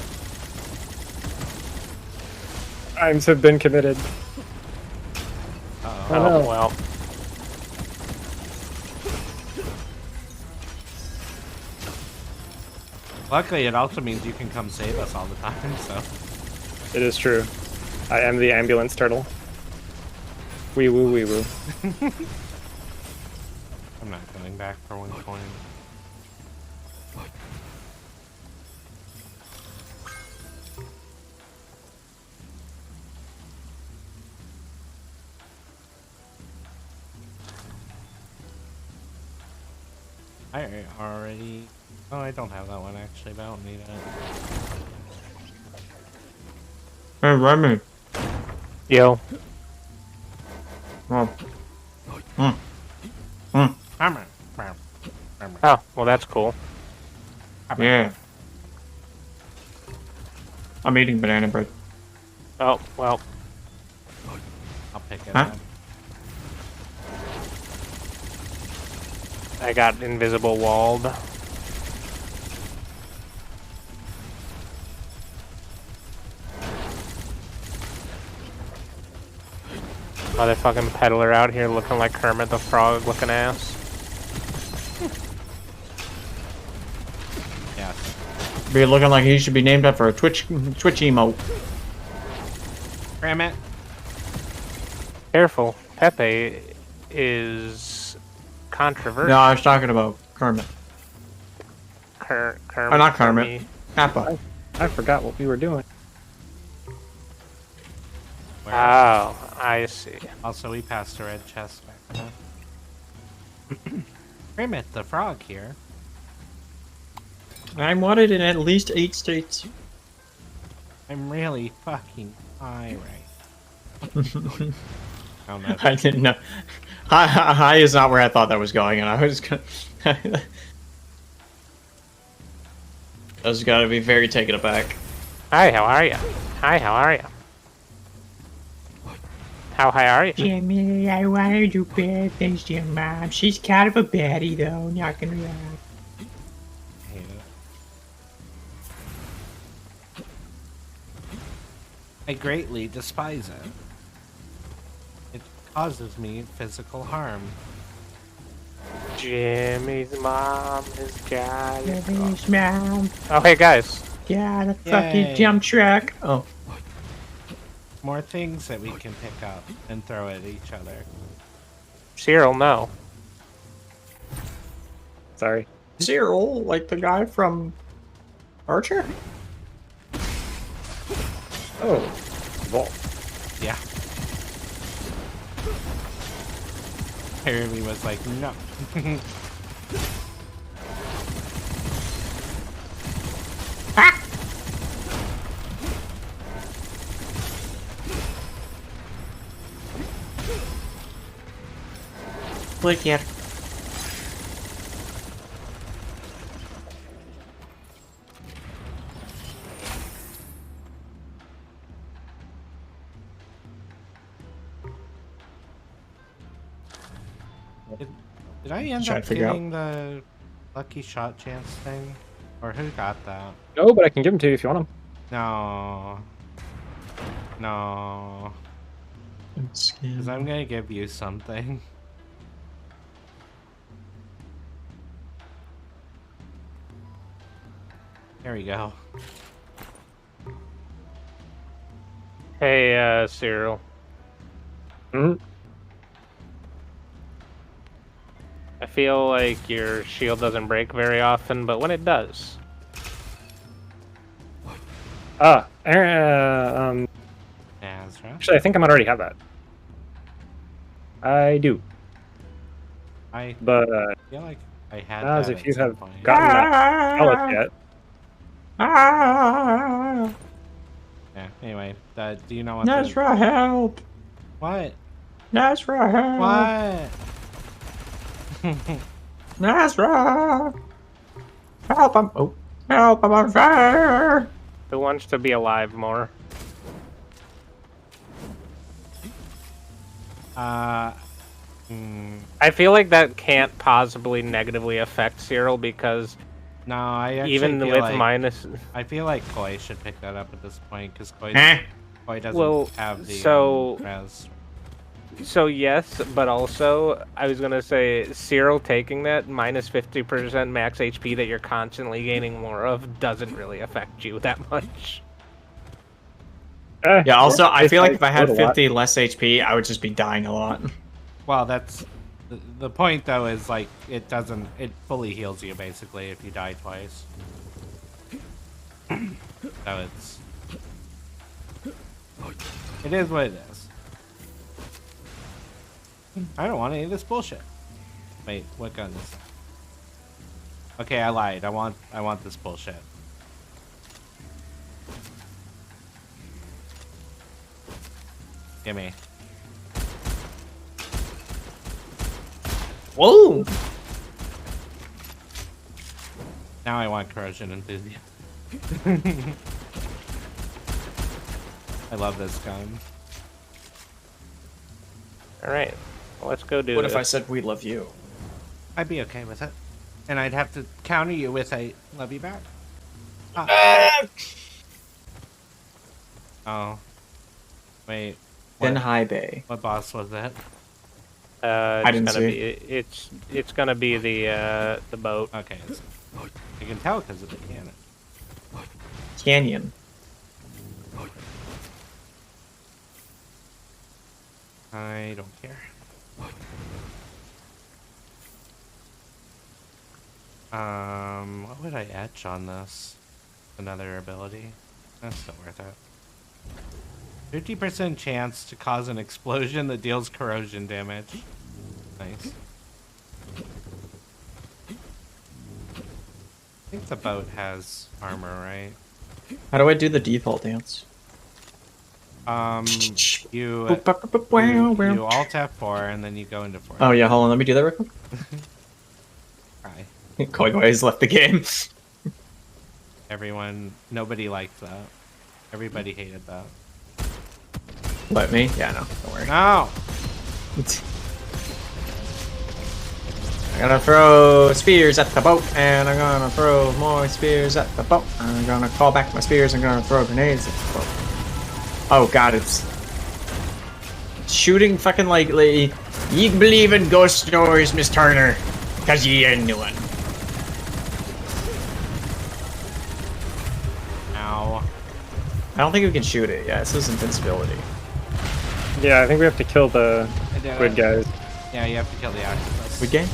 Crimes have been committed. Uh-oh. Oh, no. Well. Luckily, it also means you can come save us all the time, so. It is true. I am the ambulance turtle. Wee woo wee woo. I'm not coming back for 1 coin. I already... Oh, I don't have that one actually, but I don't need it. Hey, Remy. Yo. Oh. Oh, well, that's cool. Yeah. I'm eating banana bread. Oh, well. I'll pick it Huh? up. I got invisible walled. Motherfucking peddler out here looking like Kermit the Frog looking ass. Yes. Be looking like he should be named after a Twitch emote. Cram it. Careful. Pepe is controversial. No, I was talking about Kermit. Kermit. Oh, not Kermit. Kappa. I forgot what we were doing. Where? Oh, I see. Also, we passed a red chest back there. Kermit the Frog here. I'm wanted in at least 8 states. I'm really fucking high oh, no. I didn't know. High is not where I thought that was going, and I was gonna. I was gotta be very taken aback. Hi, how are you? Hi, how are you? How high are you? Jimmy, I wanna do bad things to your mom. She's kind of a baddie, though. Not gonna lie. I hate it. I greatly despise it. It causes me physical harm. Jimmy's mom has got it. Jimmy's mom. Oh, hey guys. Got a Yay. fucking jump track. Oh. More things that we can pick up and throw at each other. Cyril, no. Sorry. Cyril, like the guy from Archer? Oh, vault. Yeah. Jeremy was like, no. Click here. Did I end Trying up to figure out. getting the lucky shot chance thing? Or who got that? No, but I can give them to you if you want them. No. No. Because I'm gonna give you something. There we go. Hey, Cyril. Hmm? I feel like your shield doesn't break very often, but when it does. Ah, Yeah, that's right. actually, I think I might already have that. I do, I but feel like I had as that if at you some have point. gotten that pellet yet. Yeah, anyway, do you know what Nasra, help! What? Nasra, help! What? Nasra! Help! Help! I'm on fire! Who wants to be alive more? I feel like that can't possibly negatively affect Cyril because No, I actually even feel with like, minus. I feel like Koi should pick that up at this point because Koi doesn't Well, have the so- res. So yes, but also I was gonna say Cyril taking that minus 50% max HP that you're constantly gaining more of doesn't really affect you that much. Yeah, also, I feel like if I had explode a lot. 50 less HP, I would just be dying a lot. Well, that's the point though. Is like it fully heals you basically if you die twice. So it is what it is. I don't want any of this bullshit. Wait, what gun is that? Okay, I lied. I want this bullshit. Gimme. Whoa! Now I want corrosion enthusiast. I love this gun. All right, well, let's go do What this. if I said we love you? I'd be okay with it. And I'd have to counter you with a love you back. Oh. Wait. Then What, High Bay. what boss was that? It's didn't gonna see. be it's gonna be the boat. Okay. You can tell because of the cannon. Canyon. I don't care. What would I etch on this? Another ability? That's still worth it. 50% chance to cause an explosion that deals corrosion damage. Nice. I think the boat has armor, right? How do I do the default dance? You Boop, boop, boop, wow, wow. you alt F4 and then you go into 4. Oh yeah, hold on, let me do that real quick. Hi. Koi has left the game. Nobody liked that. Everybody hated that. Let me? Yeah, no, don't worry. No! I'm gonna throw spears at the boat, and I'm gonna throw more spears at the boat. I'm gonna call back my spears, I'm gonna throw grenades at the boat. Oh god, it's shooting fucking like you believe in ghost stories, Miss Turner, cause you ain't new one. Ow. I don't think we can shoot it. Yeah, this is invincibility. Yeah, I think we have to kill the good guys. Yeah, you have to kill the octopus. We game?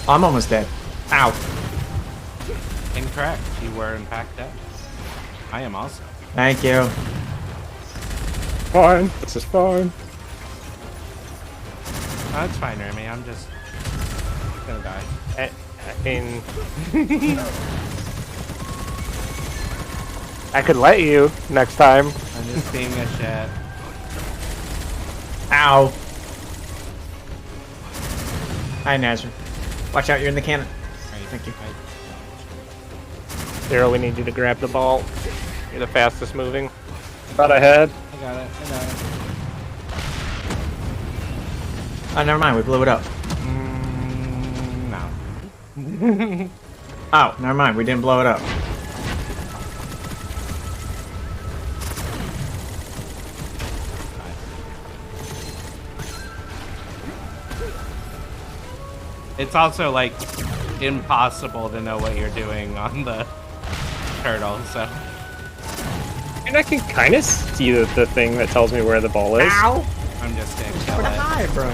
I'm almost dead. Ow. Incorrect. You were in fact dead. I am also. Thank you. Fine. This is fine. Oh, it's fine, Remy. I'm just gonna die. I mean, I could let you next time. I'm just being a shit. Ow. Hi, Nazar. Watch out, you're in the cannon. Right, Thank you. Zero, we need you to grab the ball. You're the fastest moving. Thought I had. I got it. I got it. Oh, never mind, we blew it up. No. Oh, never mind, we didn't blow it up. It's also like impossible to know what you're doing on the turtle, so. And I can kind of see the thing that tells me where the ball is. Ow! I'm just gonna kill it. Hi, bro.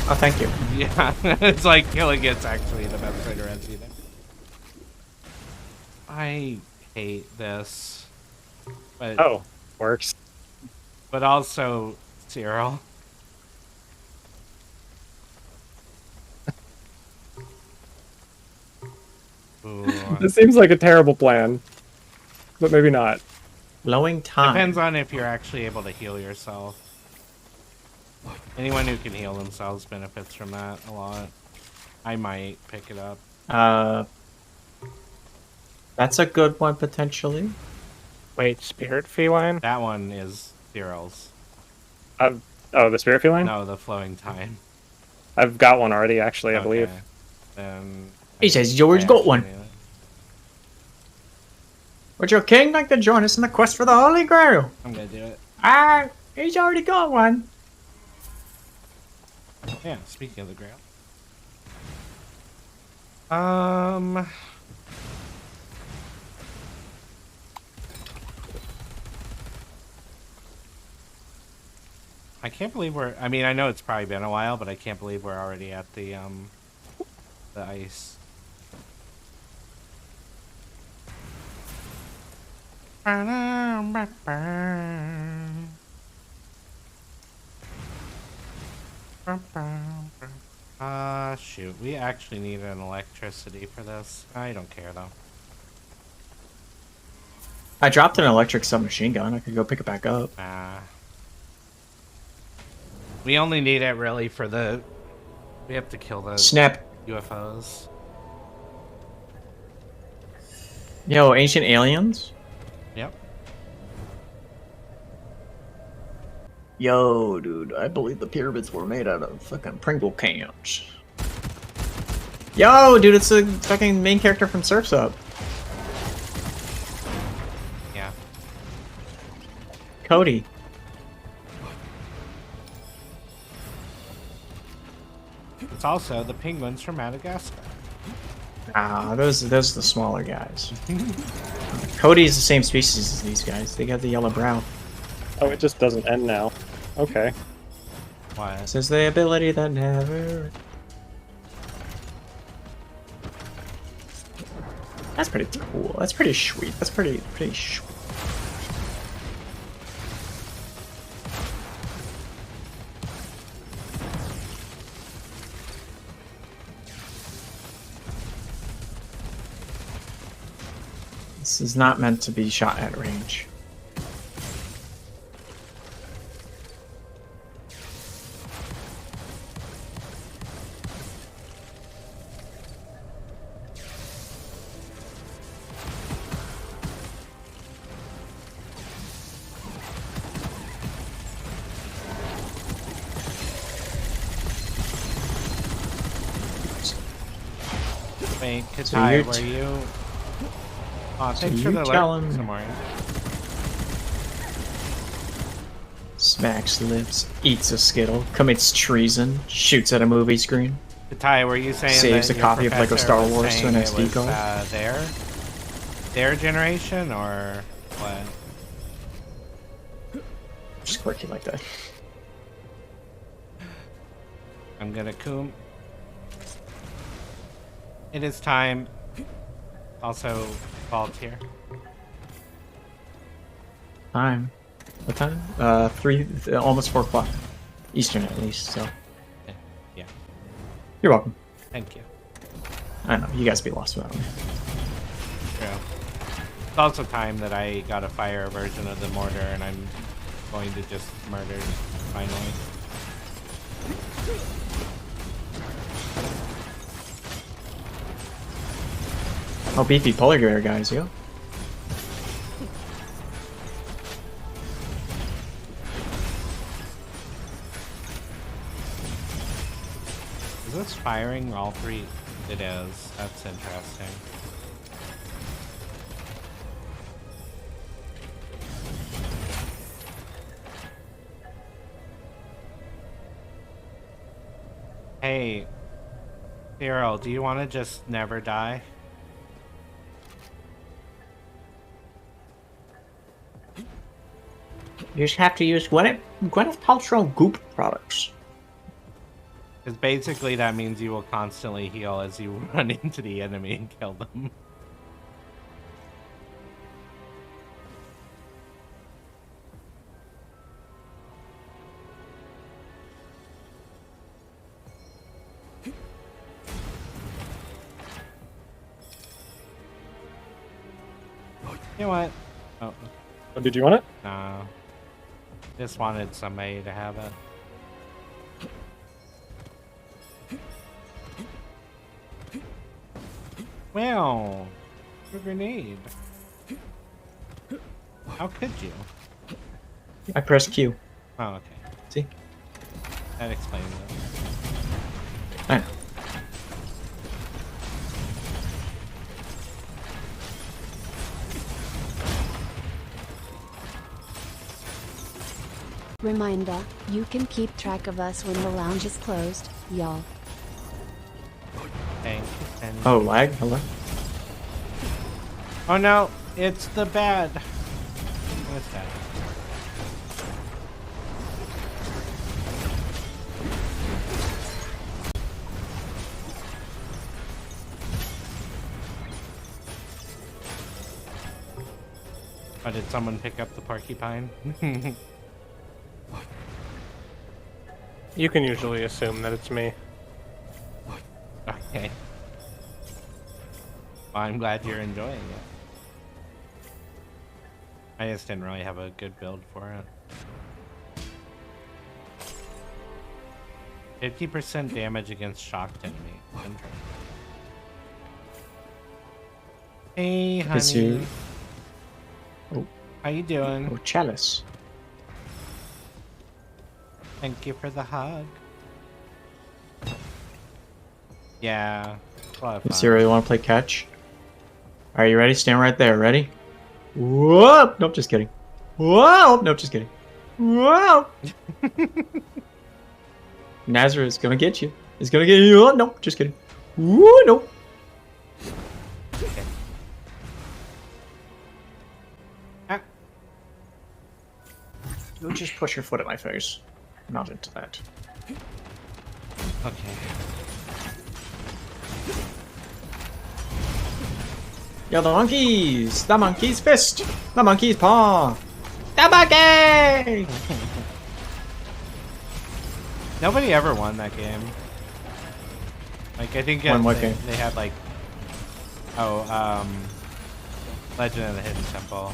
Oh, thank you. Yeah, it's like killing it's actually the best way to rescue them. I hate this. But, Oh, works. but also, Cyril. Ooh. This seems like a terrible plan, but maybe not. Blowing time. Depends on if you're actually able to heal yourself. Anyone who can heal themselves benefits from that a lot. I might pick it up. That's a good one, potentially. Wait, Spirit Feline? That one is Cyril's. Oh, the spirit feline? No, the flowing time. I've got one already, actually, I believe. Okay. Then He says George got one. actually- Would your king like to join us in the quest for the Holy Grail? I'm gonna do it. Ah, he's already got one. Yeah, speaking of the Grail. I can't believe I mean, I know it's probably been a while, but I can't believe we're already at the ice. Shoot. We actually need an electricity for this. I don't care, though. I dropped an electric submachine gun. I could go pick it back up. We only need it, really, for the... We have to kill the Snap. UFOs. Yo, ancient aliens? Yep. Yo, dude, I believe the pyramids were made out of fucking Pringle cans. Yo, dude, it's the fucking main character from Surf's Up. Yeah. Cody. It's also the penguins from Madagascar. Ah, those are the smaller guys. Cody's the same species as these guys. They got the yellow brow. Oh, it just doesn't end now. Okay. What? Says the ability that never... That's pretty cool. That's pretty sweet. That's pretty sweet. This is not meant to be shot at range. Wait, So Katai, you're were you... Oh, thanks you for the tell alert, him- Samori. Smacks lips, eats a Skittle, commits treason, shoots at a movie screen. Katai, were you saying Saves that a your copy of Lego professor Star was Wars to saying an it SD was, card? their generation, or what? Just quirky like that. I'm gonna coom. It is time. Also, volunteer. Time. What time? almost 4 o'clock. Eastern at least, so. Yeah. You're welcome. Thank you. I know, you guys be lost without me. True. It's also time that I got to fire a version of the mortar, and I'm going to just murder finally. Oh, beefy polar bear guys, yo. Is this firing all three? It is. That's interesting. Hey, Cyril, do you want to just never die? You just have to use Gwyneth Paltrow goop products. Because basically that means you will constantly heal as you run into the enemy and kill them. You know what? Oh, Oh, did you want it? no. Just wanted somebody to have it. Well, a grenade. How could you? I pressed Q. Oh, okay. See? That explains it. I know. Reminder, you can keep track of us when the lounge is closed, y'all. Thank you, Penny. Oh, lag? Hello? Oh no, it's the bad. What's that? Oh, did someone pick up the porcupine? You can usually assume that it's me. Okay. Well, I'm glad you're enjoying it. I just didn't really have a good build for it. 50% damage against shocked enemies. Hey, honey. Oh. How you doing? Oh, Chalice. Thank you for the hug. Yeah. A lot of fun. Zero, you want to play catch? Are you ready? Stand right there. Ready? Whoa! Nope, just kidding. Whoa! Nope, just kidding. Whoa! Nazareth is gonna get you. He's gonna get you. Oh, nope, just kidding. Whoa! Nope. Okay. Ah. Don't just push your foot at my face. I'm not into that. Okay. Yo, the monkeys! The monkey's fist! The monkey's paw! The monkey! Nobody ever won that game. Like, I think Won what they, game? they had like, Legend of the Hidden Temple.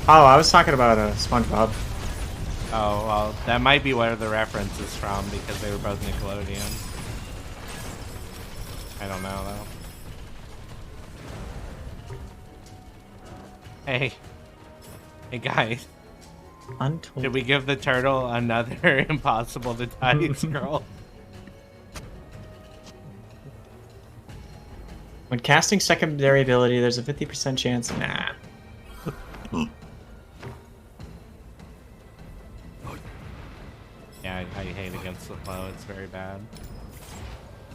Oh, I was talking about SpongeBob. Oh, well, that might be where the reference is from because they were both Nickelodeon. I don't know though. Hey. Hey guys. Untold. Did we give the turtle another impossible to die scroll? When casting secondary ability, there's a 50% chance. Nah. Yeah, I hate against the flow. It's very bad.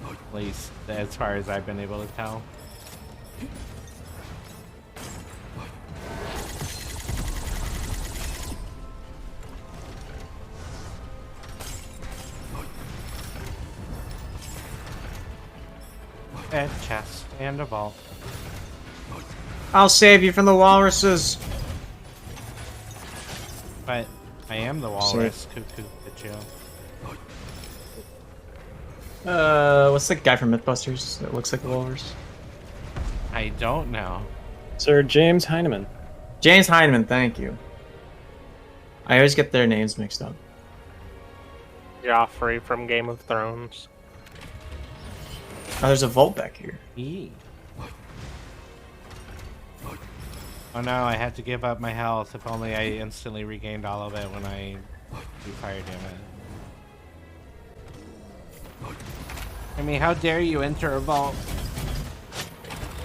At least as far as I've been able to tell. A chest and a vault. I'll save you from the walruses. But I am the walrus. Cuckoo, bitch. What's the guy from Mythbusters that looks like a walrus? I don't know. Sir James Heineman. James Heineman, thank you. I always get their names mixed up. Joffrey from Game of Thrones. Oh, there's a vault back here. Eee. Oh no, I had to give up my health. If only I instantly regained all of it when I do fire damage. I mean, how dare you enter a vault?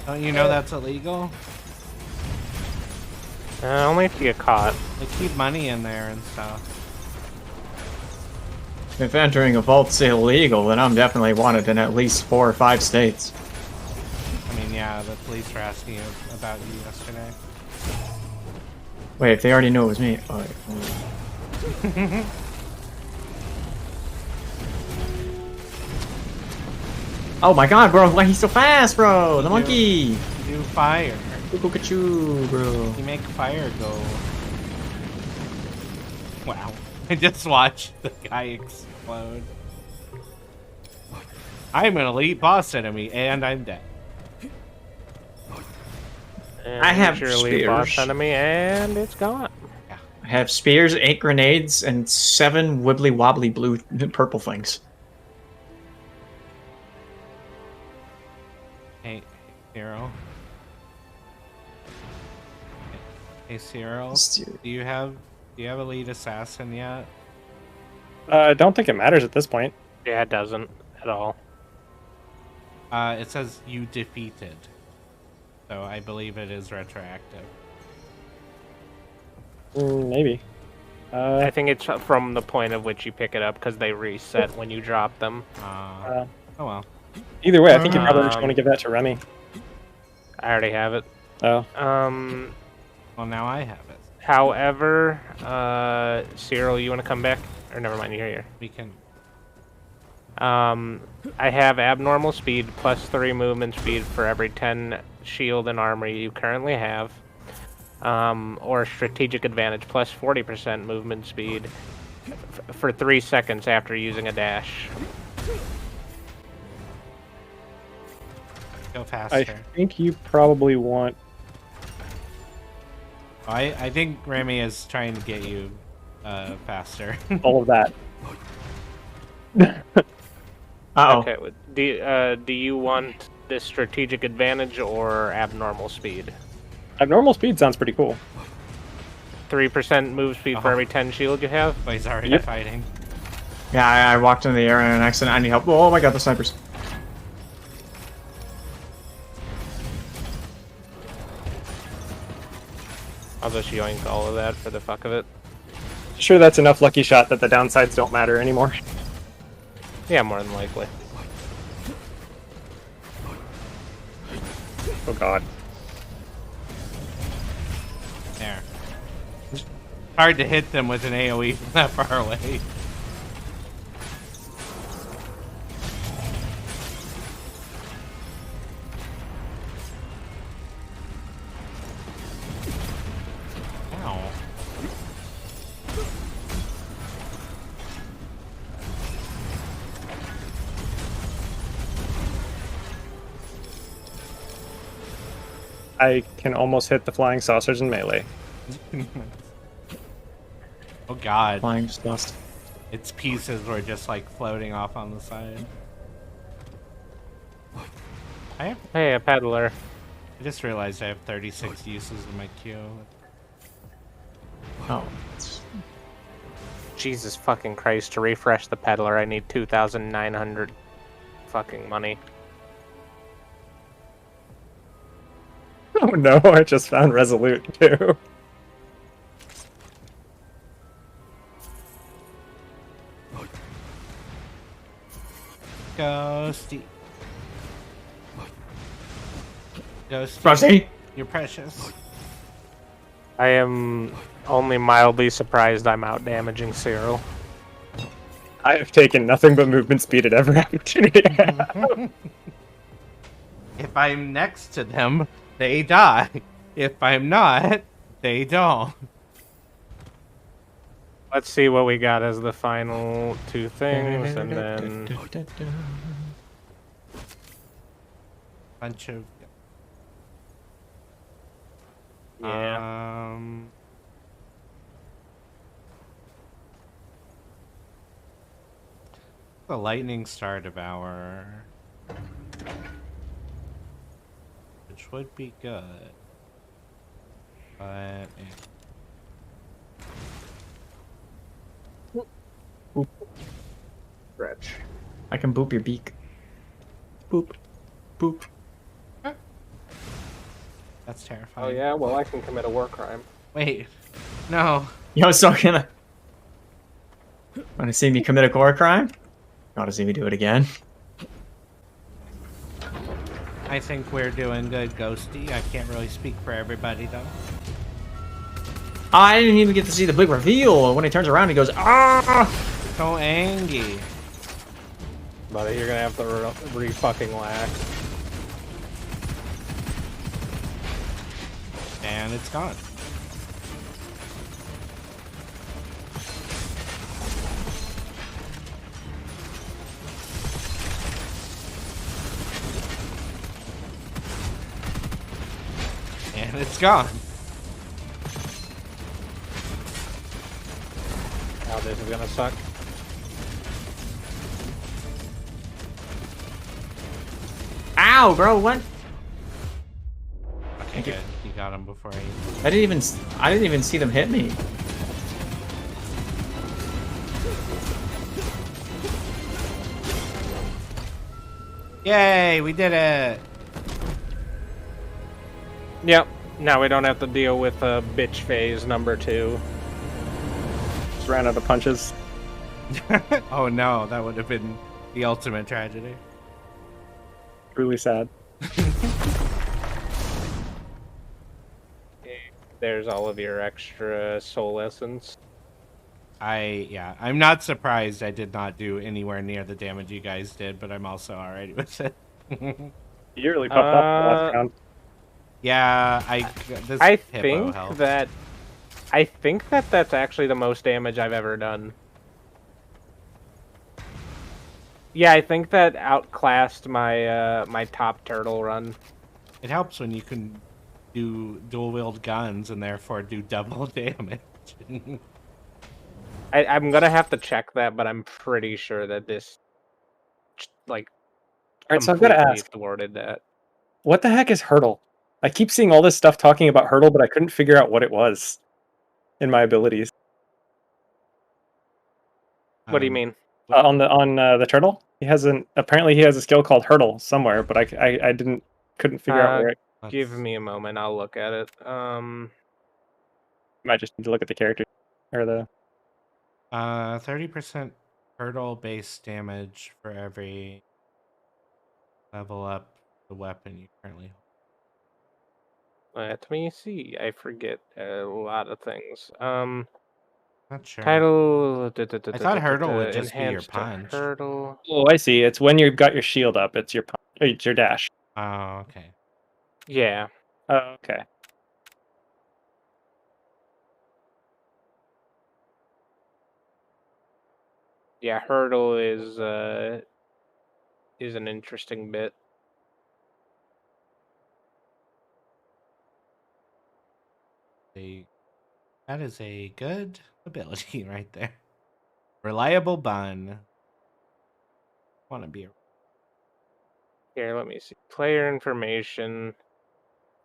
Don't you know that's illegal? Only if you get caught. They keep money in there and stuff. If entering a vault's illegal, then I'm definitely wanted in at least 4 or 5 states. I mean, yeah, the police were asking you about you yesterday. Wait, if they already knew it was me. Oh, wait. Oh my god, bro, why he's so fast, bro? The monkey! You do fire. Look at you, bro. You make fire go. Wow. I just watched the guy explode. I'm an elite boss enemy, and I'm dead. And I have your lead boss spears. enemy, and it's gone. I have spears, 8 grenades, and 7 wibbly wobbly blue purple things. Hey, Cyril. Hey, Cyril. Do you have elite assassin yet? I don't think it matters at this point. Yeah, it doesn't at all. It says you defeated. So I believe it is retroactive. Maybe. I think it's from the point of which you pick it up because they reset when you drop them. Oh well. Either way, I think you probably just want to give that to Remy. I already have it. Oh. Well, now I have it. However, Cyril, you want to come back? Or never mind, you're here. We can. I have abnormal speed plus 3 movement speed for every 10 shield and armor you currently have. Or strategic advantage plus 40% movement speed for 3 seconds after using a dash. Go I faster. think you probably want. I think Remy is trying to get you faster. All of that. Uh-oh. Okay, do you want this strategic advantage or abnormal speed? Abnormal speed sounds pretty cool. 3% move speed for every 10 shield you have? Oh, he's already Yep. fighting. Yeah, I walked in the air in an accident. I need help. Oh my god, the snipers. I'll just yoink all of that for the fuck of it. Sure, that's enough lucky shot that the downsides don't matter anymore. Yeah, more than likely. Oh god. There. Hard to hit them with an AoE from that far away. Ow. I can almost hit the flying saucers in melee. Oh god. Flying just lost. Its pieces were just like floating off on the side. Hey, a peddler. I just realized I have 36 uses in my queue. Oh. Jesus fucking Christ, to refresh the peddler, I need 2,900 fucking money. Oh no, I just found Resolute too. Ghosty. Ghosty. Frosty! You're precious. I am only mildly surprised I'm out damaging Cyril. I have taken nothing but movement speed at every opportunity I have. If I'm next to them, they die. If I'm not, they don't. Let's see what we got as the final two things, and then... Bunch of... Yeah. The lightning star devour, which would be good, but Stretch. I can boop your beak. Boop. Boop. that's Oh terrifying. yeah, well I can commit a war crime. Wait, no. Yo, so gonna... Wanna see me commit a war crime? Wanna see me do it again? I think we're doing good, Ghosty. I can't really speak for everybody though. I didn't even get to see the big reveal. When he turns around, he goes, ah! So angry. Buddy, you're gonna have to re-fucking laugh. And it's gone. And it's gone. Now this is gonna suck. Ow, bro, what? Okay, good. You got him before I... I didn't even see them hit me. Yay, we did it! Yep. Now we don't have to deal with bitch phase number 2. Just ran out of punches. Oh no, that would have been the ultimate tragedy. Truly sad. There's all of your extra soul essence. I'm not surprised I did not do anywhere near the damage you guys did, but I'm also alright with it. You really popped up the last round. Yeah, I hippo helped. think that that's actually the most damage I've ever done. Yeah, I think that outclassed my my top turtle run. It helps when you can do dual wield guns and therefore do double damage. I'm gonna have to check that, but I'm pretty sure that this like All right, so I've got to completely ask, thwarted that. what the heck is hurdle? I keep seeing all this stuff talking about hurdle, but I couldn't figure out what it was in my abilities. What do you mean? On the turtle, he has apparently he has a skill called hurdle somewhere, but I couldn't figure out where it. Give me a moment. I'll look at it. Might just need to look at the character or the. 30% hurdle base damage for every level up the weapon you currently hold. Let me see. I forget a lot of things. Not sure. Title. I thought hurdle would just be your Enhanced punch. hurdle. Oh, I see. It's when you've got your shield up. It's your dash. Oh, okay. Yeah. Oh, okay. Yeah, hurdle is an interesting bit. That is a good ability right there. Reliable bun. Want to be a Here, let me see. Player information.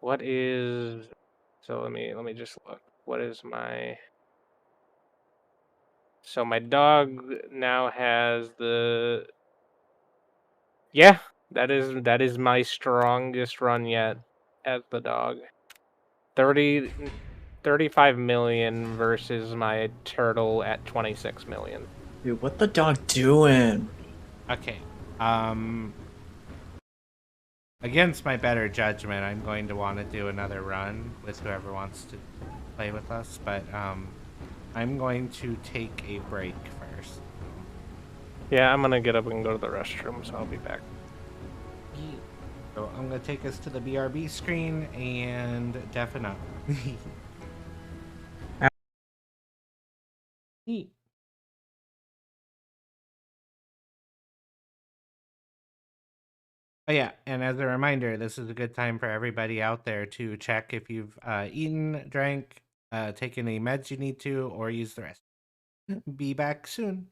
What is so let me just look. What is my so my dog now has the yeah, that is my strongest run yet as the dog. 35 million versus my turtle at 26 million. Dude, what the dog doing? Okay. Against my better judgment, I'm going to want to do another run with whoever wants to play with us, but I'm going to take a break first. Yeah, I'm gonna get up and go to the restroom, so I'll be back. So I'm going to take us to the BRB screen and deafen up. Neat. Oh yeah, and as a reminder, this is a good time for everybody out there to check if you've eaten, drank, taken any meds you need to, or use the rest. Be back soon.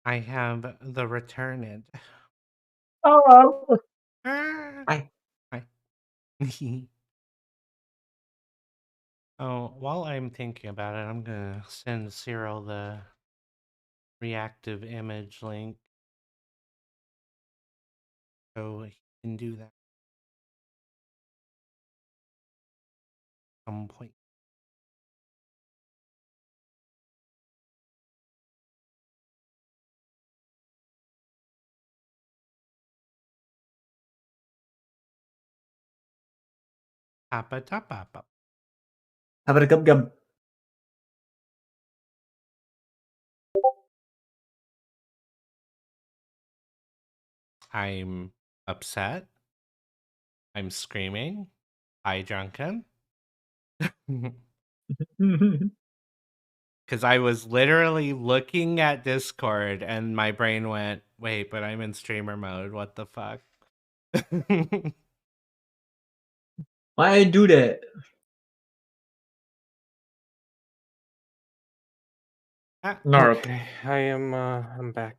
I have the returned. Oh, Ah. Hi. Hi. Oh, while I'm thinking about it, I'm gonna send Cyril the reactive image link so he can do that at some point. Papa papa. How about a gub gub? I'm upset. I'm screaming. I drunken. Because I was literally looking at Discord and my brain went, wait, but I'm in streamer mode. What the fuck? Why I do that? Narp. Okay, I am. I'm back.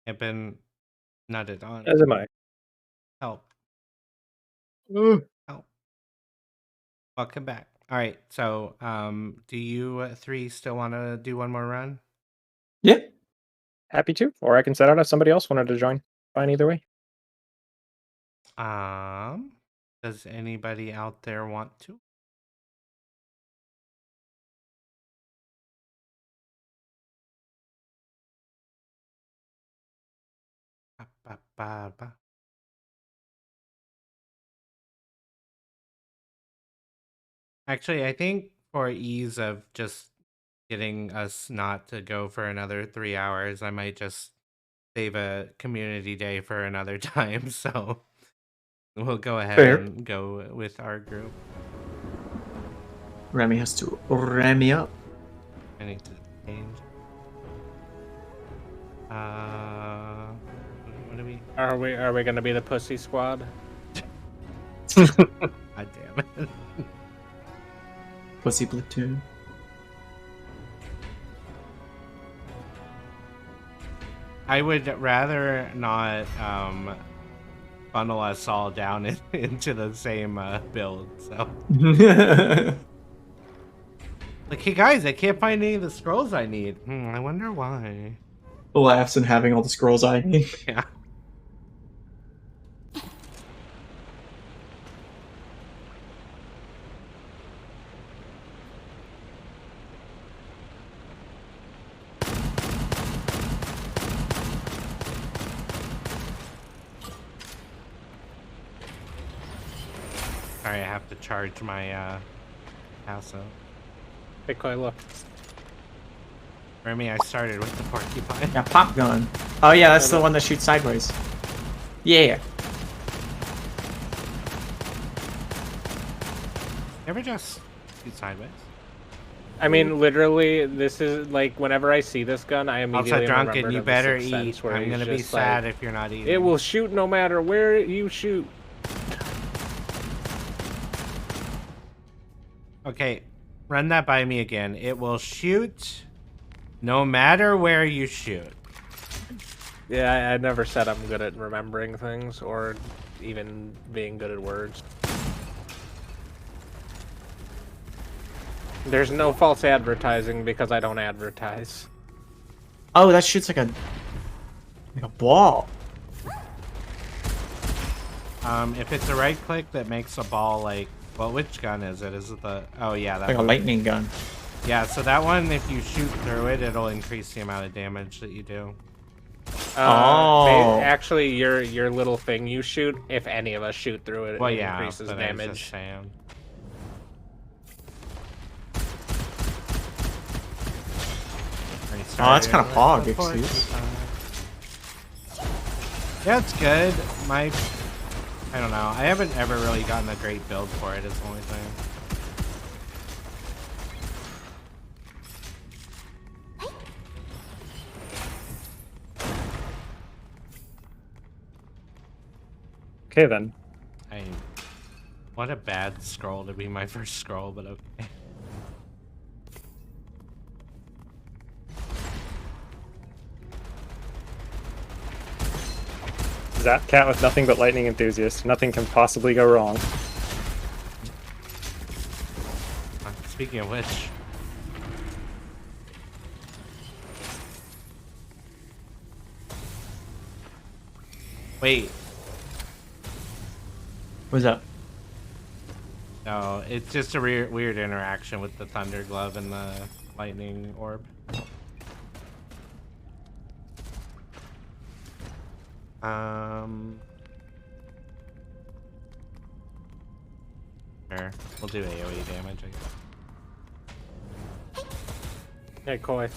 I've been nutted on. as am I. Help. Ooh. Help. Welcome back. All right. So, do you three still want to do one more run? Yeah. Happy to, or I can set out if somebody else wanted to join. Fine either way. Does anybody out there want to? Ba. Actually, I think for ease of just getting us not to go for another 3 hours, I might just save a community day for another time. So we'll go ahead Fair. and go with our group. Remy has to ram me up. I need to change. What do we? Are we gonna be the pussy squad? God damn it. Pussy platoon. I would rather not funnel us all down into the same build. So, like, hey guys, I can't find any of the scrolls I need. I wonder why. Laughs and having all the scrolls I need. Yeah. Sorry, I have to charge my house up. Hey, Koi, look. Remy, I started with the porcupine. Yeah, pop gun. Oh yeah, that's the one that shoots sideways. Yeah. Ever just shoot sideways? I mean, literally, this is like whenever I see this gun, I immediately Also, Drunken, remember you of The better Sixth eat. Sense, where I'm he's gonna be just sad like, if you're not eating. It will shoot no matter where you shoot. Okay, run that by me again. It will shoot no matter where you shoot. Yeah, I never said I'm good at remembering things or even being good at words. There's no false advertising because I don't advertise. Oh, that shoots like a ball. If it's a right click that makes a ball like, well, which gun is it? Is it the? Oh yeah, that Like a one. lightning gun. Yeah, so that one, if you shoot through it, it'll increase the amount of damage that you do. Actually, your little thing you shoot, if any of us shoot through it, Well, it yeah, increases but I was just damage. saying. Oh, that's kind of hog, excuse. Yeah, it's good. I don't know. I haven't ever really gotten a great build for it, is the only thing. Okay then. What a bad scroll to be my first scroll, but okay. Zap Cat with nothing but lightning enthusiast. Nothing can possibly go wrong. Speaking of which. Wait. What's up? No, it's just a weird interaction with the Thunder Glove and the Lightning Orb. Sure. We'll do AoE damage, I guess. Hey, Koi.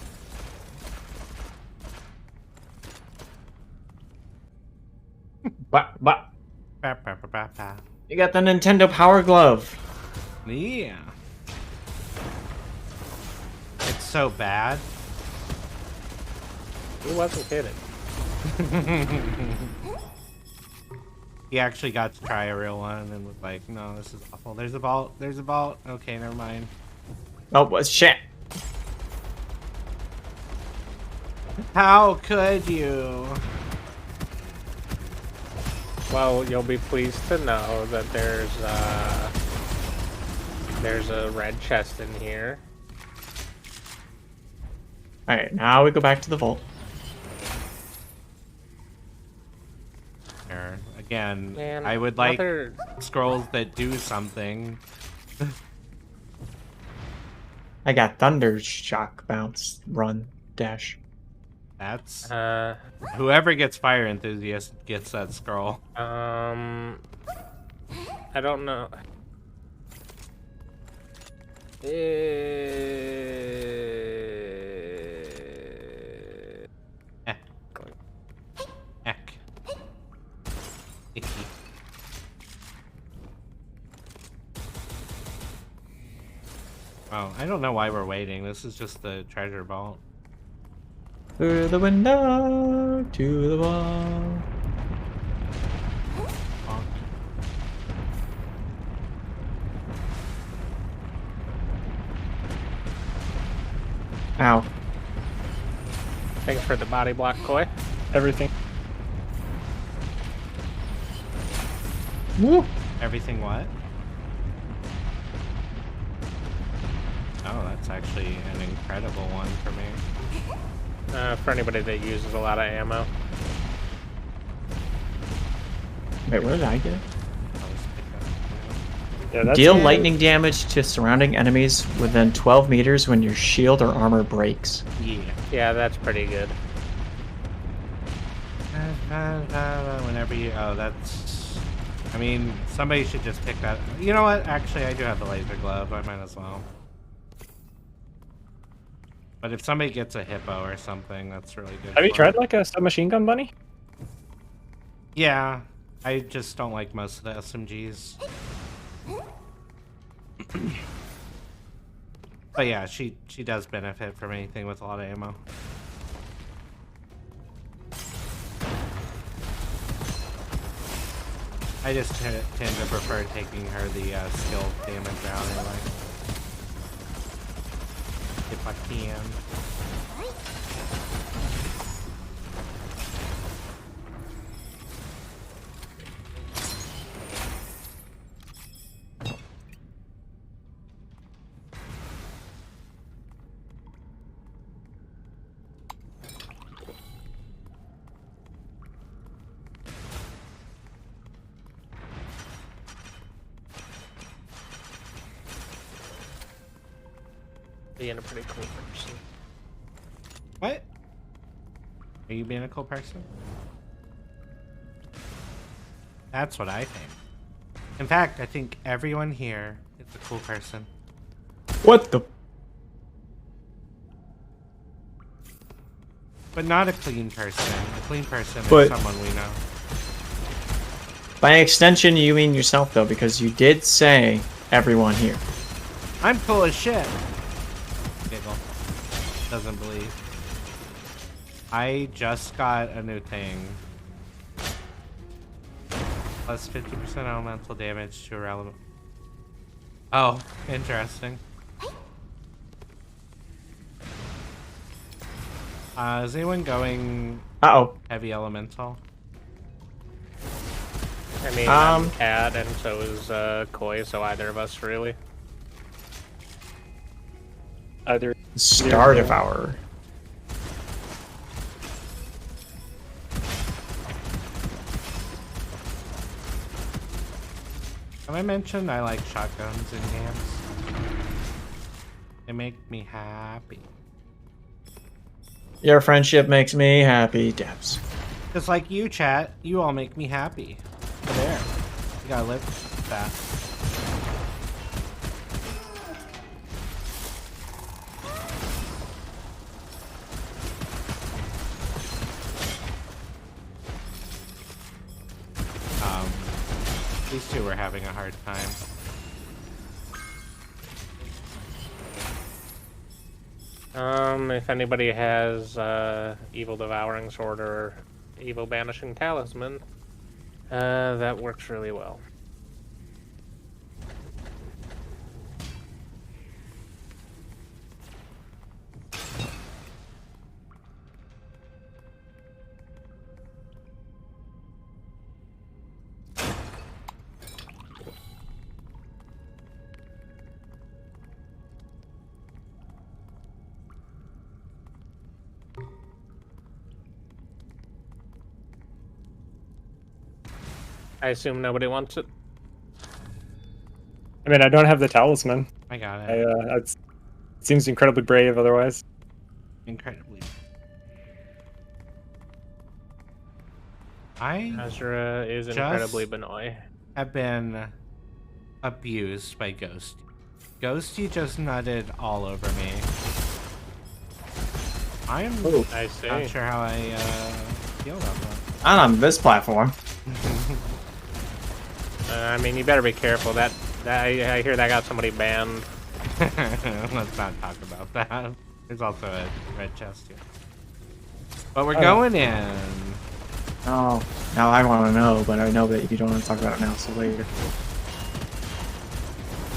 Bah. Ba, ba, ba, ba, ba. You got the Nintendo Power Glove. Yeah. It's so bad. He wasn't kidding. He actually got to try a real one and was like, no, this is awful. There's a vault. There's a vault. Okay, never mind. Oh, shit. How could you? Well, you'll be pleased to know that there's a red chest in here. Alright, now we go back to the vault. There. Again, Man, I would like another- scrolls that do something. I got Thunder Shock, Bounce, Run, Dash. That's Uh, whoever gets Fire Enthusiast gets that scroll. I don't know. Heck. Oh, I don't know why we're waiting. This is just the treasure vault. Through the window to the wall. Bonk. Ow. Thanks for the body block, Koi. Everything. Woo! Everything what? Oh, that's actually an incredible one for me. For anybody that uses a lot of ammo. Wait, what did I get? I'll just pick up, Yeah, that's Deal lightning damage to surrounding enemies within 12 meters when your shield or armor breaks. Yeah. Yeah, that's pretty good. Whenever you... Oh, that's... I mean, somebody should just pick that... You know what? Actually, I do have the laser glove. I might as well. But if somebody gets a hippo or something, that's really good. Have you for tried it. like a submachine gun bunny? Yeah. I just don't like most of the SMGs. But yeah, she does benefit from anything with a lot of ammo. I just tend to prefer taking her the skill damage out anyway. If I can. Being a pretty cool person. What? Are you being a cool person? That's what I think. In fact, I think everyone here is a cool person. What the? But not a clean person. A clean person But- is someone we know. By extension, you mean yourself, though, because you did say everyone here. I'm cool as shit. Giggle. Doesn't believe. I just got a new thing. Plus 50% elemental damage to irrelevant. Oh, interesting. Is anyone going Uh-oh. heavy elemental? mean, I'm Cat, and so is Koi, so either of us, really. Either Star Devourer. Have I mentioned I like shotguns in games? They make me happy. Your friendship makes me happy, Debs. Just like you, chat, you all make me happy. There. You gotta live with that. These two were having a hard time. If anybody has Evil Devouring Sword or Evil Banishing Talisman, that works really well. I assume nobody wants it. I mean, I don't have the talisman. I got it. It seems incredibly brave otherwise. Incredibly. I Azura is incredibly Benoy. have been abused by Ghosty. Ghosty just nutted all over me. I'm I see. not sure how I feel about that. Not on this platform. I mean, you better be careful. That I hear that got somebody banned. Let's not talk about that. There's also a red chest here. But we're going in. Oh, now I want to know, but I know that you don't want to talk about it now, so later.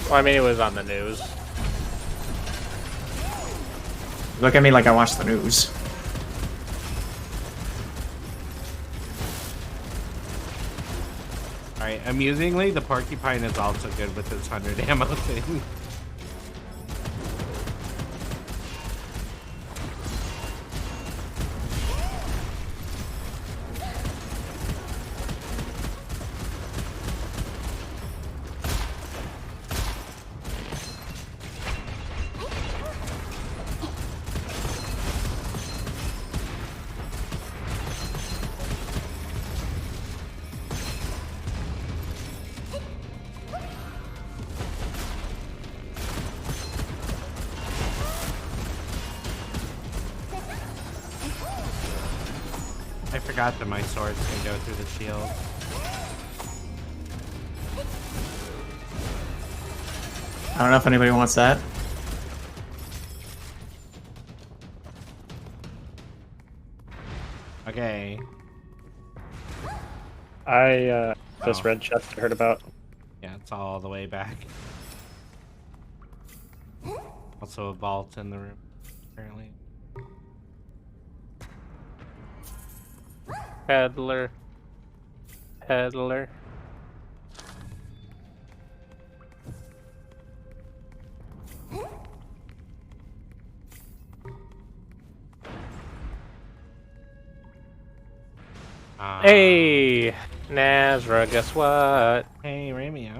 Well, I mean, it was on the news. Look at me like I watch the news. Alright, amusingly, the porcupine is also good with his 100 ammo thing. I forgot that my swords can go through the shield. I don't know if anybody wants that. Okay. This red chest I heard about. Yeah, it's all the way back. Also a vault in the room, apparently. Peddler. Peddler. Hey, Nazra, guess what? Hey, Rami, I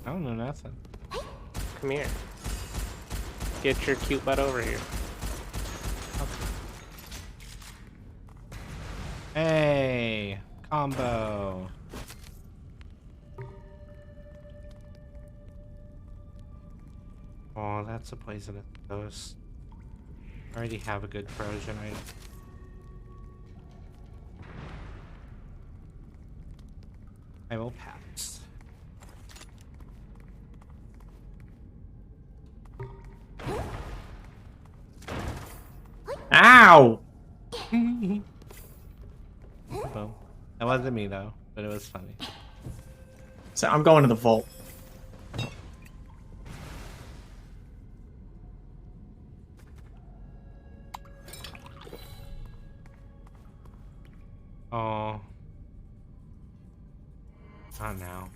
don't know nothing. Come here. Get your cute butt over here. Hey, combo. Oh, that's a poisonous ghost. I already have a good corrosion item. I will pass. Ow! Well, that wasn't me though, but it was funny. So I'm going to the vault. Oh. Not now.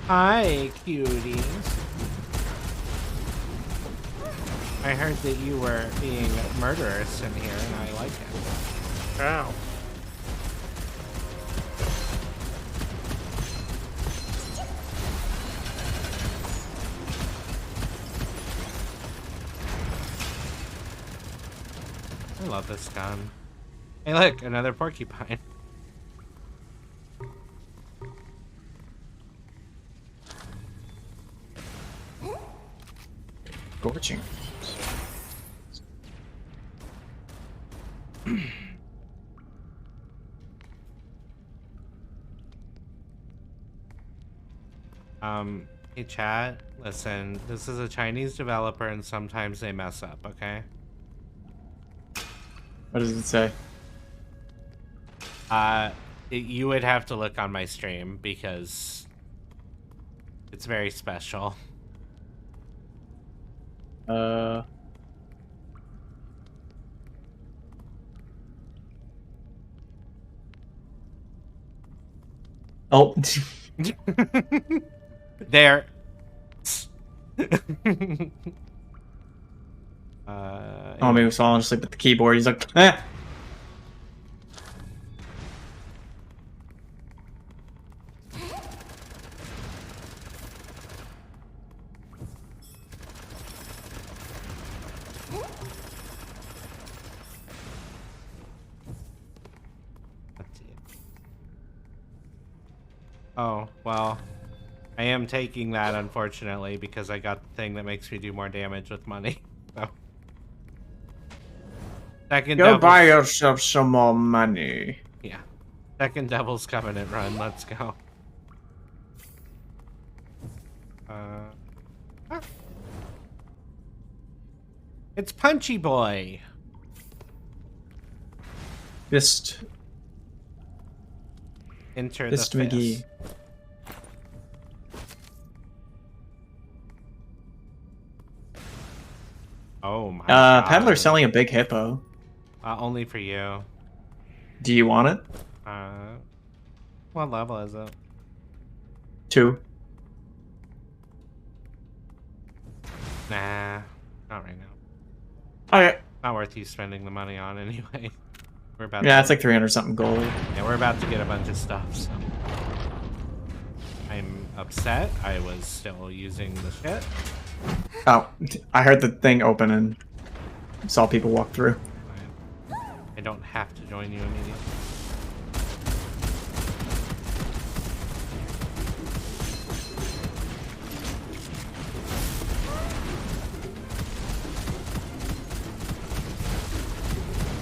Hi, cuties. I heard that you were being murderous in here, and I like it. Ow. I love this gun. Hey, look, another porcupine. Gorging. Hey chat, listen, this is a Chinese developer and sometimes they mess up, okay? What does it say? You would have to look on my stream because it's very special. Oh. There. Oh, maybe he was falling asleep at the keyboard. He's like, eh. Oh, well, I am taking that, unfortunately, because I got the thing that makes me do more damage with money. So. Second Go Devil's... buy yourself some more money. Yeah. Second Devil's Covenant run, let's go. It's Punchy Boy! Fist Enter Fist the fist. McGee. Oh my god. Peddler's selling a big hippo. Only for you. Do you want it? What level is it? 2. Nah, not right now. Okay. Not worth you spending the money on anyway. We're about Yeah, to, it's like 300 something gold. yeah, we're about to get a bunch of stuff, so I'm upset. I was still using the shit. Oh, I heard the thing open and saw people walk through. I don't have to join you immediately.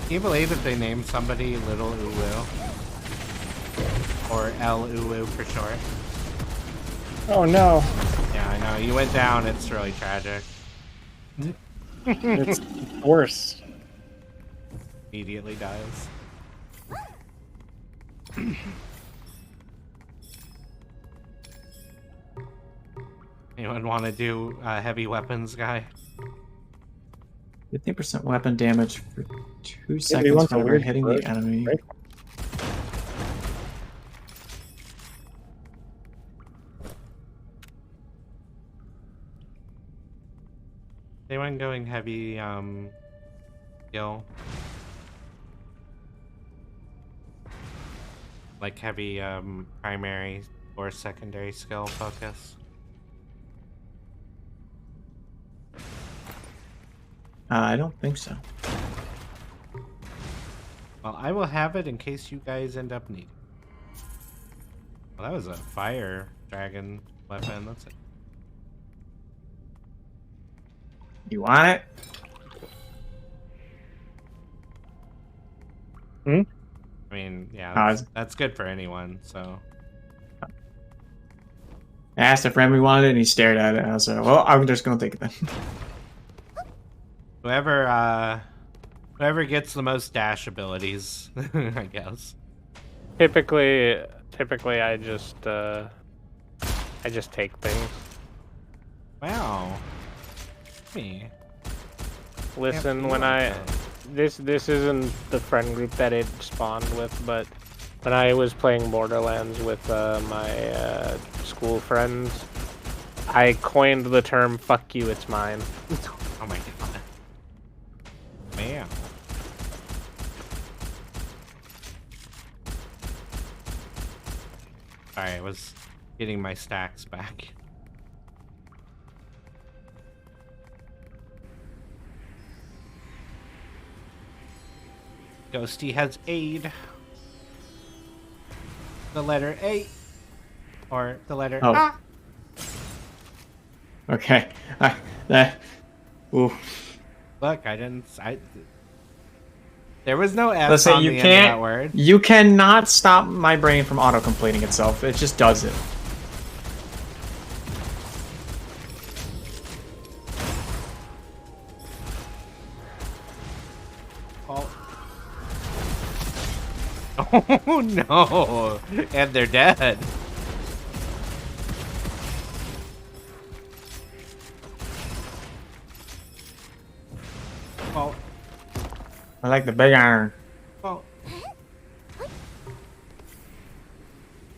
Can you believe that they named somebody Little Uwu? Or L Uwu for short? Oh no. Yeah, I know. You went down. It's really tragic. It's worse. Immediately dies. Anyone want to do heavy weapons, guy? 15% weapon damage for 2 he seconds wants a whenever weird hitting the version, enemy. right? Anyone going heavy skill? Like heavy primary or secondary skill focus? I don't think so. Well, I will have it in case you guys end up needing. Well, that was a fire dragon weapon. That's it. You want it? Hmm? I mean, yeah, Oh, that's good for anyone, so. I asked a friend we wanted it and he stared at it. I was like, well, I'm just gonna take it then. Whoever gets the most dash abilities, I guess. Typically I just take things. Wow. Me. Listen, Yeah, when I this isn't the friend group that it spawned with, but when I was playing Borderlands with my school friends, I coined the term "fuck you, it's mine." Oh my god. Man. Sorry, I was getting my stacks back. Ghosty has aid. The letter A. Or the letter A. Okay. Ooh. Look, there was no S Listen, on you the can't. end of that word. You cannot stop my brain from auto-completing itself. It just does it. Oh no! And they're dead. Oh. I like the big iron. Oh.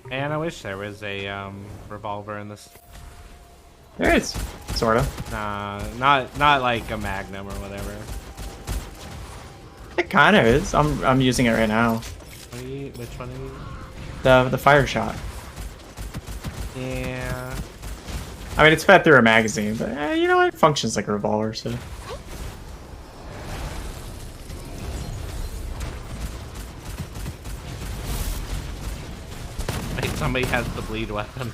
Man, I wish there was a revolver in this. There is, sorta. Nah, not like a Magnum or whatever. It kind of is. I'm using it right now. Which one are you? The fire shot. Yeah. I mean, it's fed through a magazine, but you know, it functions like a revolver, so. Wait, somebody has the bleed weapon.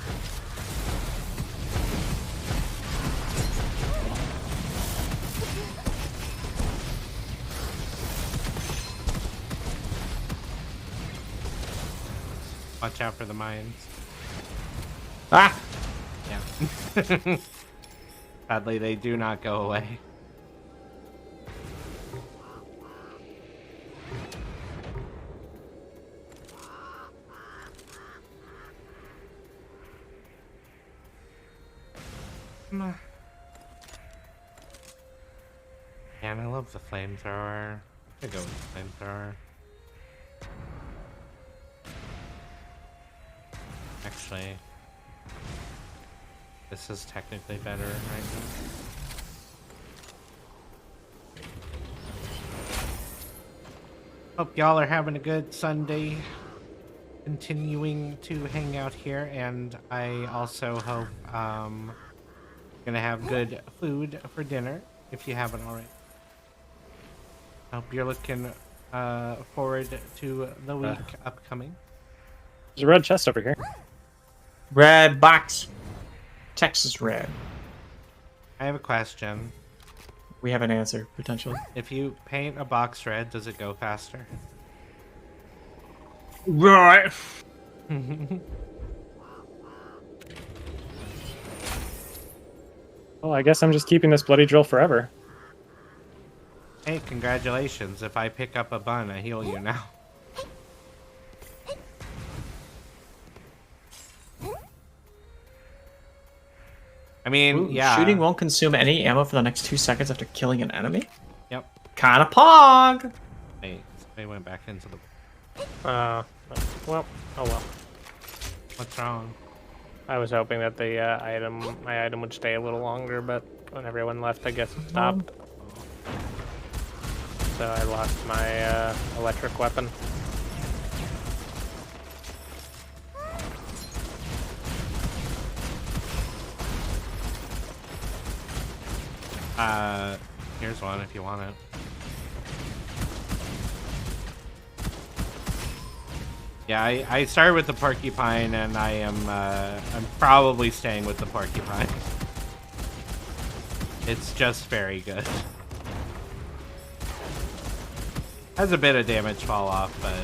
Watch out for the mines. Ah! Yeah. Sadly, they do not go away. Man, I love the flamethrower. I go with the flamethrower. Actually, this is technically better right now. Hope y'all are having a good Sunday. Continuing to hang out here, and I also hope gonna have good food for dinner if you haven't already. Hope you're looking forward to the week upcoming. There's a red chest over here. Red box. Texas red. I have a question. We have an answer, potentially. If you paint a box red, does it go faster? Right. Well, I guess I'm just keeping this bloody drill forever. Hey, congratulations. If I pick up a bun, I heal you now. I mean, Ooh, yeah. Shooting won't consume any ammo for the next 2 seconds after killing an enemy? Yep. Kinda pog! Wait, they went back into the... Well, oh well. What's wrong? I was hoping that the my item would stay a little longer, but when everyone left, I guess it stopped. So I lost my electric weapon. Here's one if you want it. Yeah, I started with the porcupine, and I am I'm probably staying with the porcupine. It's just very good. Has a bit of damage fall off, but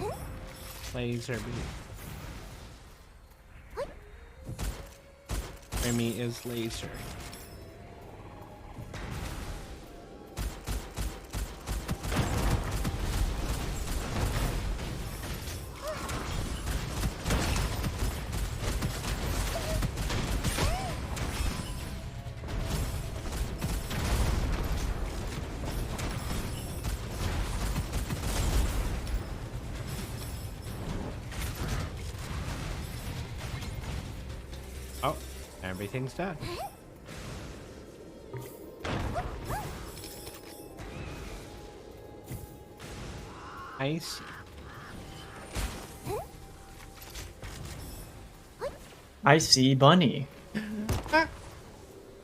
yeah. Laser beam. Remy is laser. Oh, everything's done. Nice. I see bunny.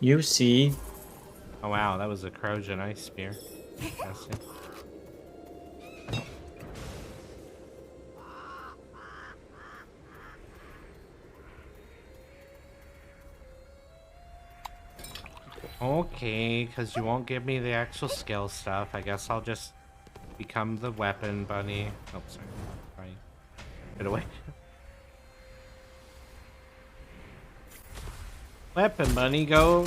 You see. Oh wow, that was a Crojan ice spear. Interesting. Okay, because you won't give me the actual skill stuff, I guess I'll just become the weapon bunny. Oh, sorry. Right. Get away. Weapon bunny, go.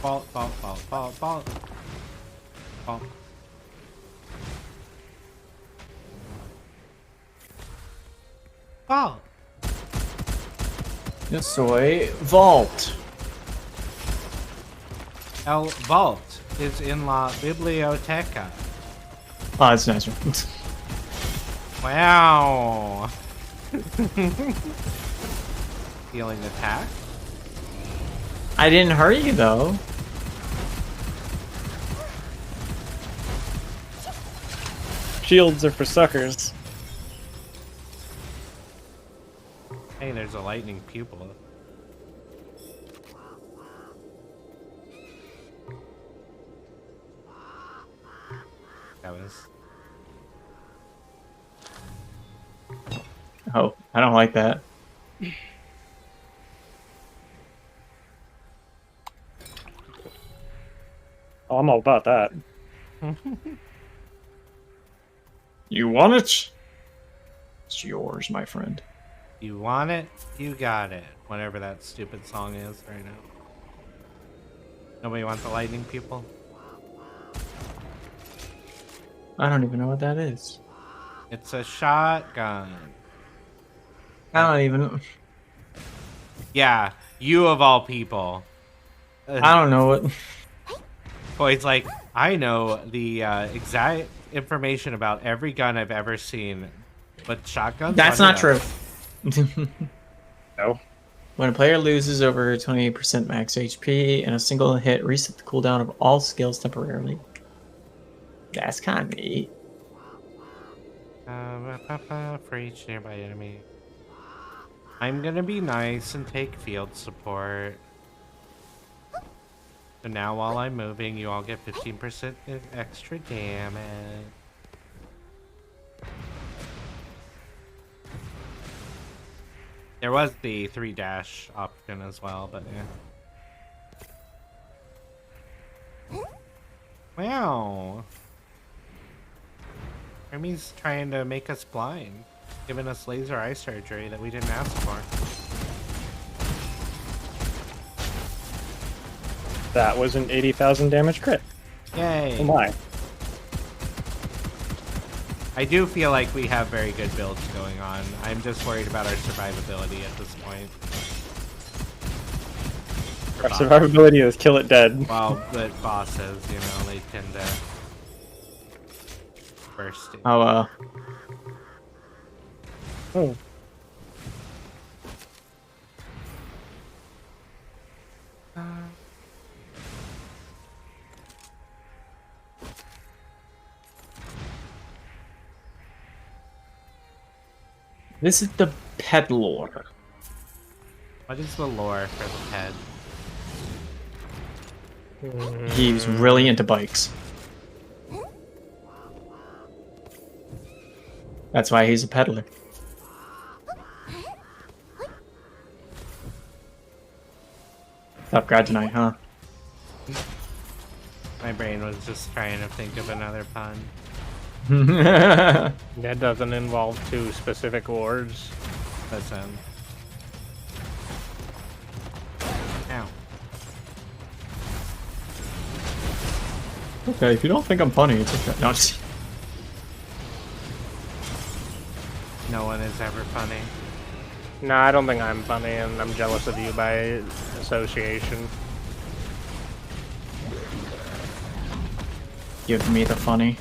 Fault. Fault. Yo soy vault. El vault is in la biblioteca. Oh, that's nice. Wow. Feeling attacked? I didn't hurt you though. Shields are for suckers. Hey, there's a lightning pupil. That was... Oh, I don't like that. Oh, I'm all about that. You want it? It's yours, my friend. You want it? You got it. Whatever that stupid song is right now. Nobody wants the lightning pupil? I don't even know what that is. It's a shotgun. I don't even. Yeah, you of all people. I don't know what. Boyd's like, I know the exact information about every gun I've ever seen, but shotguns? That's not true. No. When a player loses over 28% max HP and a single hit, reset the cooldown of all skills temporarily. That's kind of neat. For each nearby enemy. I'm gonna be nice and take field support. So now while I'm moving, you all get 15% extra damage. There was the 3-dash option as well, but yeah. Wow. Hermes trying to make us blind, giving us laser eye surgery that we didn't ask for. That was an 80,000 damage crit. Yay. Oh my. I do feel like we have very good builds going on. I'm just worried about our survivability at this point. Our survivability is kill it dead. Well, the bosses, you know, they tend to burst it. Oh, Oh. this is the pet lore. What is the lore for the pet? He's really into bikes. That's why he's a peddler. Tough guy tonight, huh? My brain was just trying to think of another pun. That doesn't involve two specific lords. Listen. Okay, if you don't think I'm funny, it's okay. No, just... No one is ever funny. No, I don't think I'm funny, and I'm jealous of you by association. Give me the funny.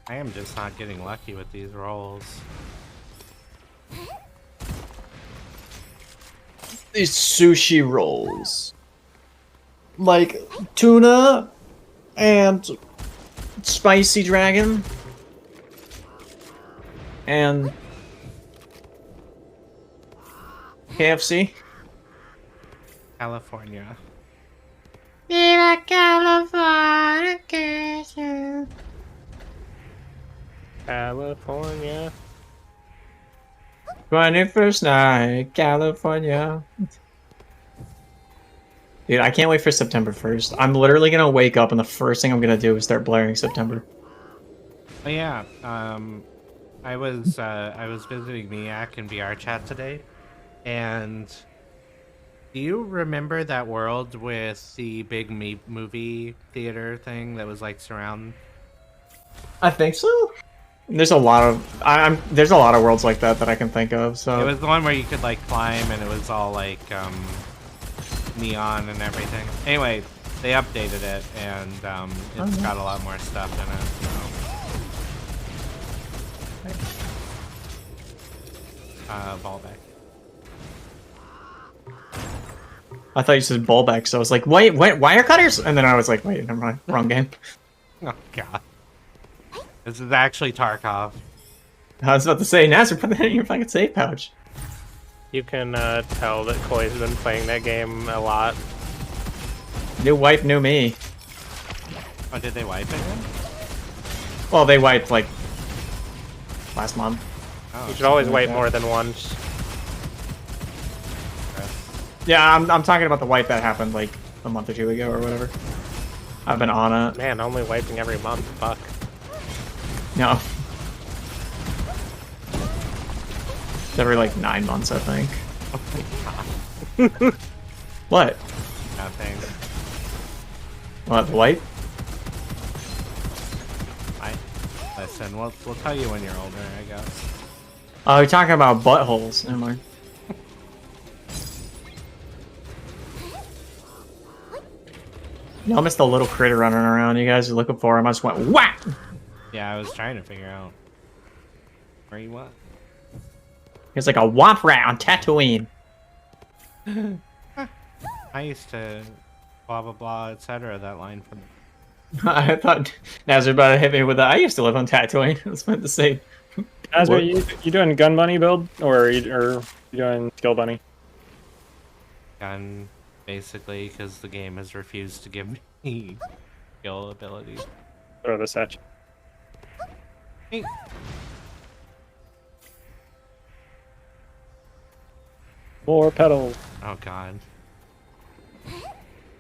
I am just not getting lucky with these rolls. These sushi rolls. Like tuna and spicy dragon and KFC. California. Viva California. California. 21st night, California. Dude, I can't wait for September 1st. I'm literally gonna wake up and the first thing I'm gonna do is start blaring September. Oh yeah, I was visiting Miak in VR chat today, and do you remember that world with the big movie theater thing that was like surround? I think so. There's a lot of there's a lot of worlds like that I can think of. So It was the one where you could like climb and it was all like neon and everything. Anyway, they updated it and it's got a lot more stuff in it. Ball back. I thought you said ballback, so I was like, wait, wire cutters? And then I was like, wait, never mind, wrong game. Oh god. This is actually Tarkov. I was about to say, Nazar, put that in your fucking safe pouch. You can tell that Koi's been playing that game a lot. New wipe, new me. Oh, did they wipe it again? Well, they wiped like last month. Oh, You should always wait more than once. Yeah, I'm talking about the wipe that happened like a month or two ago or whatever. I've been on it. Man, only wiping every month. Fuck. No. It's every like 9 months, I think. Oh my god. What? Nothing. What, the wipe? Listen, we'll tell you when you're older, I guess. Oh, you're talking about buttholes. Never mind. Y'all missed the little critter running around. You guys are looking for him. I just went whack. Yeah, I was trying to figure out where you was. It's like a womp rat on Tatooine. I used to blah blah blah etc. that line from. I thought Nazar about to hit me with that. I used to live on Tatooine. I was meant to say. Nazar, you doing gun bunny build or you doing skill bunny? Gun, basically, because the game has refused to give me skill abilities. Throw this at you. Hey. More pedals. Oh god.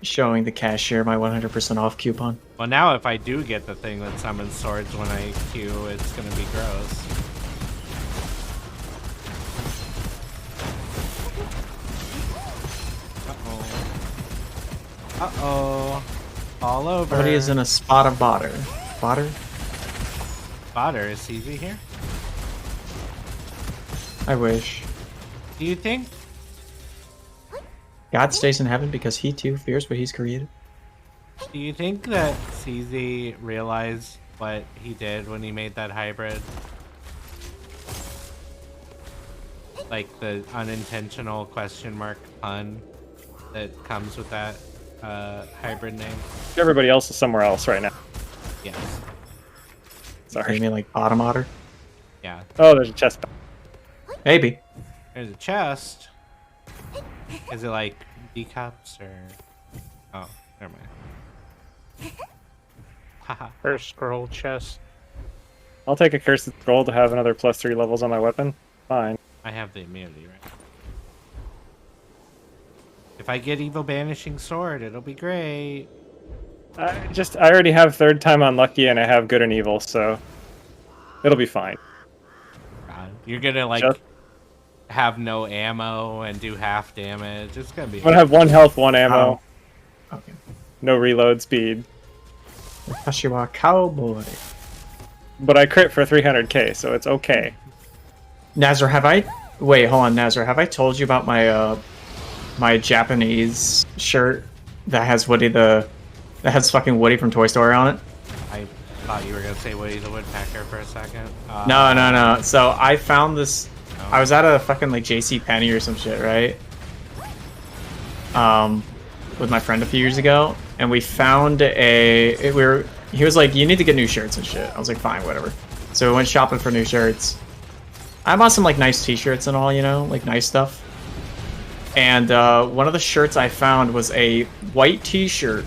Showing the cashier my 100% off coupon. Well, now if I do get the thing that summons swords when I queue, it's gonna be gross. Uh-oh. Uh-oh. All over. Somebody is in a spot of botter. Botter? Botter, is CZ here? I wish. Do you think? God stays in heaven because he too fears what he's created. Do you think that CZ realized what he did when he made that hybrid? Like the unintentional question mark pun that comes with that hybrid name? Everybody else is somewhere else right now. Yes. Sorry. You mean like bottom otter? Yeah. Oh, there's a chest. Maybe. There's a chest. Is it like D cups or? Oh, never mind. Haha. First scroll chest. I'll take a cursed scroll to have another +3 levels on my weapon. Fine. I have the immunity, right? If I get Evil Banishing Sword, it'll be great. I already have third time unlucky and I have good and evil, so it'll be fine. You're gonna like Just- have no ammo and do half damage. It's gonna be. I'm gonna have 1 health, 1 ammo, Okay. no reload speed. Kashiwa Cowboy. But I crit for 300k, so it's okay. Nazar, have I... Wait, hold on, Nazar. Have I told you about my, my Japanese shirt that has Woody the... That has fucking Woody from Toy Story on it? I thought you were gonna say Woody the Woodpecker for a second. No. So I found this... No. I was at a fucking, like, J.C. Penney or some shit, right? With my friend a few years ago, and we found he was like, you need to get new shirts and shit. I was like, fine, whatever. So we went shopping for new shirts. I bought some like nice t-shirts and all, you know, like nice stuff. And one of the shirts I found was a white t-shirt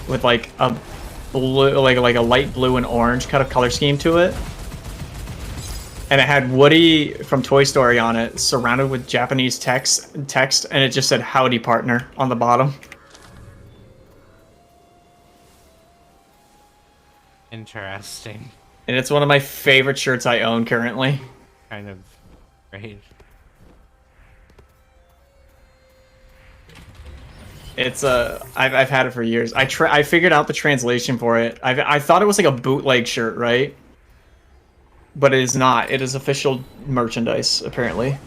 with like a blue, like a light blue and orange kind of color scheme to it. And it had Woody from Toy Story on it, surrounded with Japanese text, and it just said "Howdy, partner" on the bottom. Interesting. And it's one of my favorite shirts I own currently. Kind of great. It's I've had it for years. I figured out the translation for it. I thought it was like a bootleg shirt, right? But it is not. It is official merchandise, apparently.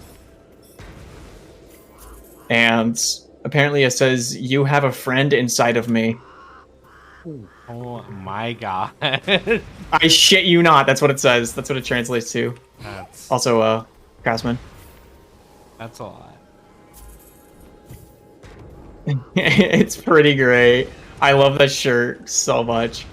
And apparently it says, "You have a friend inside of me." Oh my god. I shit you not. That's what it says. That's what it translates to. That's Also, Craftsman. a lot. It's pretty great. I love that shirt so much.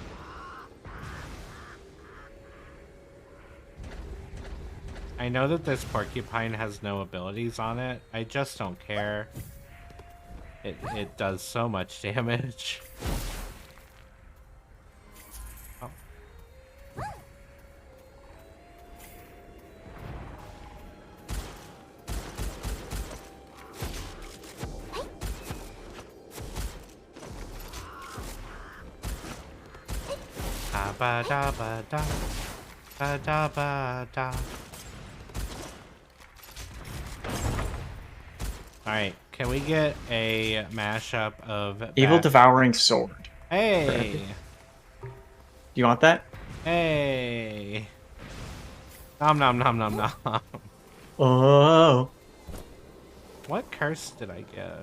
I know that this porcupine has no abilities on it. I just don't care. It does so much damage. Oh. Da ba da ba da ba da ba da. Alright, can we get a mashup of Evil Bat- Devouring Sword. Hey! Do you want that? Hey! Nom nom nom nom nom. Oh. What curse did I get?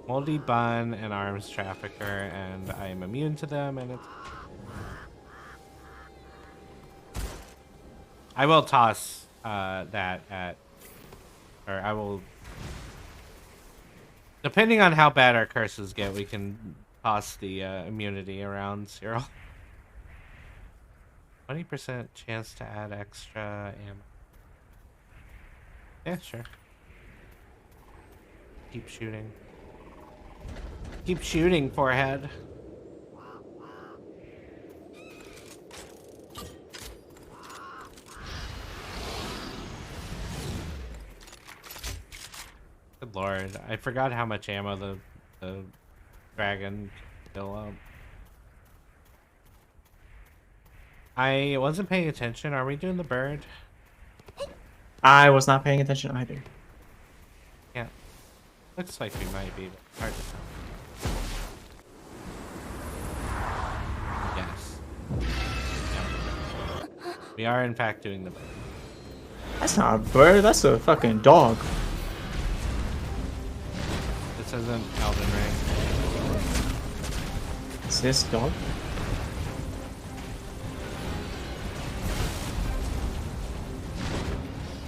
Moldy Bun and Arms Trafficker, and I am immune to them, and it's... I will toss that at... Or I will... Depending on how bad our curses get, we can toss the immunity around Cyril. 20% chance to add extra ammo. Yeah, sure. Keep shooting. Keep shooting, forehead. Good lord, I forgot how much ammo the dragon can fill up. I wasn't paying attention. Are we doing the bird? I was not paying attention either. Yeah. Looks like we might be, but hard to tell. Yes. Yeah. We are in fact doing the bird. That's not a bird, that's a fucking dog. This isn't Elden Ring. Is this dog?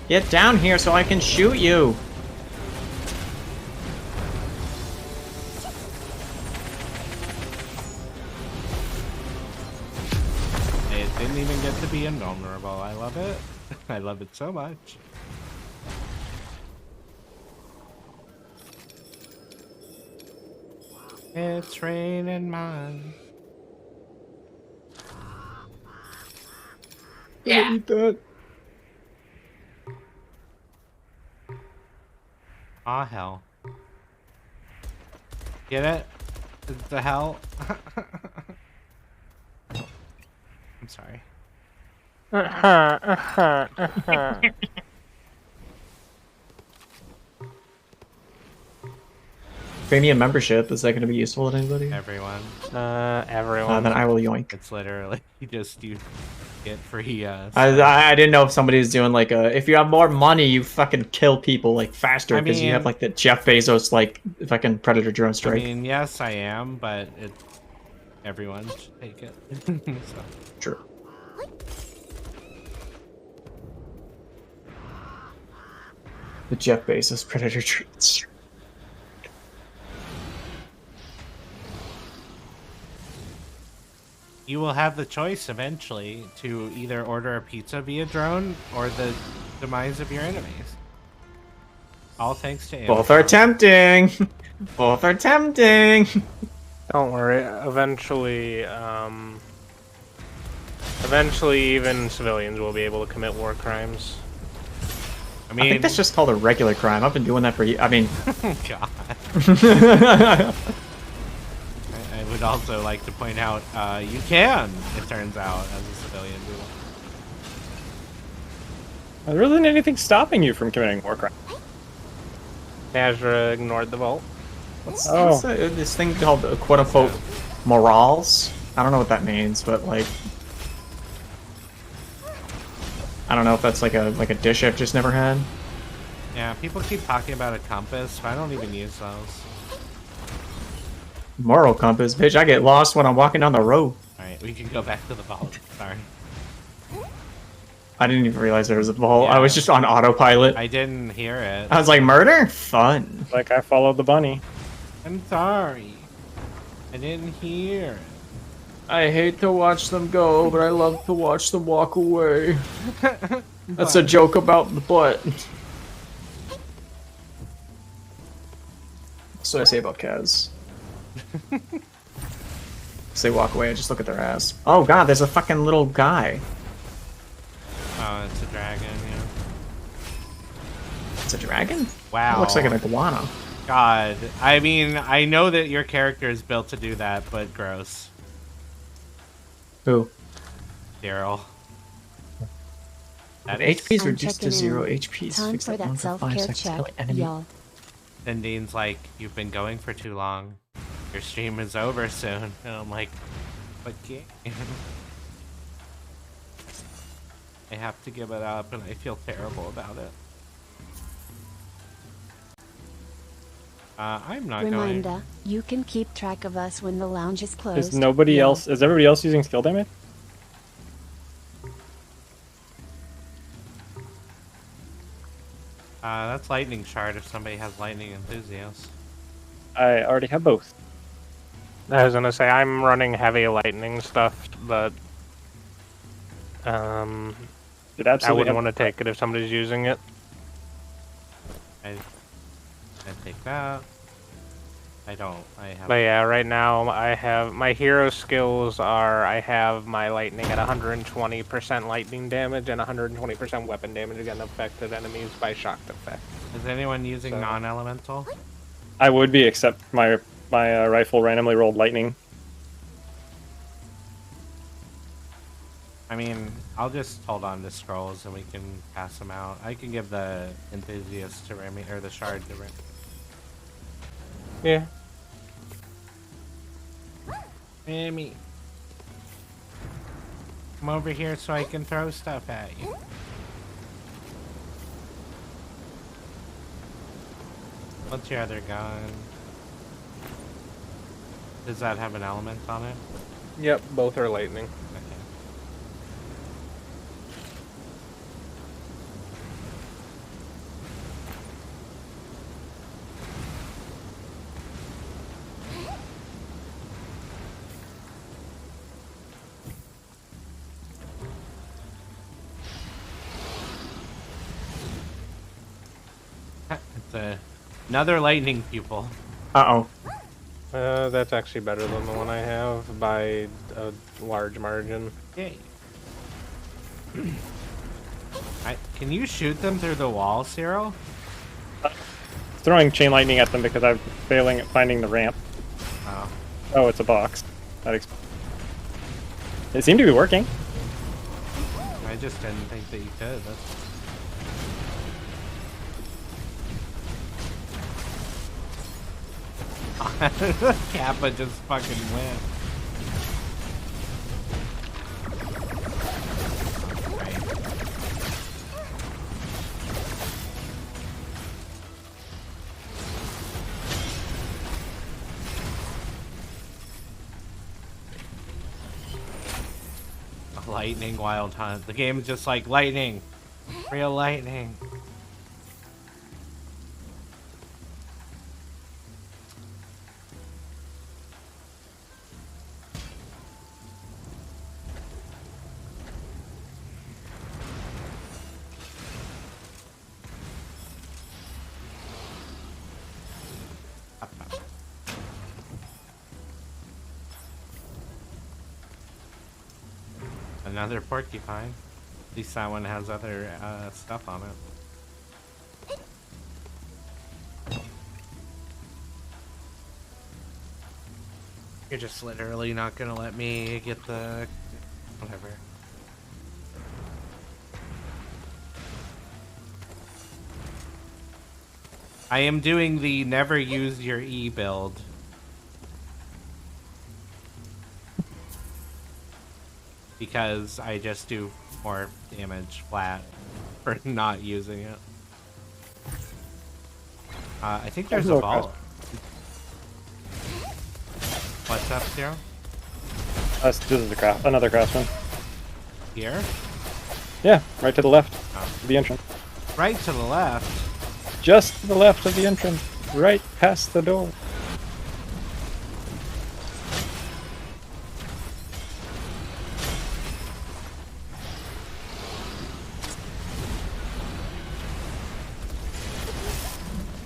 Get down here so I can shoot you. It didn't even get to be invulnerable. I love it. I love it so much. It's raining mine. Yeah. Eat that. Aw, hell. Get it? The hell? I'm sorry. Premium membership, is that going to be useful to anybody? Everyone. Everyone. Then I will yoink. It's literally just you get free. I didn't know if somebody was doing like a. If you have more money, you fucking kill people like faster I because you have mean- like the Jeff Bezos like fucking Predator drone I strike. mean, yes, I am, but everyone should take it. So. Sure. The Jeff Bezos Predator drone strike. You will have the choice eventually to either order a pizza via drone or the demise of your enemies. All thanks to Both are Amazon. tempting. Both are tempting. Don't worry. Eventually, even civilians will be able to commit war crimes. I mean, I think that's just called a regular crime. I've been doing that for years. I mean, God. I would also like to point out, you can, it turns out, as a civilian. There isn't anything stopping you from committing war crime. Nazra ignored the vault. what's Oh. this thing called quote unquote morals? I don't know what that means, but like, I don't know if that's like a dish I've just never had. Yeah, people keep talking about a compass, but I don't even use those. Moral compass, bitch. I get lost when I'm walking down the road. Alright, we can go back to the vault. Sorry. I didn't even realize there was a vault. I Yeah. was just on autopilot. I didn't hear it. I was like, murder? Fun. Like I followed the bunny. I'm sorry. I didn't hear it. I hate to watch them go, but I love to watch them walk away. That's a joke about the butt. So I say about Kaz. Say walk away, I just look at their ass. Oh god, there's a fucking little guy. Oh, it's a dragon, yeah. It's a dragon? Wow. It looks like an iguana. God. I mean, I know that your character is built to do that, but gross. Who? Daryl. That If is HP is I'm reduced to checking 0 in. HP, Time fix for that that one for 5 self-care seconds. Kill check, enemy. y'all. Cindine's like, you've been going for too long. Your stream is over soon. And I'm like, but game. I have to give it up, and I feel terrible about it. I'm not going. Reminder, you can keep track of us when the lounge is closed. Is nobody y'all. else? Is everybody else using skill damage? That's lightning shard if somebody has lightning enthusiast. I already have both. I was gonna say I'm running heavy lightning stuff, but It I absolutely wouldn't want to take it if somebody's using it. I take that. I don't. I have. But yeah, right now I have my hero skills are I have my lightning at 120% lightning damage and 120% weapon damage against affected enemies by shocked effect. Is anyone using So- non-elemental? I would be, except my rifle randomly rolled lightning. I mean, I'll just hold on to scrolls and we can pass them out. I can give the enthusiast to Remy, or the shard to Remy. Yeah. Remy. Come over here so I can throw stuff at you. What's your other gun? Does that have an element on it? Yep, both are lightning. Okay. It's another lightning pupil. Uh-oh. That's actually better than the one I have by a large margin. Yay. Can you shoot them through the wall, Cyril? throwing chain lightning at them because I'm failing at finding the ramp. Oh. Oh, it's a box. It seemed to be working. I just didn't think that you could. That's... Kappa just fucking went. Lightning Wild Hunt. The game is just like lightning. Real lightning. Another porcupine. At least that one has other stuff on it. You're just literally not gonna let me get the... whatever. I am doing the never use your E build. Because I just do more damage flat for not using it. I think there's a ball. What's up, Zero? This is another craftsman. Here? Yeah, right to the left. Oh. The entrance. Right to the left? Just to the left of the entrance. Right past the door.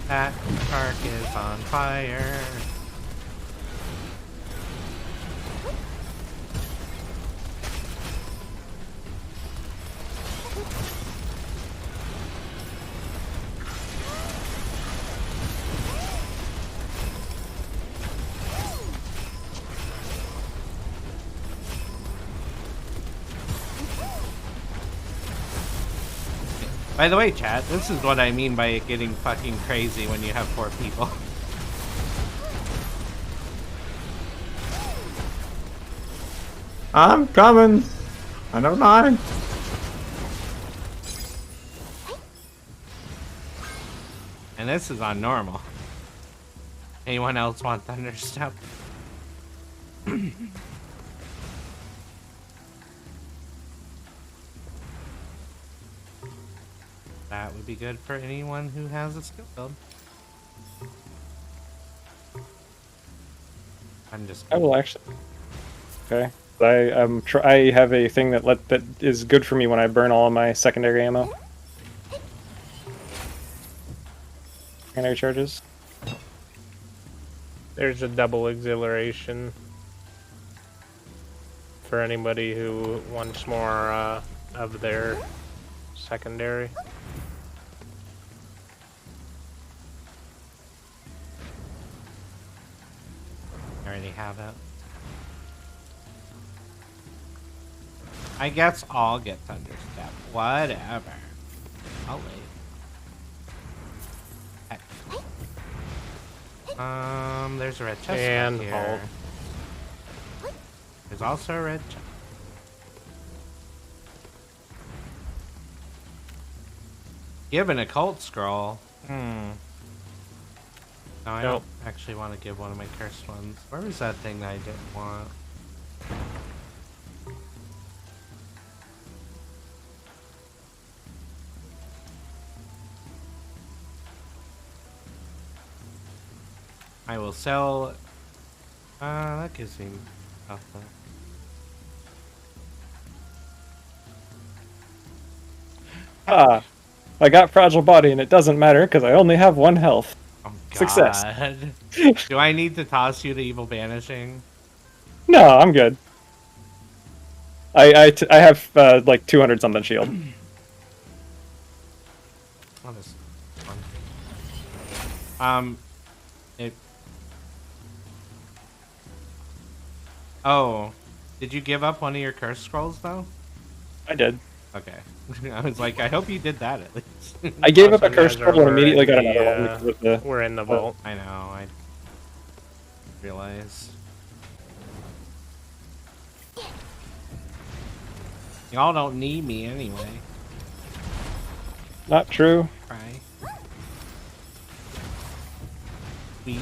That park is on fire. By the way, chat, this is what I mean by it getting fucking crazy when you have 4 people. I'm coming. I don't mind. And this is on normal. Anyone else want Thunderstep? That would be good for anyone who has a skill build. I'm just... I will actually... Okay. I have a thing that is good for me when I burn all of my secondary ammo. Secondary charges. There's a double exhilaration for anybody who wants more of their secondary. I already have it. I guess I'll get Thunderstep. Whatever. I'll wait. Heck. There's a red chest And right hold. here. There's also a red chest. Given a cult scroll. No, I Nope. don't actually want to give one of my cursed ones. Where was that thing that I didn't want? I will sell... that gives me nothing. Ah! I got Fragile Body and it doesn't matter because I only have 1 health. Oh, God. Success. Do I need to toss you to Evil Banishing? No, I'm good. I have like 200 something shield. What is one? It. Oh, did you give up one of your curse scrolls though? I did. Okay. I was like, I hope you did that at least. I gave up a Also, curse guys, scroll and we're immediately in got the, another one because of the. We're in the vault. I know. I realized. Y'all don't need me anyway. Not true. Right? Sweet.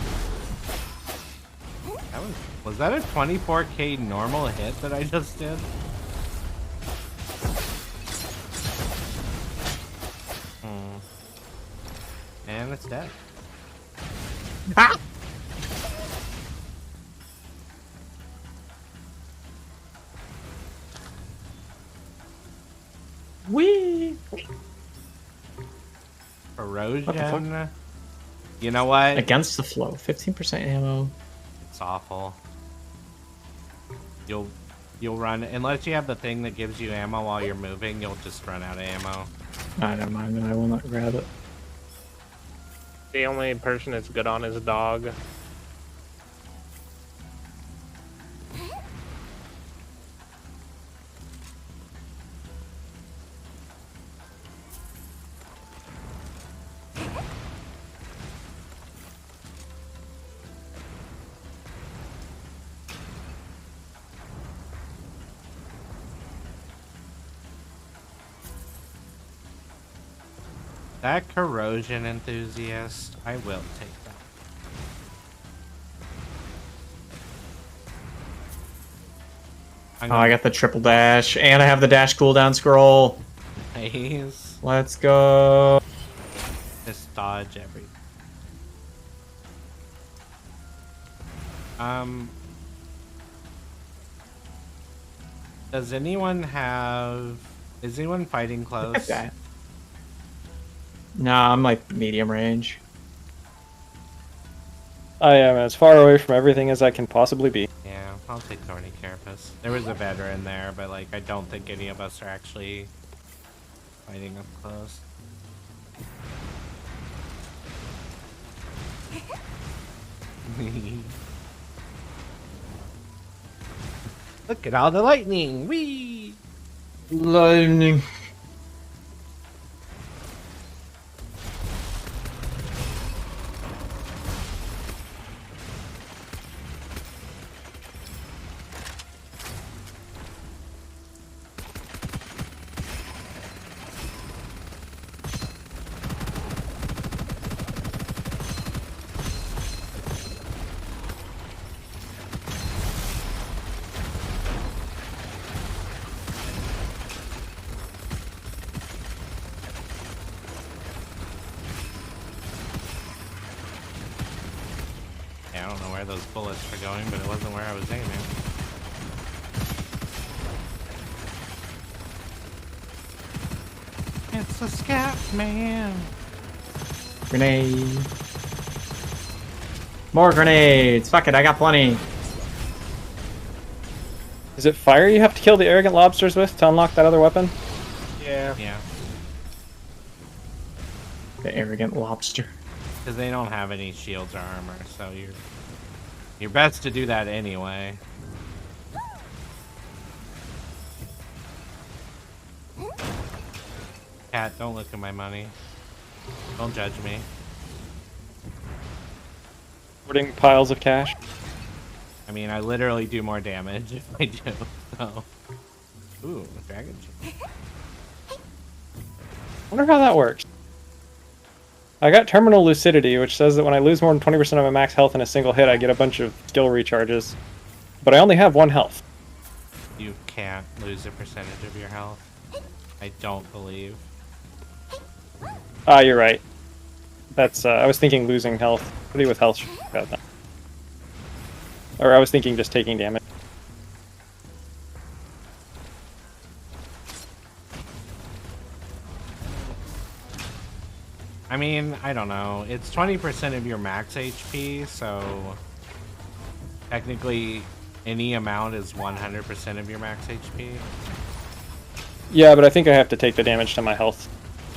That was that a 24k normal hit that I just did? And it's dead. Ah! Whee! Erosion. You know what? Against the flow, 15% ammo. It's awful. You'll run unless you have the thing that gives you ammo while you're moving. You'll just run out of ammo. I don't mind, then I will not grab it. The only person it's good on is a dog. That corrosion enthusiast, I will take that. Oh, I got the triple dash, and I have the dash cooldown scroll. Nice. Let's go. Just dodge everything. Does anyone have... Is anyone fighting close? Okay. Nah, I'm like medium range. I am as far away from everything as I can possibly be. Yeah, I'll take Thorny Carapace. There was a veteran there, but like I don't think any of us are actually fighting up close. Look at all the lightning! Whee! Lightning. Yeah, I don't know where those bullets were going, but it wasn't where I was aiming. It's a scat man. Grenade. More grenades. Fuck it, I got plenty. Is it fire you have to kill the arrogant lobsters with to unlock that other weapon? Yeah. Yeah, The arrogant lobster. because they don't have any shields or armor, so you're best to do that anyway. Cat, don't look at my money. Don't judge me. Hoarding piles of cash. I mean, I literally do more damage if I do, so... Ooh, dragon chicken. Wonder how that works. I got terminal lucidity, which says that when I lose more than 20% of my max health in a single hit, I get a bunch of skill recharges. But I only have 1 health. You can't lose a percentage of your health. I don't believe. Ah, you're right. That's, I was thinking losing health. Somebody with health should have got that. Or I was thinking just taking damage. I mean, I don't know. It's 20% of your max HP, so technically any amount is 100% of your max HP. Yeah, but I think I have to take the damage to my health,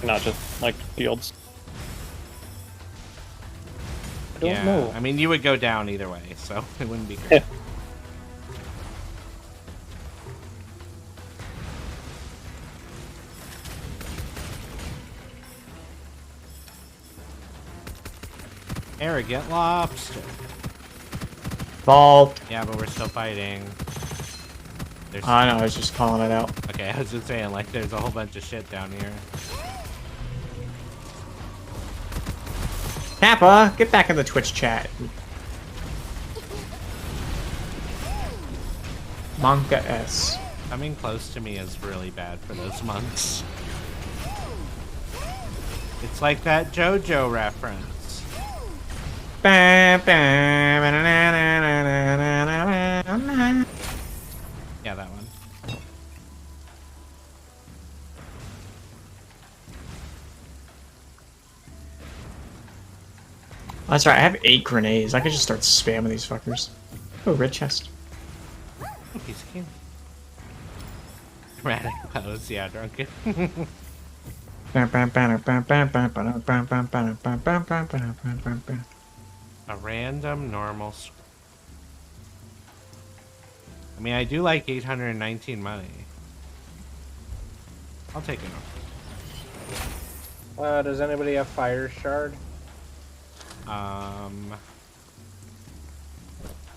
not just, like, shields. don't know. I mean, you would go down either way, so it wouldn't be great. Arrogant lobster. Vault. Yeah, but we're still fighting. There's... I know, I was just calling it out. Okay, I was just saying, like, there's a whole bunch of shit down here. Kappa, get back in the Twitch chat. Monka S. Coming close to me is really bad for those monks. It's like that JoJo reference. Yeah, that one. That's right, I have 8 grenades. I could just start spamming these fuckers. Oh, red chest. Oh, piece of candy. Erratic pose, yeah, drunken. A random normal. I mean, I do like 819 money. I'll take it. Does anybody have fire shard?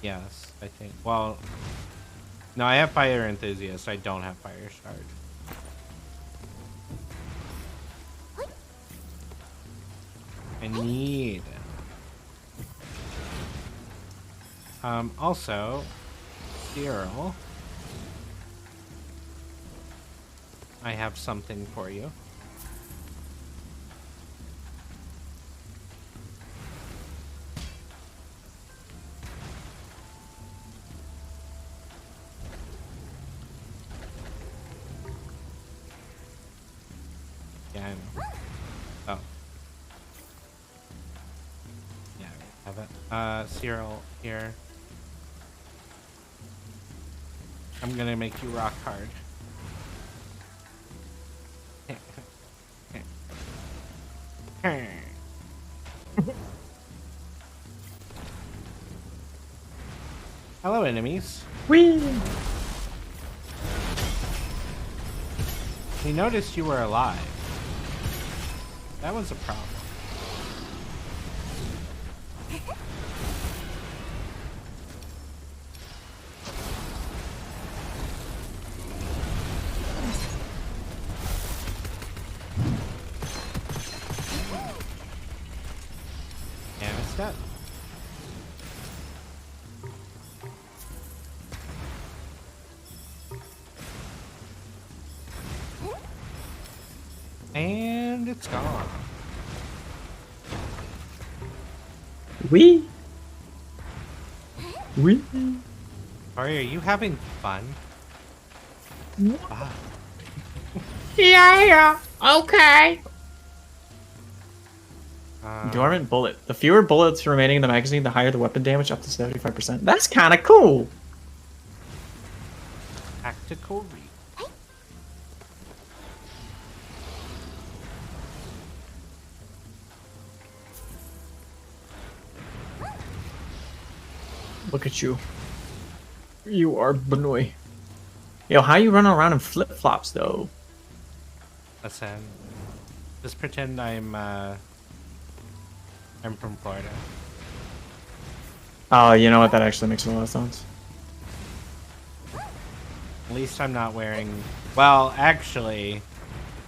Yes, I think. Well, no, I have fire enthusiast. I don't have fire shard. I need. Also, Cyril, I have something for you. Yeah, I know. Oh. Yeah, I have it. Cyril, here. I'm gonna make you rock hard. Hello, enemies. Whee! We noticed you were alive. That was a problem. And it's dead. And it's gone. Wee! Wee! Sorry, are you having fun? Wow. Yeah, okay. Dormant bullet. The fewer bullets remaining in the magazine, the higher the weapon damage, up to 75%. That's kind of cool. Tactical read. Look at you. You are Benoy. Yo, how you running around in flip-flops, though? Listen, just pretend I'm from Florida. Oh, you know what? That actually makes a lot of sense. At least I'm not wearing... Well, actually,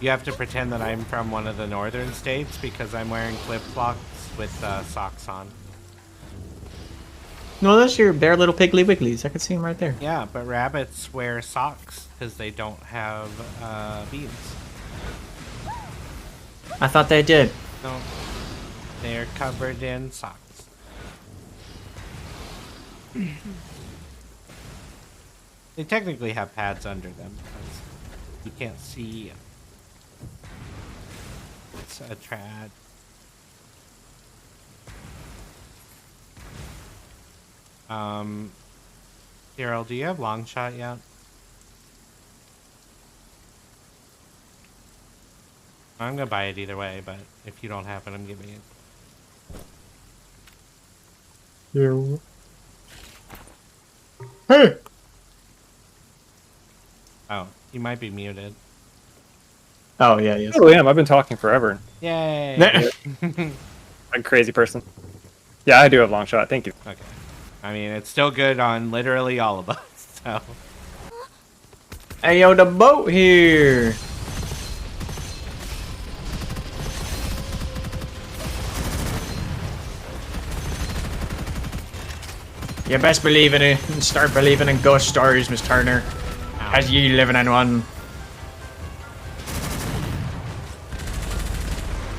you have to pretend that I'm from one of the northern states because I'm wearing flip-flops with socks on. No, that's your bare little piggly wigglies. I can see them right there. Yeah, but rabbits wear socks because they don't have beads. I thought they did. No, they're covered in socks. They technically have pads under them because you can't see. It's a trad. Cyril, do you have long shot yet? I'm gonna buy it either way, but if you don't have it, I'm giving it. You. Hey! Oh, you might be muted. Oh, yeah, yes. Totally am. I've been talking forever. Yay! I'm a crazy person. Yeah, I do have long shot. Thank you. Okay. I mean, it's still good on literally all of us, so. Hey, yo, the boat here! You best believe in it. Start believing in ghost stories, Miss Turner. As ye living in one.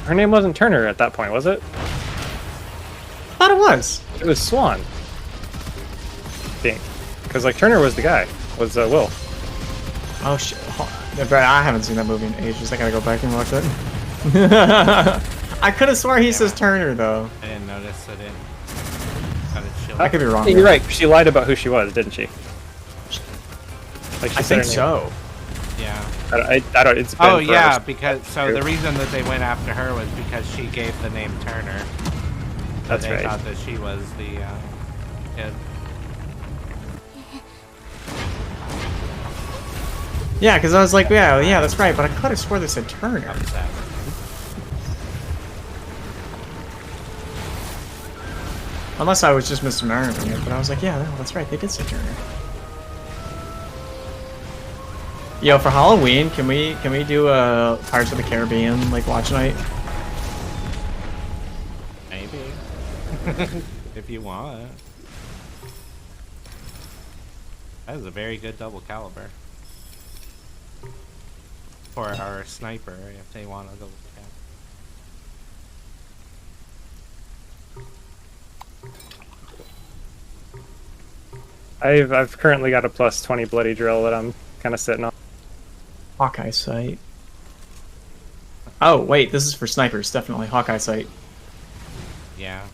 Her name wasn't Turner at that point, was it? Thought it was. It was Swan. I think. Because, like, Turner was the guy. Was Will. Oh shit. I haven't seen that movie in ages. I gotta go back and watch it. I could have swore he says Turner, though. I didn't notice it. Gotta chill. I could be wrong. Hey, you're right. She lied about who she was, didn't she? Like she I said think her name. so. Yeah. I don't. It's been Oh, forever. yeah, because, so the reason that they went after her was because she gave the name Turner. So That's they right. thought that she was the, kid. Yeah, because I was like, yeah, that's right, but I could have swore they said Turner. Upset. Unless I was just misremembering it, but I was like, yeah, that's right, they did say Turner. Yo, for Halloween, can we do a Pirates of the Caribbean like watch night? Maybe. If you want. That is a very good double caliber. For our sniper, if they want a double caliber. I've currently got a plus 20 bloody drill that I'm kind of sitting on. Hawkeye sight. Oh, wait, this is for snipers, definitely. Hawkeye sight. Yeah.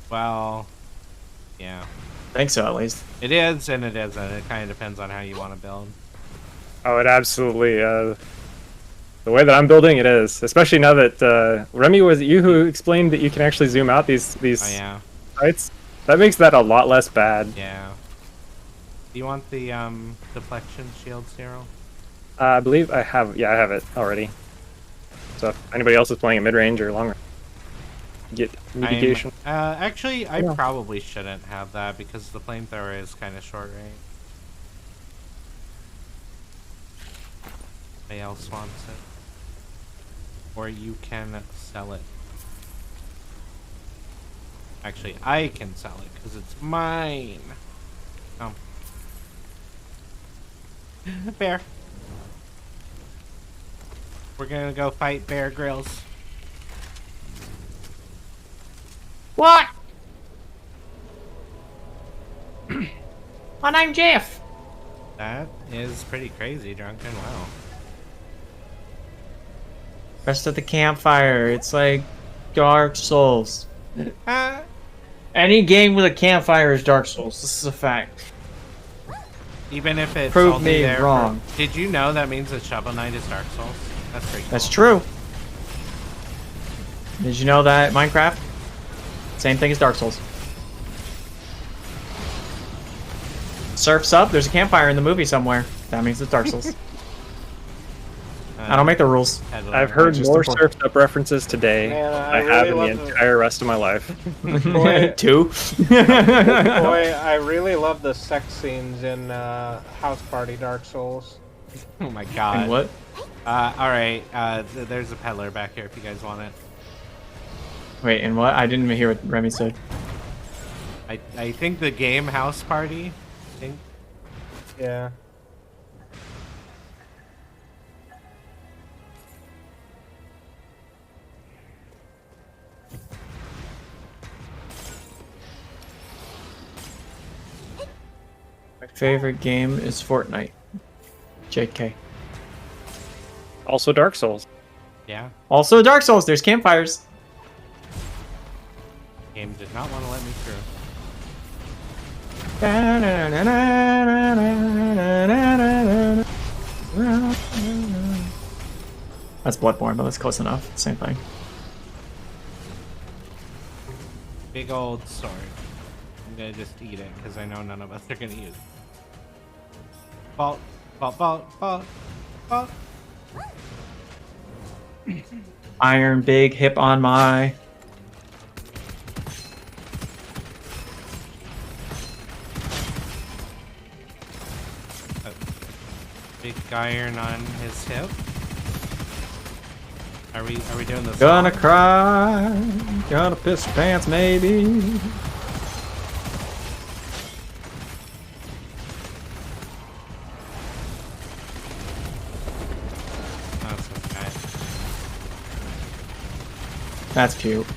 Well, yeah. I think so, at least. It is and it isn't. It kind of depends on how you want to build. Oh, it absolutely. The way that I'm building it is, especially now that Remy, was it you who explained that you can actually zoom out these Oh, yeah. sites? That makes that a lot less bad. Yeah. Do you want the deflection shield, Cyril? I believe I have. Yeah, I have it already. So if anybody else is playing at mid range or long range, get mitigation. Actually, I Yeah. probably shouldn't have that because the flamethrower is kind of short range. Somebody else wants it. Or you can sell it. Actually, I can sell it because it's mine. Oh. Bear. We're gonna go fight Bear Grylls. What? My name's Jeff. That is pretty crazy, Drunken. Wow. Rest of the campfire. It's like Dark Souls. Any game with a campfire is Dark Souls. This is a fact. Even if it's Prove only me there for- wrong. Did you know that means that Shovel Knight is Dark Souls? That's pretty cool. That's true. Did you know that Minecraft? Same thing as Dark Souls. Surf's up. There's a campfire in the movie somewhere. That means it's Dark Souls. I don't make the rules. I've heard just more important. surfed up references today Man, than I I have really in the love entire rest of my life. Boy, 2. boy, I really love the sex scenes in House Party Dark Souls. Oh my god. And what? Alright, there's a peddler back here if you guys want it. Wait, and what? I didn't even hear what Remy said. I think the game House Party. I think. Yeah. My favorite game is Fortnite. JK. Also Dark Souls. Yeah. Also Dark Souls, there's campfires. Game did not want to let me through. That's Bloodborne, but that's close enough. Same thing. Big old sword. I'm gonna just eat it because I know none of us are gonna use it. Vault, vault, vault, vault, vault. Iron big hip on my. Big iron on his hip. Are we doing this? Gonna cry, gonna piss your pants maybe. That's okay. That's cute.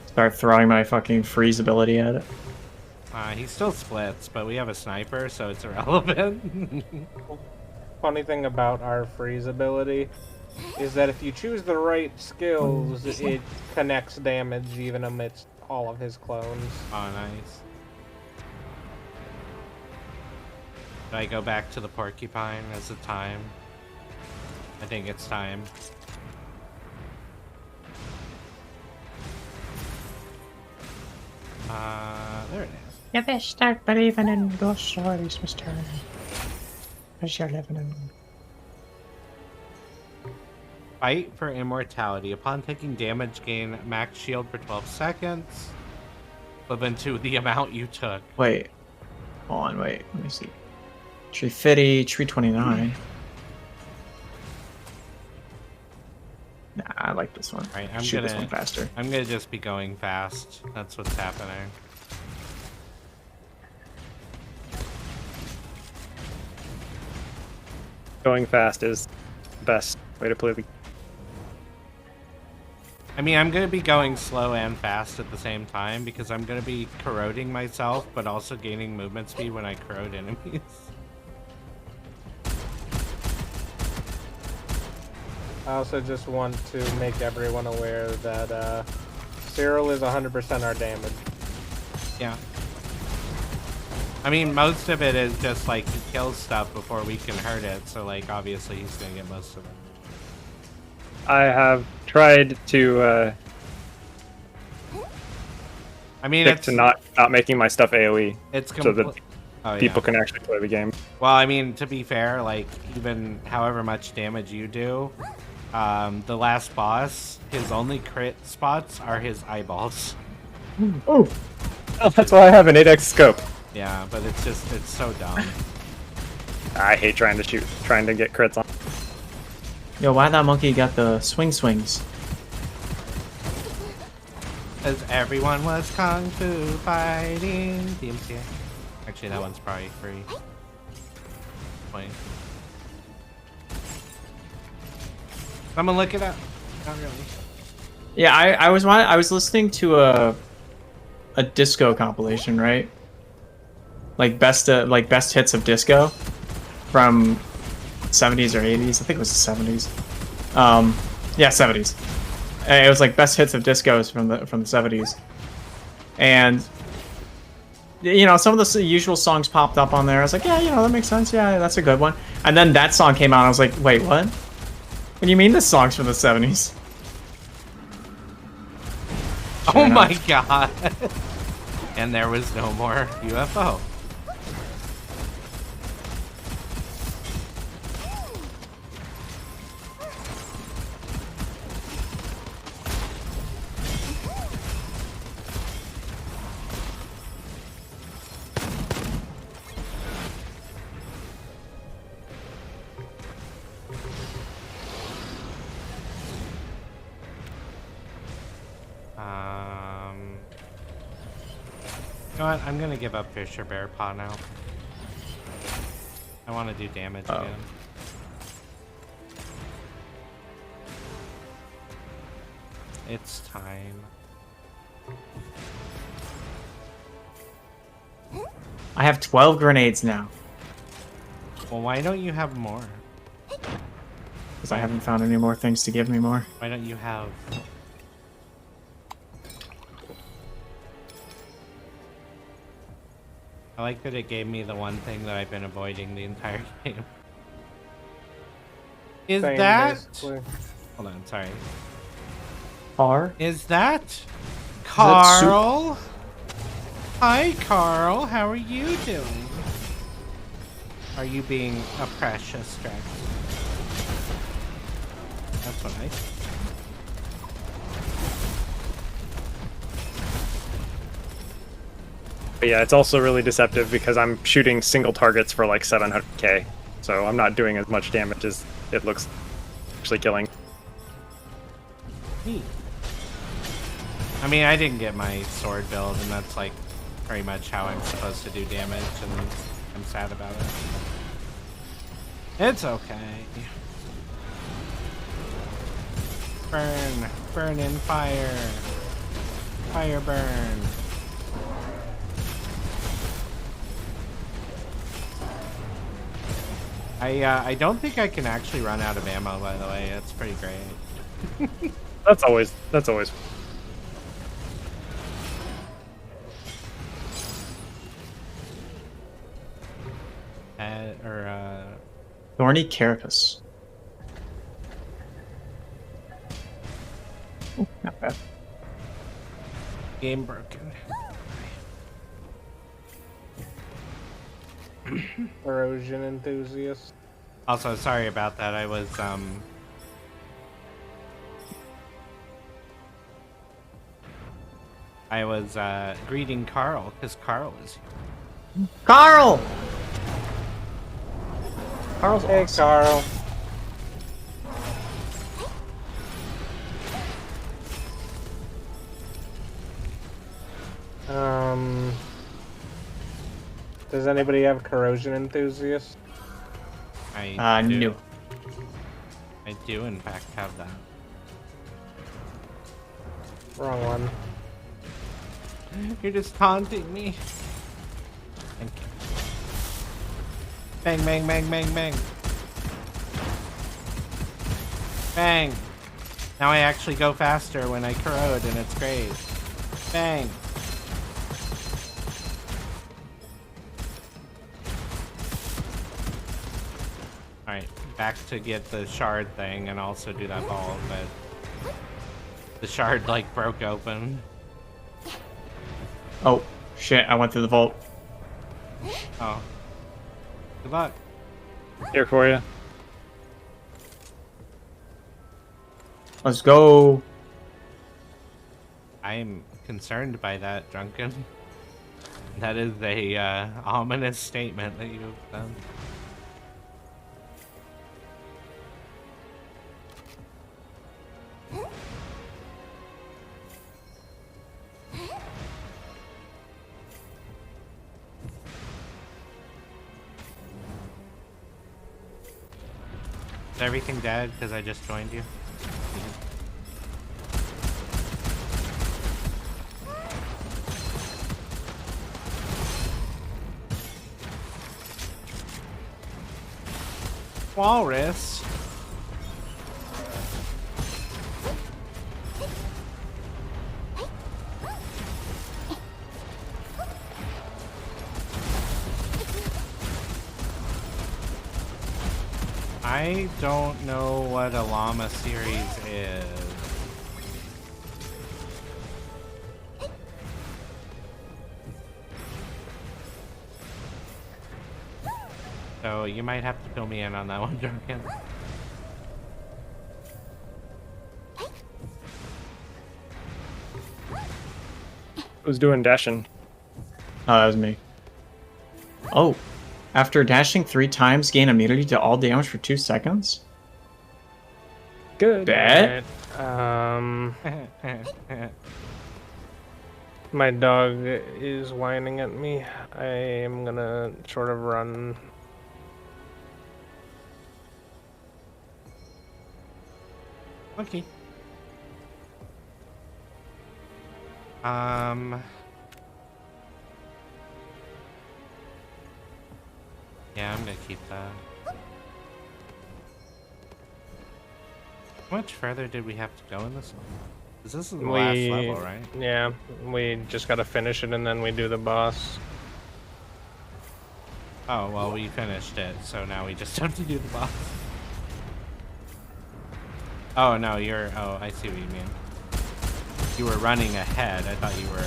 Start throwing my fucking freeze ability at it. He still splits, but we have a sniper, so it's irrelevant. Funny thing about our freeze ability is that if you choose the right skills, it connects damage even amidst all of his clones. Oh, nice. Should I go back to the porcupine as a time? I think it's time. There it is. You better start believing in ghost stories, Mr. As you're living in. Fight for immortality. Upon taking damage, gain max shield for 12 seconds. Equivalent to the amount you took. Wait. Hold on, wait. Let me see. Tree 50, tree 29. Nah, I like this one. Right, Shoot this one faster. I'm gonna just be going fast. That's what's happening. Going fast is the best way to play the game. I mean, I'm gonna be going slow and fast at the same time because I'm gonna be corroding myself, but also gaining movement speed when I corrode enemies. I also just want to make everyone aware that Cyril is 100% our damage. Yeah. I mean, most of it is just like he kills stuff before we can hurt it, so like obviously he's gonna get most of it. I have tried to I mean, stick it's to not making my stuff AoE it's so that oh, people yeah. can actually play the game. Well, I mean, to be fair, like even however much damage you do, the last boss, his only crit spots are his eyeballs. Oh, that's why I have an 8x scope. Yeah, but it's so dumb. I hate trying to get crits on. Yo, why that monkey got the swings? Because everyone was kung fu fighting. DMCA. Actually, that one's probably free. Point. I'm gonna look it up. Not really. Yeah, I was listening to a disco compilation, right? Like best hits of disco from 70s or 80s. I think it was the 70s. Yeah, 70s. And it was like best hits of discos from the 70s. And you know, some of the usual songs popped up on there. I was like, yeah, you know, that makes sense. Yeah, that's a good one. And then that song came out and I was like, wait, what? What do you mean this song's from the 70s? Oh my god. And there was no more UFO. You know what? I'm gonna give up Fisher Bear Paw now. I want to do damage again. It's time. I have 12 grenades now. Well, why don't you have more? Because I haven't found any more things to give me more. Why don't you have... I like that it gave me the one thing that I've been avoiding the entire game. Is Same, that... basically. Hold on, sorry. Car? Is that that Carl? Hi, Carl. How are you doing? Are you being a precious dragon? That's what I think. But yeah, it's also really deceptive because I'm shooting single targets for like 700k, so I'm not doing as much damage as it looks actually killing. Neat. I mean, I didn't get my sword build, and that's like pretty much how I'm supposed to do damage, and I'm sad about it. It's okay. Burn. Burn in fire. Fire burn. I don't think I can actually run out of ammo, by the way. That's pretty great. That's always. Thorny carapace. Oh, not bad. Game broken. Erosion enthusiast. Also, sorry about that. I was greeting Carl because Carl is here. Carl! Carl's Hey, awesome. Carl. Does anybody have corrosion enthusiast? I do. No. I do, in fact, have that. Wrong one. You're just taunting me. Thank you. Bang, bang, bang, bang, bang. Bang. Now I actually go faster when I corrode, and it's great. Bang. Alright, back to get the shard thing and also do that ball, but the shard like broke open. Oh, shit, I went through the vault. Oh. Good luck. Here for you. Let's go. I'm concerned by that, Drunken. That is a ominous statement that you've done. Is everything dead because I just joined you? Walrus. I don't know what a llama series is. So you might have to fill me in on that one, Drunken. Who's doing dashing? Oh, that was me. Oh, after dashing 3 times, gain immunity to all damage for 2 seconds? Good. Bad? My dog is whining at me. I am gonna sort of run. Okay. Yeah, I'm gonna keep that. How much further did we have to go in this one? 'Cause this is the last level, right? Yeah, we just gotta finish it and then we do the boss. Oh, well, we finished it, so now we just have to do the boss. Oh, no, you're... Oh, I see what you mean. You were running ahead. I thought you were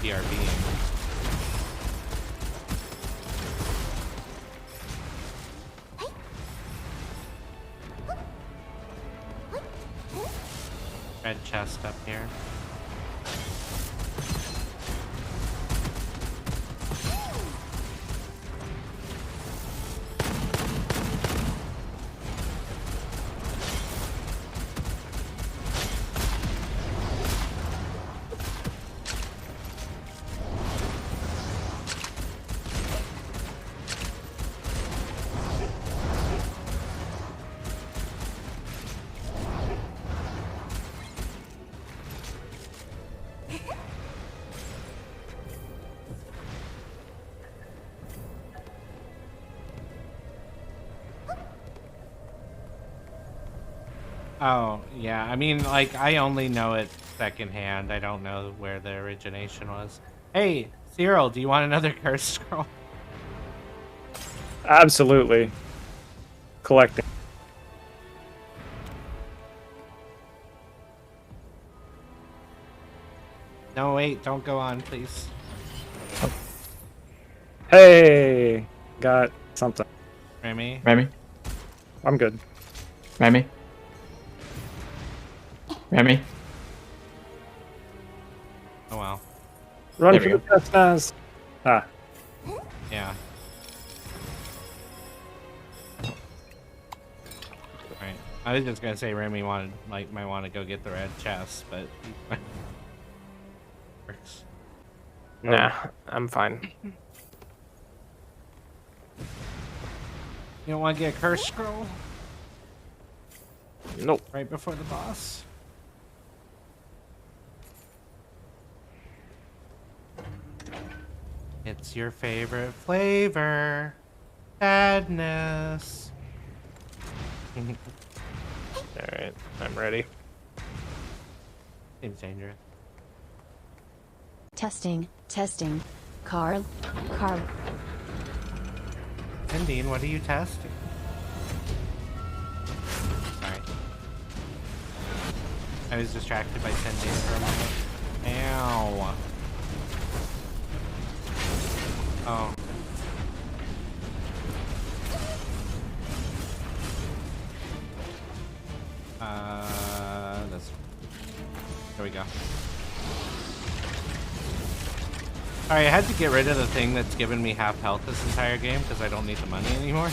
BRBing. Red chest up here. Oh, yeah. I mean, like, I only know it secondhand. I don't know where the origination was. Hey, Cyril, do you want another curse scroll? Absolutely. Collecting. No, wait, don't go on, please. Hey, got something. Remy? Remy? I'm good. Remy? Remy? Oh, well. Run There for we the go. chest, Naz. Ah, Yeah. Alright. I was just gonna say Remy might want to go get the red chest, but... works. Nah, I'm fine. You don't want to get a curse scroll Nope. right before the boss? It's your favorite flavor. Sadness. Alright, I'm ready. Seems dangerous. Testing. Carl. Endine, what are you testing? Sorry. I was distracted by Sending for a moment. Ow. Oh. This. There we go. Sorry, I had to get rid of the thing that's given me half health this entire game because I don't need the money anymore.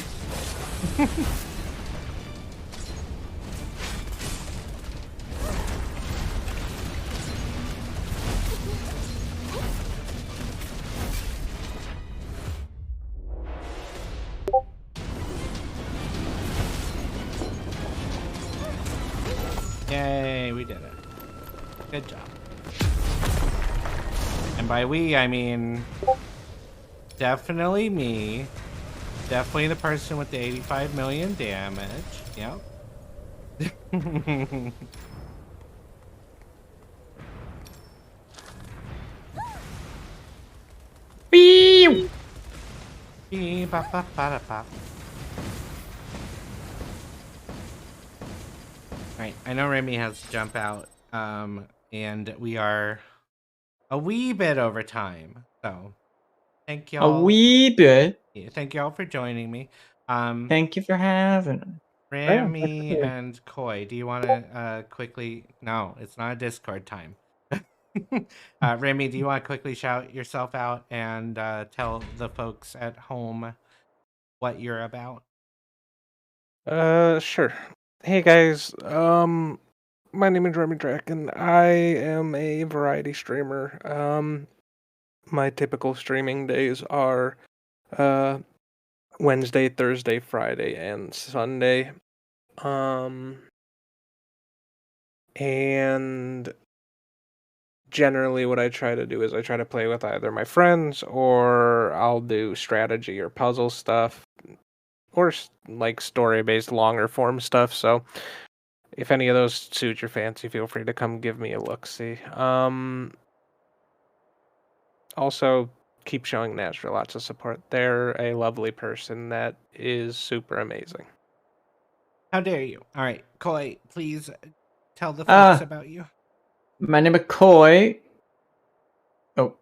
Yay, we did it. Good job. And by we, I mean definitely me. Definitely the person with the 85 million damage. Yep. Pew! Bee, bop, bop, bada, bop. Alright, I know Remy has to jump out, and we are a wee bit over time, so thank A y'all. wee bit. Yeah, thank y'all for joining me. Thank you for having. Remy and Koi, do you want to quickly? No, it's not a Discord time. Remy, do you want to quickly shout yourself out and tell the folks at home what you're about? Sure. Hey guys, my name is Remy Draken. I am a variety streamer. My typical streaming days are Wednesday, Thursday, Friday, and Sunday. And generally what I try to do is I try to play with either my friends or I'll do strategy or puzzle stuff or like story-based longer form stuff. So if any of those suit your fancy, feel free to come give me a look-see. Also, keep showing Nashville lots of support. They're a lovely person that is super amazing. How dare you? All right, Koi, please tell the folks about you? My name is Koi. Oh,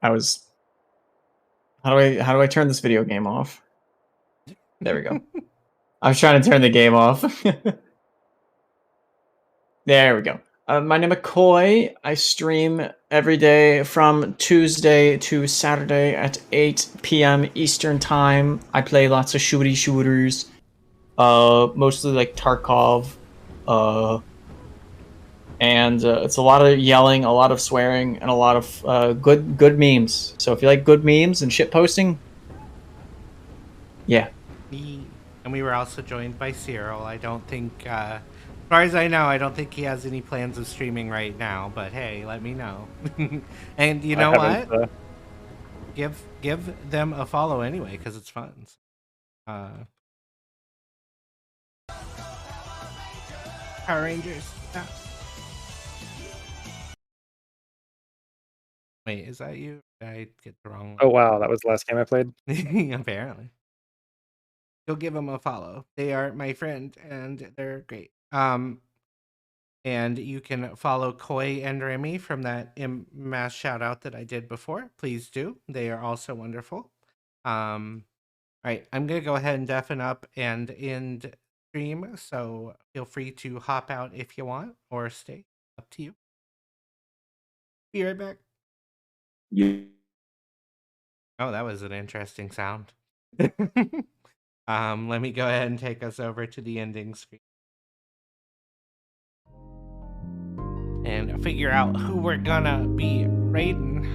I was. How do I turn this video game off? There we go. I was trying to turn the game off. There we go. My name is Koi. I stream every day from Tuesday to Saturday at 8 p.m. Eastern Time. I play lots of shooters. Mostly like Tarkov. And it's a lot of yelling, a lot of swearing, and a lot of good memes. So if you like good memes and shit posting, yeah. And we were also joined by Cyril. I don't think, as far as I know, I don't think he has any plans of streaming right now. But hey, let me know. And you know what? Give them a follow anyway, because it's fun. Power Rangers. Yeah. Wait, is that you? Did I get the wrong one? Oh wow, that was the last game I played. Apparently. Go give them a follow. They are my friend and they're great. And you can follow Koi and Remy from that mass shout out that I did before. Please do. They are also wonderful. All right, I'm gonna go ahead and deafen up and end stream. So feel free to hop out if you want or stay. Up to you. Be right back. Yeah. Oh, that was an interesting sound. Let me go ahead and take us over to the ending screen. And figure out who we're gonna be raiding.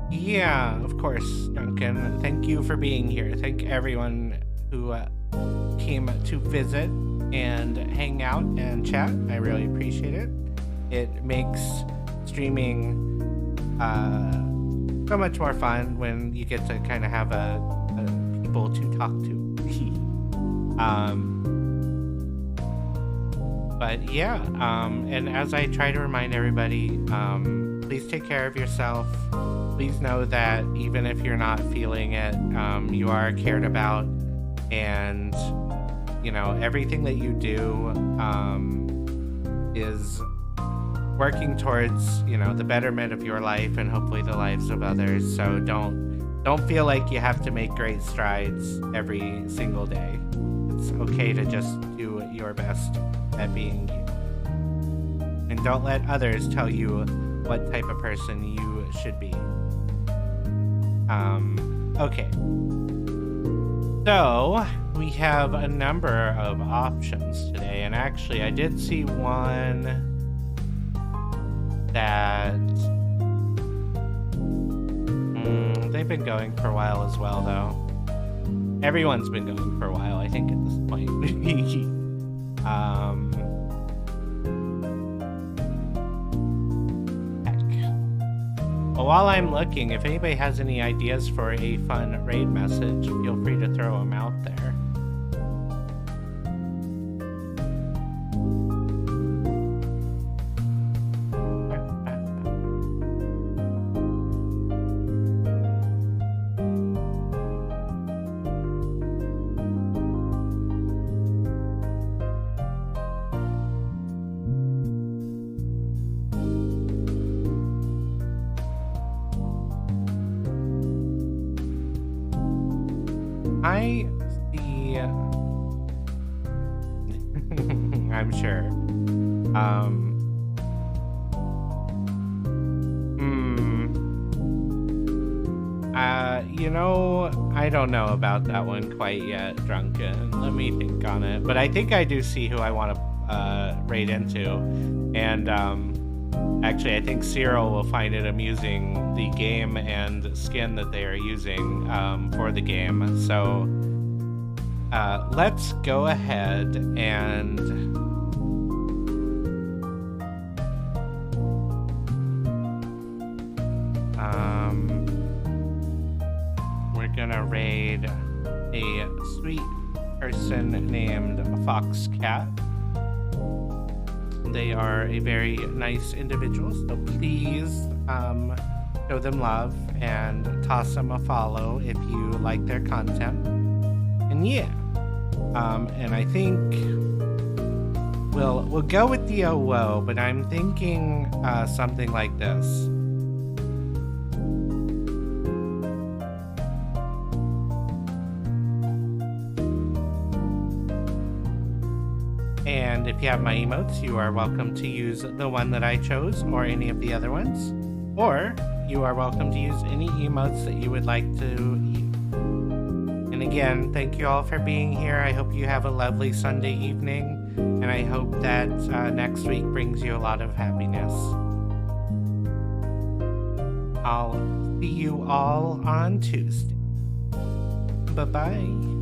Yeah, of course, Duncan. Thank you for being here. Thank everyone who came to visit and hang out and chat. I really appreciate it. It makes streaming so much more fun when you get to kind of have a people to talk to. But yeah, and as I try to remind everybody, please take care of yourself. Please know that even if you're not feeling it, you are cared about, and you know everything that you do is working towards, you know, the betterment of your life and hopefully the lives of others. So don't feel like you have to make great strides every single day. It's okay to just do your best at being you. And don't let others tell you what type of person you should be. Okay. So we have a number of options today, and actually I did see one that they've been going for a while as well, though. Everyone's been going for a while, I think, at this point. Well, while I'm looking, if anybody has any ideas for a fun raid message, feel free to throw them out there. I see. I'm sure. You know, I don't know about that one quite yet, Drunken. Let me think on it. But I think I do see who I want to raid into. And actually, I think Cyril will find it amusing, the game and skin that they are using for the game. So let's go ahead and we're gonna raid a sweet person named Foxcat. They are a very nice individual, so please show them love and toss them a follow if you like their content. And yeah, and I think We'll go with the oh whoa, but I'm thinking something like this. And if you have my emotes, you are welcome to use the one that I chose or any of the other ones. Or you are welcome to use any emotes that you would like to use. And again, thank you all for being here. I hope you have a lovely Sunday evening. And I hope that next week brings you a lot of happiness. I'll see you all on Tuesday. Bye-bye.